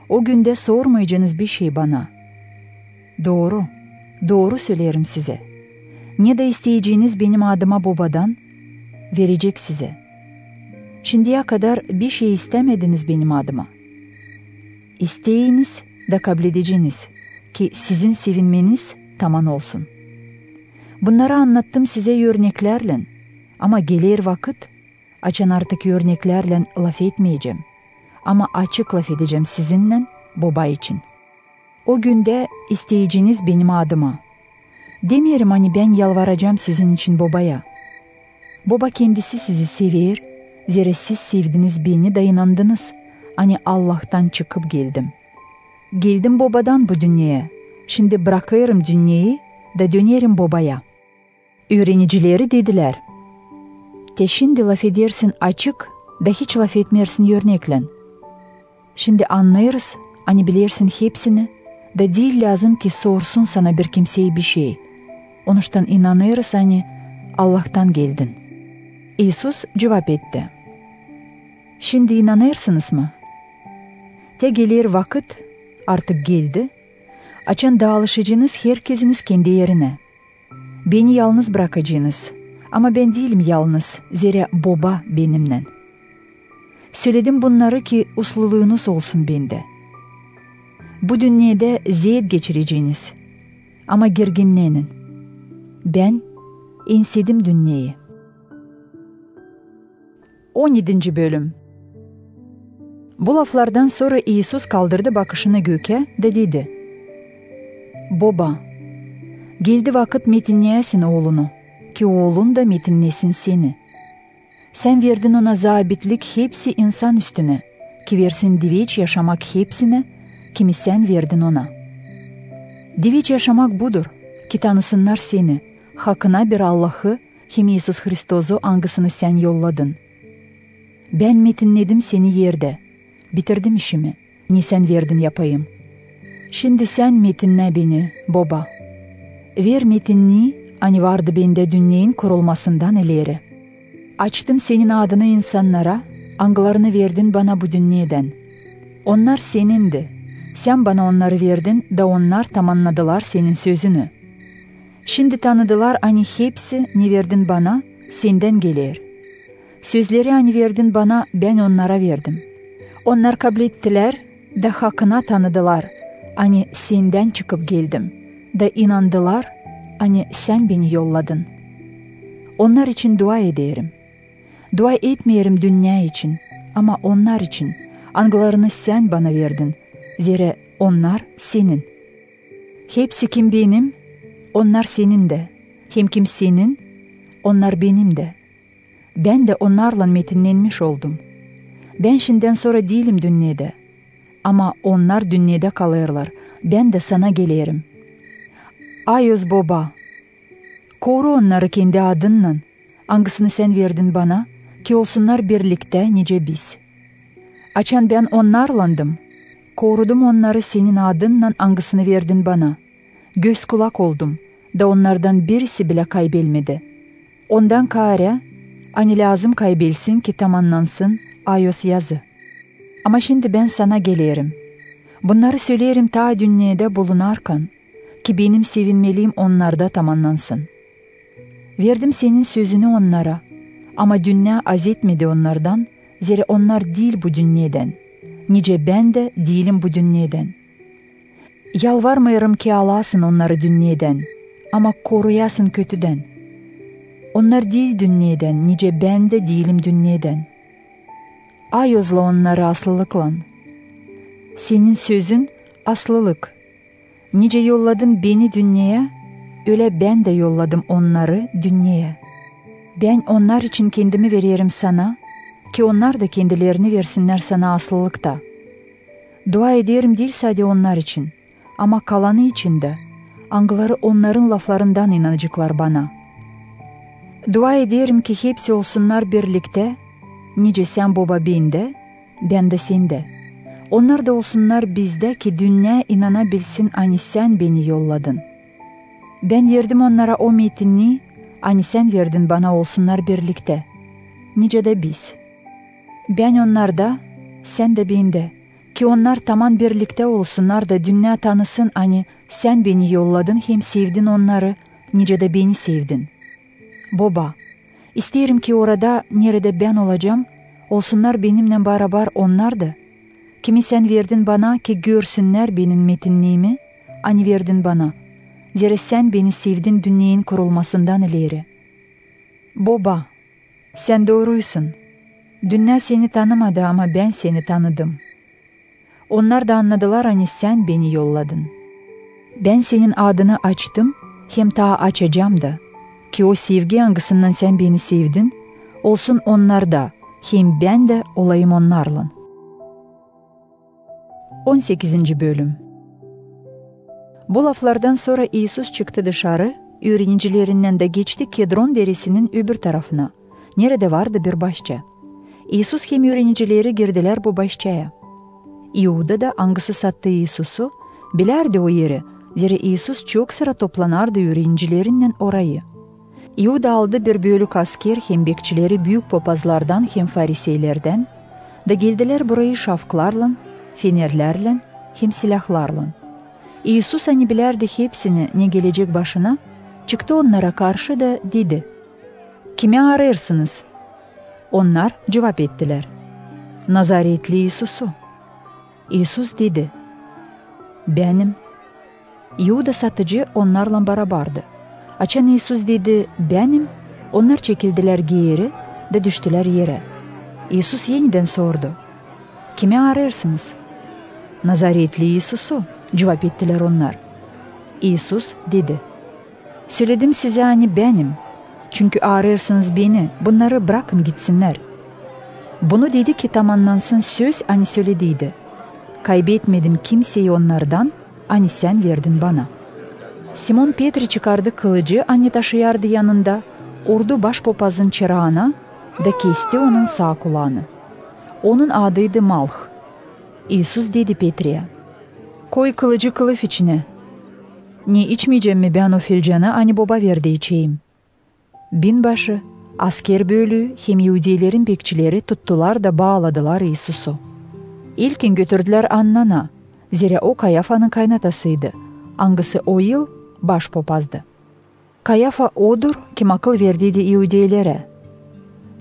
O günde sormayacağınız bir şey bana. Doğru, doğru söylerim size. Ne de isteyeceğiniz benim adıma babadan verecek size. Şimdiye kadar bir şey istemediniz benim adıma. İsteyiniz de kabul edeceğiniz ki sizin sevinmeniz tamam olsun. Bunları anlattım size örneklerle ama gelir vakit açan artık örneklerle laf etmeyeceğim. Ama açık laf edeceğim sizinle baba için. O günde isteyeceğiniz benim adıma. Demiyorum hani ben yalvaracağım sizin için babaya. Baba kendisi sizi sever. Zira siz sevdiniz beni de inandınız. Hani Allah'tan çıkıp geldim. Geldim babadan bu dünyaya. Şimdi bırakıyorum dünyayı da dönerim babaya. Öğrenicileri dediler. Te şimdi laf edersin açık da hiç laf etmersin örnekle. Şimdi anlayırız, hani bilirsin hepsini, da değil lazım ki sorsun sana bir kimseye bir şey. Onuştan inanırız hani Allah'tan geldin. İsus cevap etti. Şimdi inanırsınız mı? Te gelir vakit artık geldi. Açan dağılışacağınız herkesiniz kendi yerine. Beni yalnız bırakacaksınız. Ama ben değilim yalnız. Zira baba benimle. Söyledim bunları ki usluluğunuz olsun bende. Bu dünyada zeyt geçireceğiniz. Ama gerginlenin. Ben ensedim dünyayı. 17. Bölüm. Bu laflardan sonra İsus kaldırdı bakışını göke de dedi. Baba, geldi vakit metinleyesin oğlunu, ki oğlun da metinlesin seni. Sen verdin ona zabitlik hepsi insan üstüne, ki versin diviç yaşamak hepsine, kimi sen verdin ona. Diviç yaşamak budur, ki tanısınlar seni, hakkına bir Allah'ı, hem İsus Hristos'u hangisini sen yolladın. Ben metinledim seni yerde, bitirdim işimi, ne sen verdin yapayım. Şimdi sen metinle beni, baba. Ver metinliği, hani vardı bende dünyanın kurulmasından ileri. Açtım senin adını insanlara, anglarını verdin bana bu dünyadan. Onlar senindi. Sen bana onları verdin da onlar tamamladılar senin sözünü. Şimdi tanıdılar hani hepsi ne verdin bana, senden gelir. Sözleri hani verdin bana, ben onlara verdim. Onlar kabul ettiler da hakkına tanıdılar. Hani senden çıkıp geldim. Da inandılar, hani sen beni yolladın. Onlar için dua ederim. Dua etmeyerim dünya için ama onlar için. Anglarını sen bana verdin. Zira onlar senin. Hepsi kim benim, onlar senin de. Hem kim senin, onlar benim de. Ben de onlarla metinlenmiş oldum. Ben şimdiden sonra değilim dünyada. Ama onlar dünyada kalırlar. Ben de sana gelirim. Ayöz baba, koru onları kendi adınla. Hangisini sen verdin bana, ki olsunlar birlikte nice biz. Açan ben onlarlandım. Korudum onları senin adınla hangisini verdin bana. Göz kulak oldum da onlardan birisi bile kaybelmedi. Ondan kare, hani lazım kaybelsin ki tamamlansın Ayos yazı. Ama şimdi ben sana gelirim. Bunları söylerim ta dünyada bulunarken, ki benim sevinmeliğim onlarda tamamlansın. Verdim senin sözünü onlara, ama dünya az etmedi onlardan, zira onlar değil bu dünyadan. Nice ben de değilim bu dünyadan. Yalvarmıyorum ki alasın onları dünyadan, ama koruyasın kötüden. Onlar değil dünyadan, nice ben de değilim dünyadan. Ayozla onları aslılıkla. Senin sözün aslılık. Nice yolladın beni dünyaya, öyle ben de yolladım onları dünyaya. Ben onlar için kendimi veririm sana, ki onlar da kendilerini versinler sana aslılıkta. Dua ederim değil sadece onlar için, ama kalanı için de, angıları onların laflarından inanacaklar bana. Dua ederim ki hepsi olsunlar birlikte, nice sen baba bende, ben de sende. Onlar da olsunlar bizde ki dünya inanabilsin hani sen beni yolladın. Ben verdim onlara o metinini, hani sen verdin bana olsunlar birlikte. Nice de biz. Ben onlarda, sen de bende. Ki onlar tamam birlikte olsunlar da dünya tanısın hani sen beni yolladın hem sevdin onları, nice de beni sevdin. Baba, isterim ki orada nerede ben olacağım, olsunlar benimle beraber onlar da. Kimi sen verdin bana ki görsünler benim metinliğimi, hani verdin bana. Zira sen beni sevdin dünyanın kurulmasından ileri. Baba, sen doğruysun. Dünya seni tanımadı ama ben seni tanıdım. Onlar da anladılar hani sen beni yolladın. Ben senin adını açtım, hem ta açacağım da. Ki o sevgi yangısından sen beni sevdin, olsun onlar da, hem ben de olayım onlarla. 18. Bölüm. Bu laflardan sonra İsus çıktı dışarı, öğrencilerinden de geçti Kedron derisinin öbür tarafına. Nerede vardı bir bahçe. İsus hem öğrencileri girdiler bu bahçeye. İuda da angısı sattı İsus'u, bilerdi o yeri, zira İsus çok sıra toplanardı öğrencilerinden orayı. İuda aldı bir bölük asker hem bekçileri büyük papazlardan hem fariseylerden, da geldiler burayı şafklarla, fenerlerle hem silahlarla. İsus hani bilerdi hepsini ne gelecek başına, çıktı onlara karşı da dedi, "Kimi arıyorsunuz?" Onlar cevap ettiler, "Nazaretli İsus'u." İsus dedi, "Benim." İuda satıcı onlarla beraberdi. Açan İsus dedi, "Benim." Onlar çekildiler geri de düştüler yere. İsus yeniden sordu, "Kimi arıyorsunuz?" "Nazaretli İsus'u," cevap ettiler onlar. İsus dedi, "Söyledim size hani benim. Çünkü arıyorsunuz beni, bunları bırakın gitsinler." Bunu dedi ki tamamlansın söz hani söylediydi. "Kaybetmedim kimseyi onlardan, hani sen verdin bana." Simon Petri çıkardı kılıcı, hani taşıyardı yanında, vurdu başpapazın çırağına da kesti onun sağ kulağını. Onun adıydı Malh. İsus dedi Petri'ye, "Koy kılıcı kılıf içine." "Ne içmeyeceğim mi ben o filcanı, hani baba verdi içeyim." Binbaşı, asker bölüğü hem Yahudilerin bekçileri tuttular da bağladılar İsus'u. İlkin götürdüler Anna'na, zira o Kayafa'nın kaynatasıydı. Angısı o yıl başpapazdı. Kayafa odur kim akıl verdiydi Yahudilere.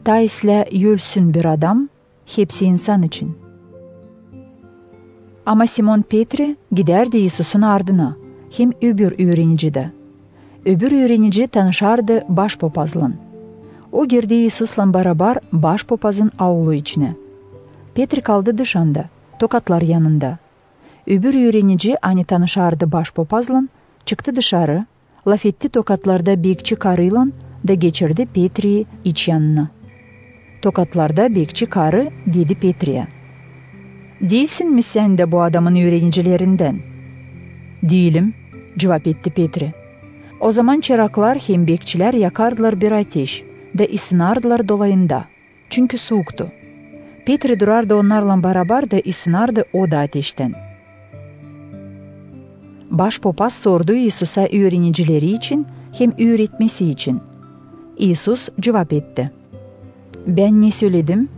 Ta isle yölsün bir adam, hepsi insan için. Ama Simon Petri giderdi İsus'un ardına, hem öbür öğrenci de. Öbür öğrenci tanışardı başpapazla. O girdi İsus'la beraber başpapazın avlu içine. Petri kaldı dışında, tokatlar yanında. Öbür öğrenci hani tanışardı başpapazla, çıktı dışarı, laf etti tokatlarda bekçi karıyla da geçirdi Petri'yi iç yanına. Tokatlarda bekçi karı dedi Petri'ye, "Değilsin mi sen de bu adamın öğrencilerinden?" "Değilim," cevap etti Petri. O zaman çıraklar hem bekçiler yakardılar bir ateş da ısınardılar dolayında. Çünkü soğuktu. Petri durardı onlarla beraber de ısınardı o da ateşten. Başpapaz sordu İsus'a öğrencileri için hem öğretmesi için. İsus cevap etti, "Ben ne söyledim?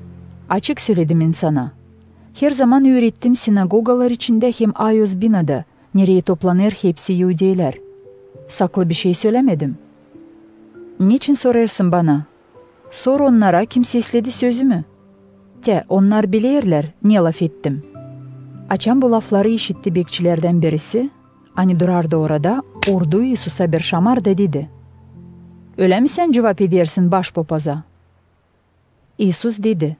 Açık söyledim insana. Her zaman öğrettim sinagogalar içinde hem Ayos binada, Nereye toplanır hepsi Yahudiler. Saklı bir şey söylemedim. Niçin sorarsın bana? Sor onlara kim sesledi sözümü. Onlar bilirler ne laf ettim. Açan bu lafları işitti bekçilerden birisi. Hani durardı orada, ordu Isus'a bir şamar da dedi. Öyle mi sen cevap edersin başpapaza? İsus dedi.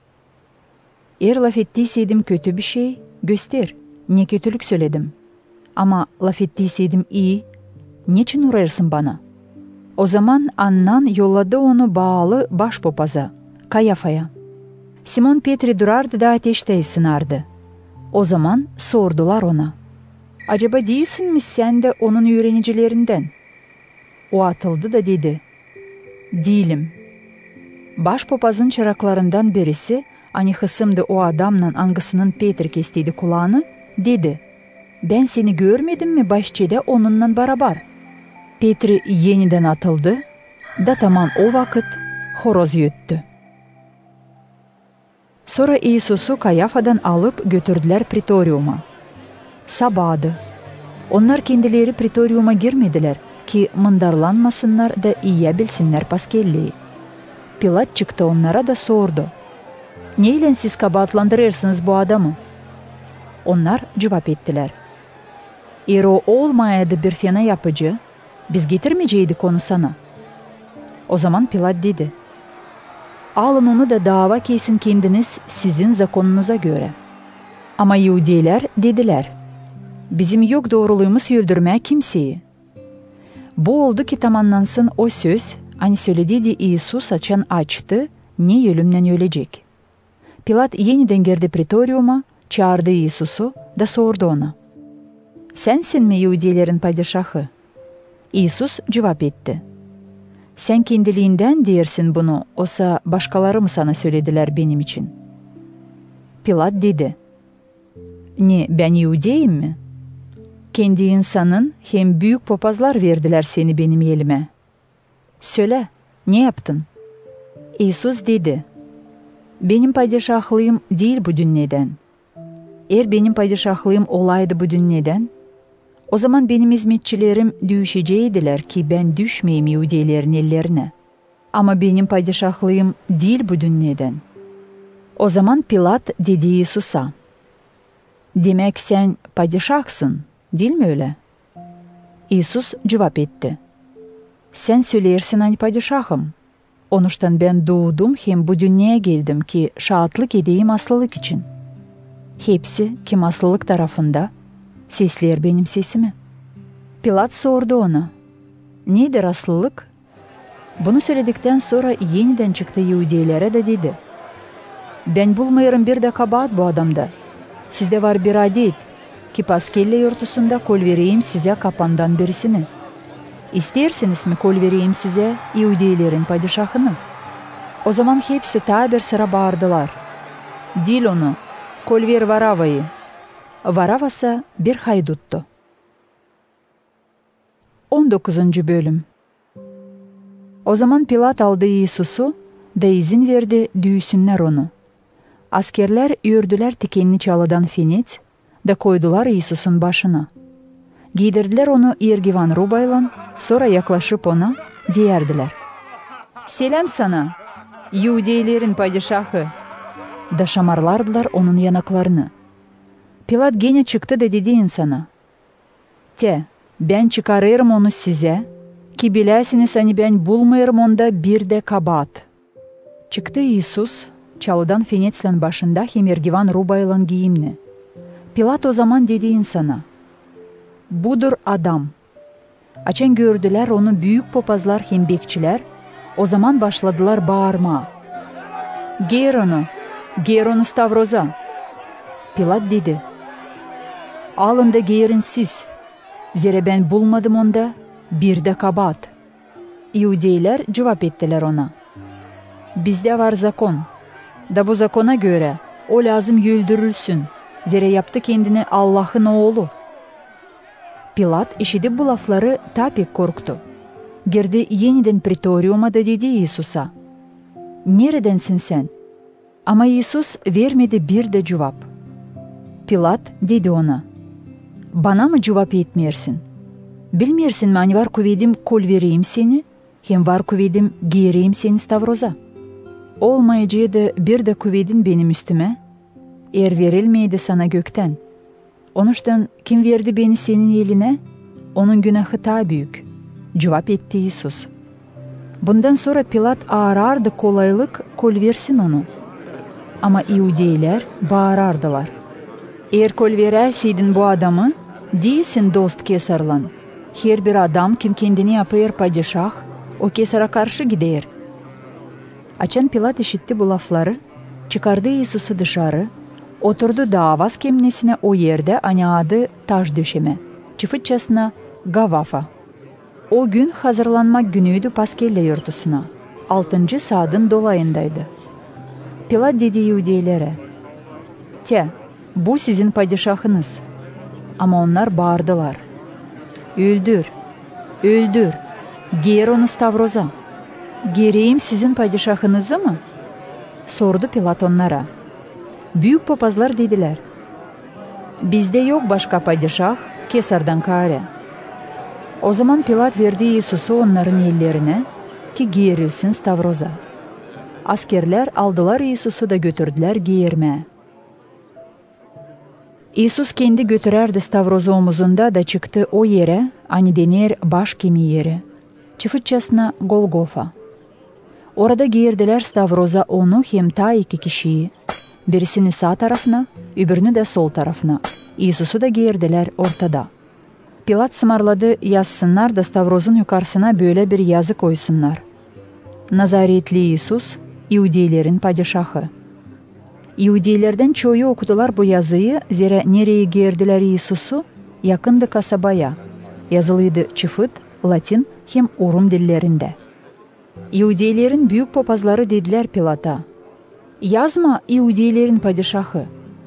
Eğer laf ettiyseydim kötü bir şey, göster. Ne kötülük söyledim. Ama laf ettiyseydim iyi, niçin uğrarsın bana? O zaman Annan yolladı onu bağlı başpapaza, Kayafa'ya. Simon Petri durardı da ateşte ısınardı. O zaman sordular ona. Acaba değilsin mi sen de onun öğrenicilerinden? O atıldı da dedi. Değilim. Başpapazın çıraklarından birisi, hani hısımdı o adamla angasının Petri kestiydi kulağını, dedi. Ben seni görmedim mi bahçede onunla beraber? Petri yeniden atıldı, da tamam o vakit horoz yüttü. Sonra İsus'u Kayafa'dan alıp götürdüler pretoriuma. Sabahdı. Onlar kendileri pretoriuma girmediler ki mındarlanmasınlar da yiyebilsinler paskelliği. Pilat çıktı onlara da sordu. Neyle siz kabahatlandırırsınız bu adamı? Onlar cevap ettiler. Eğer o olmayaydı bir fena yapıcı, biz getirmeyeceydik onu sana. O zaman Pilat dedi. Alın onu da dava kesin kendiniz sizin zakonunuza göre. Ama Yahudiler dediler. Bizim yok doğruluğumuz öldürmeye kimseyi. Bu oldu ki tamamlansın o söz, hani söylediği de İsus açan açtı, ne ölümden ölecek. Pilat yeniden girdi pretoriuma, çağırdı İsus'u da sordu ona. Sensin mi Yahudilerin padişahı? İsus cevap etti. Sen kendiliğinden dersin bunu, oysa başkaları mı sana söylediler benim için? Pilat dedi. Ne, ben Yahudiyim mi? Kendi insanın hem büyük papazlar verdiler seni benim elime. Söyle, ne yaptın? İsus dedi. Benim padişahlığım değil bu dünyeden. Eğer benim padişahlığım olaydı bu dünyeden, o zaman benim hizmetçilerim düşeceğidiler ki ben düşmeyeyim Yahudilerin ellerine. Ama benim padişahlığım değil bu dünyadan. O zaman Pilat dedi İsus'a. Demek sen padişahsın, değil mi öyle? İsus cevap etti. Sen söylersin hani padişahım. Onuştan ben doğdum hem bu dünyaya geldim ki şahitlik edeyim aslılık için. Hepsi kim aslılık tarafında, sesler benim sesimi. Pilat sordu ona. Nedir aslılık? Bunu söyledikten sonra yeniden çıktı Yahudilere de dedi. Ben bulmuyorum bir de kabahat bu adamda. Sizde var bir adet ki Paskelle yurtusunda kol vereyim size kapandan birisini. İsterseniz mi kol vereyim size Yahudilerin padişahını? O zaman hepsi ta bir sıra bağırdılar. Dil onu, kol ver Varava'yı. Varavasa bir hayduttu. 19. Bölüm. O zaman Pilat aldı İsus'u da izin verdi düğüsünler onu. Askerler ördüler tikenli çalıdan finit da koydular İsus'un başına. Giydirdiler onu irgivan rubayla, sonra yaklaşıp ona diyerdiler. Selam sana, Yahudilerin padişahı. Da şamarlardılar onun yanaklarını. Pilat gene çıktı da dedi insana. Ben çıkarırım onu size, ki bilesiniz hani ben bulmuyorum onda bir de kabahat. Çıktı İsus, çalıdan fenetslen başında hem irgivan rubayla giyimli. Pilat o zaman dedi insana. Budur adam. Açan gördüler onu büyük papazlar hem bekçiler, o zaman başladılar bağırma. Geir onu stavroza. Pilat dedi. Alın da geyirin siz. Zira ben bulmadım onda bir de kabahat. Yahudiler cevap ettiler ona. Bizde var zakon. Da bu zakona göre o lazım öldürülsün. Zira yaptı kendini Allah'ın oğlu. Pilat işitip bu lafları tabi korktu. Girdi yeniden pretoriuma da dedi İsus'a. Neredensin sen? Ama İsus vermedi bir de cevap. Pilat dedi ona. Bana mı cevap etmersin? Bilmersin mi hani var kuvvedim kol vereyim seni, hem var kuvvedim giyireyim seni stavroza. Olmayacağıydı bir de kuvvedin benim üstüme, verilmeydi sana gökten. Onuştan kim verdi beni senin eline? Onun günahı ta büyük. Cevap etti İsus. Bundan sonra Pilat ağırardı kolaylık kol versin onu. Ama İudeyler bağırardılar. Eğer kol vererseydin bu adamı, değilsin dost Kesar'lan. Her bir adam kim kendini yapıyor padişah, o Kesar'a karşı gider. Açan Pilat işitti bu lafları, çıkardı İsus'u dışarı, oturdu davaz kemnesine o yerde adı taş döşeme, çıfıtçasına Gavafa. O gün hazırlanmak günüydü Paskelle yurtusuna, 6. saatın dolayındaydı. Pilat dedi İudeylere, bu sizin padişahınız. Ama onlar bağırdılar. Öldür, öldür, giyer onu stavroza. Gereyim sizin padişahınızı mı? Sordu Pilat onlara. Büyük papazlar dediler. Bizde yok başka padişah, Kesar'dan kare. O zaman Pilat verdi İsus'u onların ellerine ki giyerilsin stavroza. Askerler aldılar İsus'u da götürdüler giyirmeye. İsus kendi götürerdi stavrozu omuzunda da çıktı o yere, hani denir baş kemi yeri. Çıfıtçasına Golgofa. Orada giyirdiler stavroza onu hem ta 2 kişiyi. Birisini sağ tarafına, öbürünü de sol tarafına. İsus'u da giyirdiler ortada. Pilat sımarladı yazsınlar da stavrozun yukarısına böyle bir yazı koysunlar. Nazaretli İsus, İudeylerin padişahı. İudeylerden çoğu okudular bu yazıyı, zira nereye giyirdiler İsus'u? Yakındı kasabaya. Yazılıydı çıfıt, Latin hem Urum dillerinde. İudeylerin büyük papazları dediler Pilat'a. Yazma İudeylerin padişahı,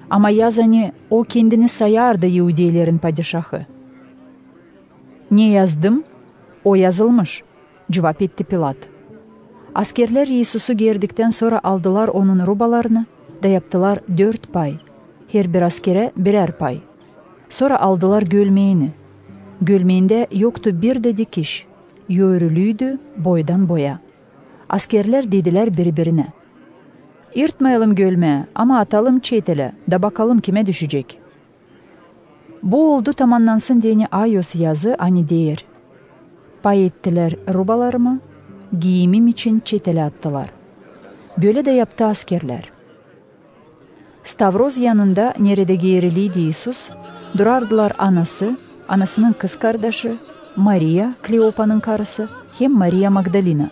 ama yaz hani o kendini sayardı İudeylerin padişahı. Ne yazdım? O yazılmış, cevap etti Pilat. Askerler İsus'u girdikten sonra aldılar onun rubalarını da yaptılar 4 pay. Her bir askere birer pay. Sonra aldılar gölmeğini. Gölmeğinde yoktu bir de dikiş. Yörülüydü boydan boya. Askerler dediler birbirine. Yırtmayalım gölmeği ama atalım çetele da bakalım kime düşecek. Bu oldu tamamlansın diyeni Ayos yazı hani değer. Pay ettiler rubalarımı, giyimim için çetele attılar. Böyle de yaptı askerler. Stavroz yanında nerede giyeriliydi İsus, durardılar anası, anasının kız kardeşi, Maria, Kleopa'nın karısı, hem Maria Magdalena.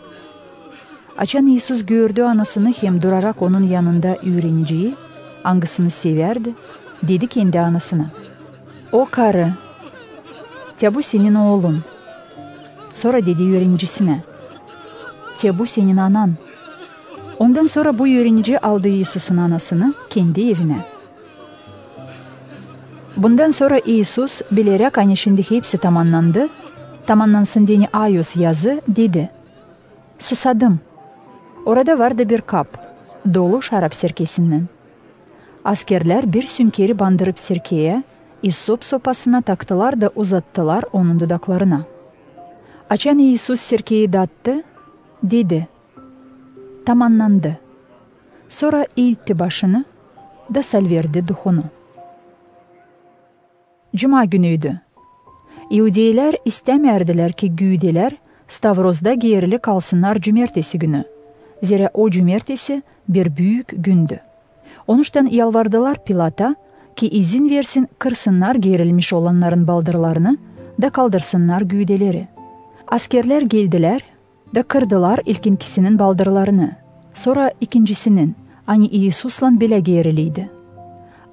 Açan İsus gördü anasını hem durarak onun yanında öğrenciyi, hangisini severdi, dedi kendi anasına. O karı, bu senin oğlun. Sonra dedi öğrencisine, bu senin anan. Ondan sonra bu öğrenci aldı İsus'un anasını kendi evine. Bundan sonra İsus bilerek hani şimdi hepsi tamamlandı, tamamlansın diye Ayos yazı dedi. Susadım. Orada vardı bir kap, dolu şarap sirkesinden. Askerler bir sünkeri bandırıp sirkeye, İsop sopasına taktılar da uzattılar onun dudaklarına. Açan İsus sirkeyi dattı, dedi. Tamamlandı. Sonra eğitti başını da salverdi duhunu. Cuma günüydü. İudeyler istemerdiler ki güydeler Stavroz'da giyerili kalsınlar cumartesi günü. Zira o cumartesi bir büyük gündü. Onuştan yalvardılar Pilat'a ki izin versin kırsınlar giyerilmiş olanların baldırlarını da kaldırsınlar güydeleri. Askerler geldiler da kırdılar ilkinkisinin baldırlarını. Sonra ikincisinin, hani İsus'la bile giyeriliydi.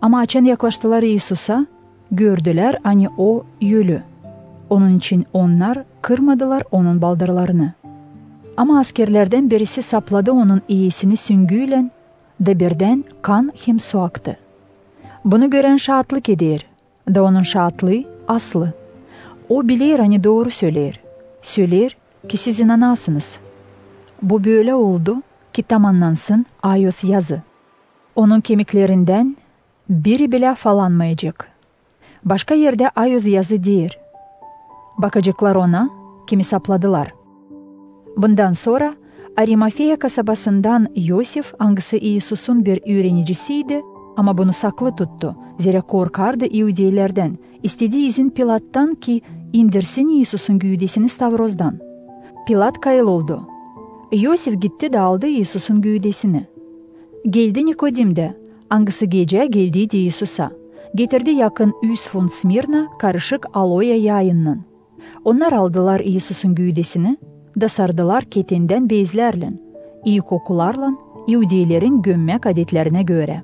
Ama açan yaklaştılar İsus'a, gördüler hani o ölü. Onun için onlar kırmadılar onun baldırlarını. Ama askerlerden birisi sapladı onun iyisini süngüyle da birden kan hem su aktı. Bunu gören şahitlik eder da onun şahitliği aslı. O bilir hani doğru söyler. Söyler ki siz inanasınız. Bu böyle oldu ki tamamlansın Ayos yazı. Onun kemiklerinden biri bile falanmayacak. Başka yerde ayöz yazı değil. Bakıcıklar ona kimi sapladılar. Bundan sonra Arimafeya kasabasından Yosif, hangisi İsus'un bir öğrencisiydi ama bunu saklı tuttu. Zira korkardı İudilerden. İstediği izin Pilat'tan ki indirsin İsus'un gövdesini Stavroz'dan. Pilat kayıl oldu. Yosif gitti de aldı İsus'un gövdesini. Geldi Nikodim de, hangisi gece geldiydi İsus'a. Getirdi yakın 100 funt Smirna karışık aloe yağından. Onlar aldılar İsus'un gövdesini da sardılar ketinden bezlerle, iyi kokularla İudilerin gömmek adetlerine göre.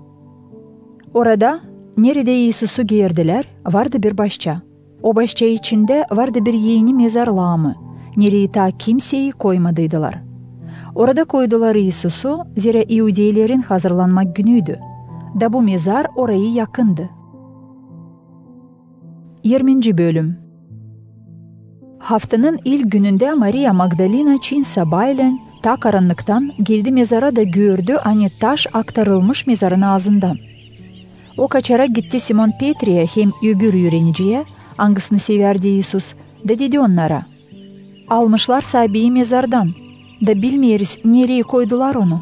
Orada nerede İsus'u giyirdiler vardı bir başça. O başça içinde vardı bir yeni mezar lağımı. Nereye ta kimseyi koymadıydılar. Orada koydular İsus'u, zira İudilerin hazırlanmak günüydü. Da bu mezar orayı yakındı. 20. Bölüm. Haftanın ilk gününde Maria Magdalena Çin sabahleyin ta karanlıktan geldi mezara da gördü hani taş aktarılmış mezarın ağzından. O kaçarak gitti Simon Petri'ye hem öbür öğreniciye, hangisini severdi İsus, da dedi onlara, almışlar sahibi mezardan, da bilmeyiz nereye koydular onu.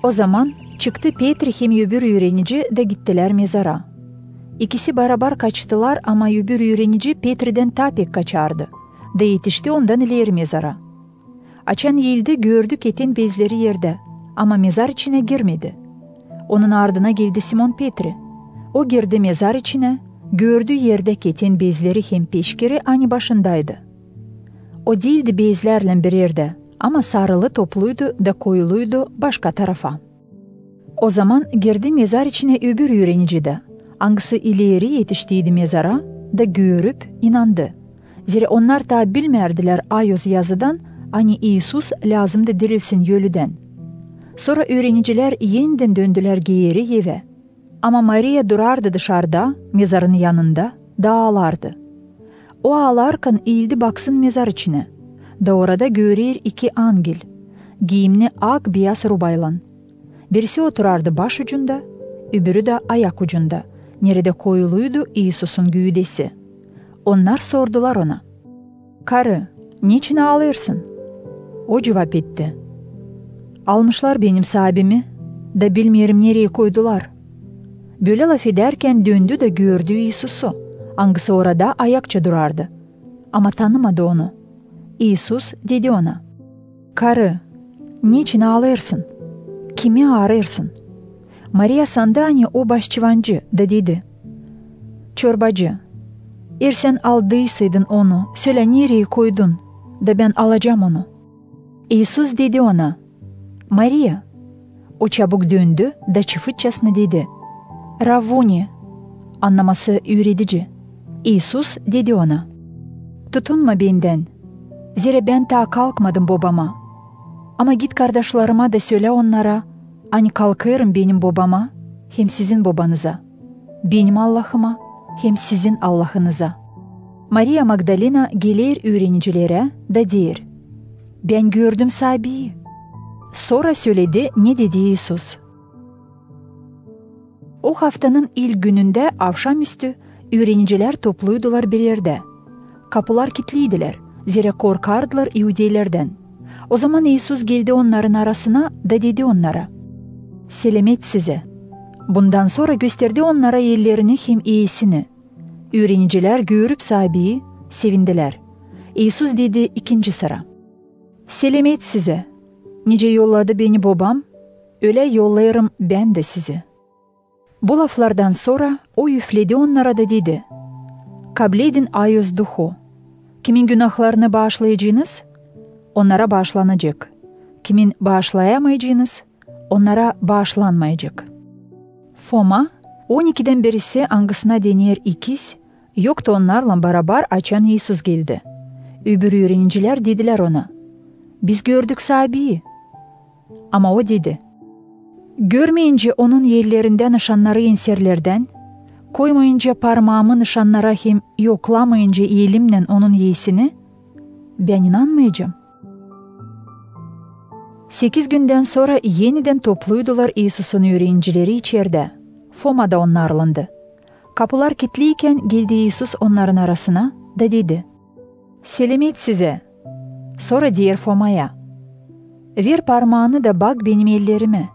O zaman çıktı Petri hem öbür öğrenici de gittiler mezara. İkisi beraber kaçtılar ama öbür öğrenici Petri'den ta pek kaçardı. Da yetişti ondan ileri mezara. Açan yıldı gördü ketin bezleri yerde ama mezar içine girmedi. Onun ardına geldi Simon Petri. O girdi mezar içine, gördü yerde ketin bezleri hem peşkiri ani başındaydı. O değildi bezlerle bir yerde ama sarılı topluydu da koyuluydu başka tarafa. O zaman girdi mezar içine öbür öğrenici de, hangisi ileri yetiştiydi mezara da görüp inandı. Zira onlar da bilmerdiler ayöz yazıdan hani İsus lazımdı dirilsin yölüden. Sonra öğreniciler yeniden döndüler geri eve. Ama Maria durardı dışarıda, mezarın yanında, da ağlardı. O ağlarken eğildi baksın mezar içine. Da orada görür iki angel, giyimli ak beyaz rubaylan. Birisi oturardı baş ucunda, öbürü de ayak ucunda. Nerede koyuluydu İsus'un gövdesi. Onlar sordular ona, "Karı, niçin ağlıyorsun?" O cevap etti, "Almışlar benim sahibimi, da bilmiyorum nereye koydular." Böyle laf ederken döndü de gördü İsus'u, hangisi orada ayakça durardı. Ama tanımadı onu. İsus dedi ona, "Karı, niçin ağlıyorsun? Kimi arıyorsun?" Maria sandı hani o başçıvancı da dedi, "Çorbacı, eğer sen aldıysaydın onu, söyle nereye koydun, da ben alacağım onu." İsus dedi ona, "Maria." O çabuk döndü da çıfıtçasına dedi, "Ravuni," anlaması öğretici. İsus dedi ona, "Tutunma benden, zira ben ta kalkmadım babama. Ama git kardeşlerime de söyle onlara, hani kalkıyorum benim babama, hem sizin babanıza, benim Allah'ıma, hem sizin Allah'ınıza." Maria Magdalena gelir öğrenicilere da der, "Ben gördüm sahibiyi." Sonra söyledi ne dedi İsus. O haftanın ilk gününde akşamüstü öğrenciler topluydular bir yerde. Kapılar kilitliydiler, zira korkardılar İudilerden. O zaman İsus geldi onların arasına da dedi onlara, "Selamet size." Bundan sonra gösterdi onlara ellerini hem iyisini. Öğrenciler görüp sahibi sevindiler. İsus dedi ikinci sıra, "Selamet size. Nice yolladı beni babam, öyle yollayırım ben de sizi." Bu laflardan sonra o üfledi onlara da dedi, "Kabledin ayöz duhu. Kimin günahlarını bağışlayacağınız, onlara bağışlanacak. Kimin bağışlayamayacağınız, onlara bağışlanmayacak." Foma, 12'den birisi hangisine denir ikiz, yoktu onlarla beraber açan İsus geldi. Öbür öğrenciler dediler ona, "Biz gördük sahibiyi." Ama o dedi, "Görmeyince onun yerlerinden nişanları enserlerden, koymayınca parmağımı nişanlara hem yoklamayınca elimle onun yeğsini, ben inanmayacağım." 8 günden sonra yeniden topluydular İsus'un öğrencileri içeride. Foma da onlarlandı. Kapılar kilitliyken girdi İsus onların arasına da dedi: "Selamet size." Sonra diğer Foma'ya: "Ver parmağını da bak benim ellerime.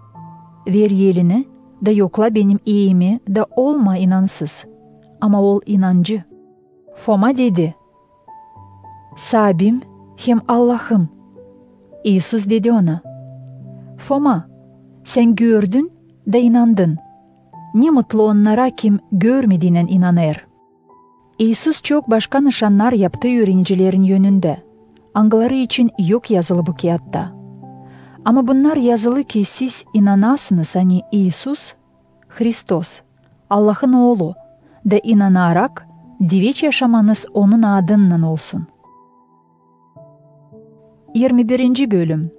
Ver elini da yokla benim iyimi da olma inansız, ama ol inancı." Foma dedi: "Sabim hem Allah'ım." İsus dedi ona: "Foma, sen gördün da inandın. Ne mutlu onlara kim görmediğinden inanır." İsus çok başka nişanlar yaptı öğrencilerin yönünde. Angaları için yok yazılı bu kağıtta. Ama bunlar yazılı ki siz inanasınız hani İsus, Hristos, Allah'ın oğlu da inanarak diveç yaşamanız onun adından olsun. 21. Bölüm.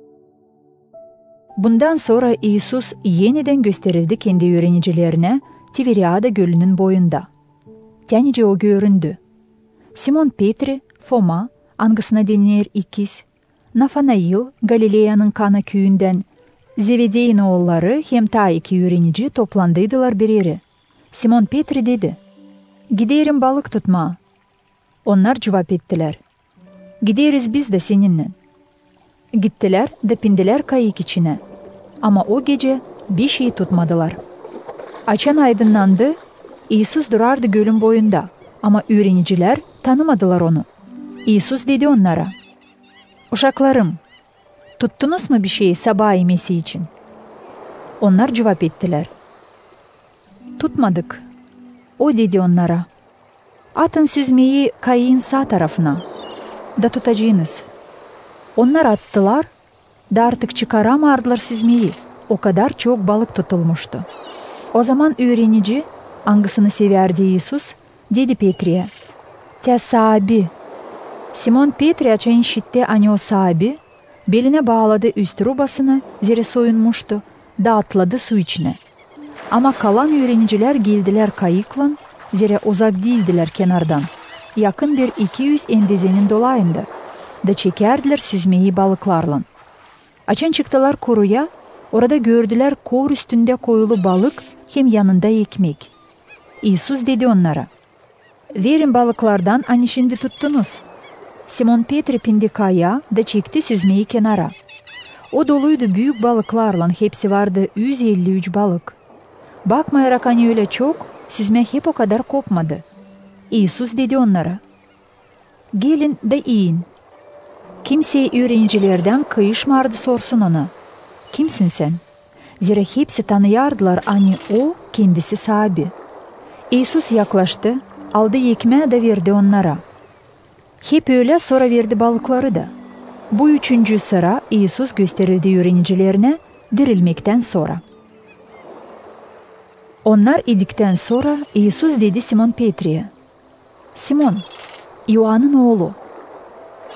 Bundan sonra İsus yeniden gösterildi kendi öğrencilerine Tiberiada Gölü'nün boyunda. Tenice o göründü. Simon Petri, Foma, angasına denir ikiz, Nafanail, Galilea'nın Kana köyünden, Zebedey'in oğulları hem ta iki öğrenci toplandıydılar bir yere. Simon Petri dedi: "Giderim balık tutma." Onlar cevap ettiler: "Gideriz biz de seninle." Gittiler de pindiler kayık içine. Ama o gece bir şey tutmadılar. Açan aydınlandı, İsus durardı gölün boyunda ama öğrenciler tanımadılar onu. İsus dedi onlara: "Uşaklarım, tuttunuz mu bir şeyi sabah yemesi için?" Onlar cevap ettiler: "Tutmadık." O dedi onlara: "Atın süzmeyi kayığın sağ tarafına da tutacağınız." Onlar attılar da artık çıkaramadılar süzmeyi. O kadar çok balık tutulmuştu. O zaman öğrenici, hangisini severdi İsus, dedi Petri'ye: "Te sahibi." Simon Petri açan işitti hani o sahibi, beline bağladı üst rubasını, zira soyunmuştu, da atladı su içine. Ama kalan öğrenciler geldiler kayıkla, zira uzak değildiler kenardan. Yakın bir 200 endezenin dolayında da çekerdiler süzmeyi balıklarla. Açan çıktılar koruya, orada gördüler kor üstünde koyulu balık hem yanında ekmek. İsus dedi onlara: "Verin balıklardan hani şimdi tuttunuz." Simon Petri pindi kaya da çekti süzmeyi kenara. O doluydu büyük balıklarla, hepsi vardı 153 balık. Bakmayarak hani öyle çok, süzme hep o kadar kopmadı. İsus dedi onlara: "Gelin de yiyin." Kimse öğrencilerden kıyışmardı sorsun ona: "Kimsin sen?" Zira hepsi tanıyardılar hani o kendisi sahibi. İsus yaklaştı, aldı ekmeği de verdi onlara. Hep öyle sonra verdi balıkları da. Bu 3. sıra İsus gösterildi öğrencilerine dirilmekten sonra. Onlar idikten sonra İsus dedi Simon Petri'ye: "Simon, Yohan'ın oğlu,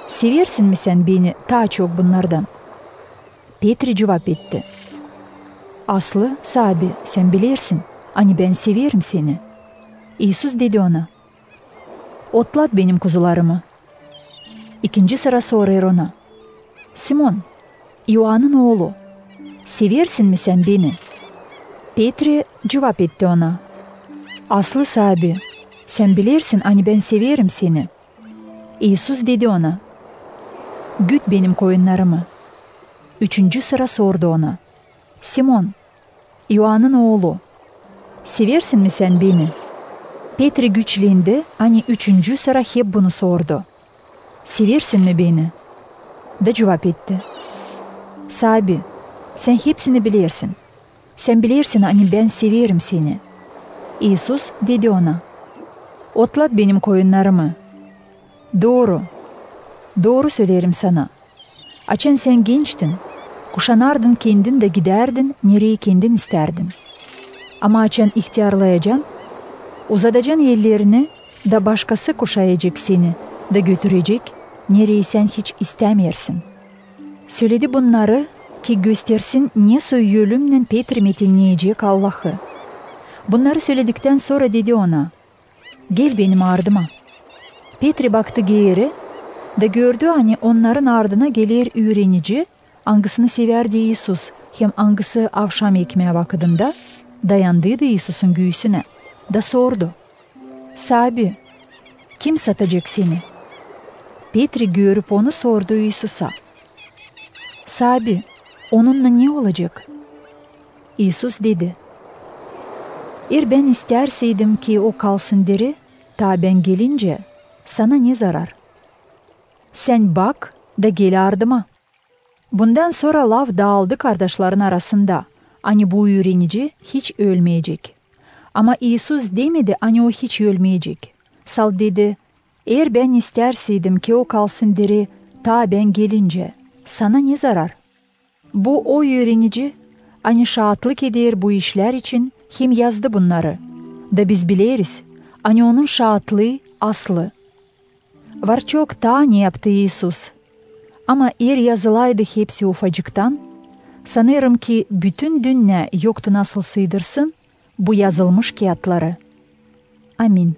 seversin mi sen beni daha çok bunlardan?" Petri cevap etti: "Aslı sahibi, sen bilirsin, hani ben severim seni." İsus dedi ona: "Otlat benim kuzularımı." 2. sıra sorar ona: "Simon, Yohan'ın oğlu, seversin mi sen beni?" Petri cevap etti ona: "Aslı sahibi, sen bilirsin hani ben severim seni." İsus dedi ona: "Güt benim koyunlarımı." 3. sıra sordu ona: "Simon, Yohan'ın oğlu, seversin mi sen beni?" Petri güçlendi, hani 3. sıra hep bunu sordu: "Seversin mi beni?" Da cevap etti: "Sahibi, sen hepsini bilirsin. Sen bilirsin hani ben severim seni." İsus dedi ona: "Otlat benim koyunlarımı." "Doğru, doğru söylerim sana. Açan sen gençtin, kuşanardın kendin de giderdin nereye kendin isterdin. Ama açan ihtiyarlayacaksın, uzatacaksın ellerini da başkası kuşayacak seni da götürecek nereye sen hiç istemersin." Söyledi bunları ki göstersin ne söylüyorumla Petri metinleyecek Allah'ı. Bunları söyledikten sonra dedi ona: "Gel benim ardıma." Petri baktı geri da gördü hani onların ardına gelir öğrenici, hangisini severdi İsus, hem hangisi akşam ekmeğe vakıdında dayandıydı İsus'un göğsüne, da sordu: "Sabi, kim satacak seni?" Petri görüp onu sordu İsus'a. "Sabi, onunla ne olacak?" İsus dedi, "Ben isterseydim ki o kalsın deri, ta ben gelince sana ne zarar? Sen bak da gel ardıma." Bundan sonra laf dağıldı kardeşlerin arasında. Hani bu öğrenici hiç ölmeyecek. Ama İsus demedi hani o hiç ölmeyecek. Sal dedi, ben isterseydim ki o kalsın deri, ta ben gelince sana ne zarar? Bu o öğrenici hani şahitlik eder bu işler için hem yazdı bunları. Da biz biliriz hani onun şahitliği aslı. Var çok daha ne yaptı İsus? Ama yazılaydı hepsi ufacıktan, sanırım ki bütün dünya yoktu nasıl sığdırsın bu yazılmış kağıtları. Amin.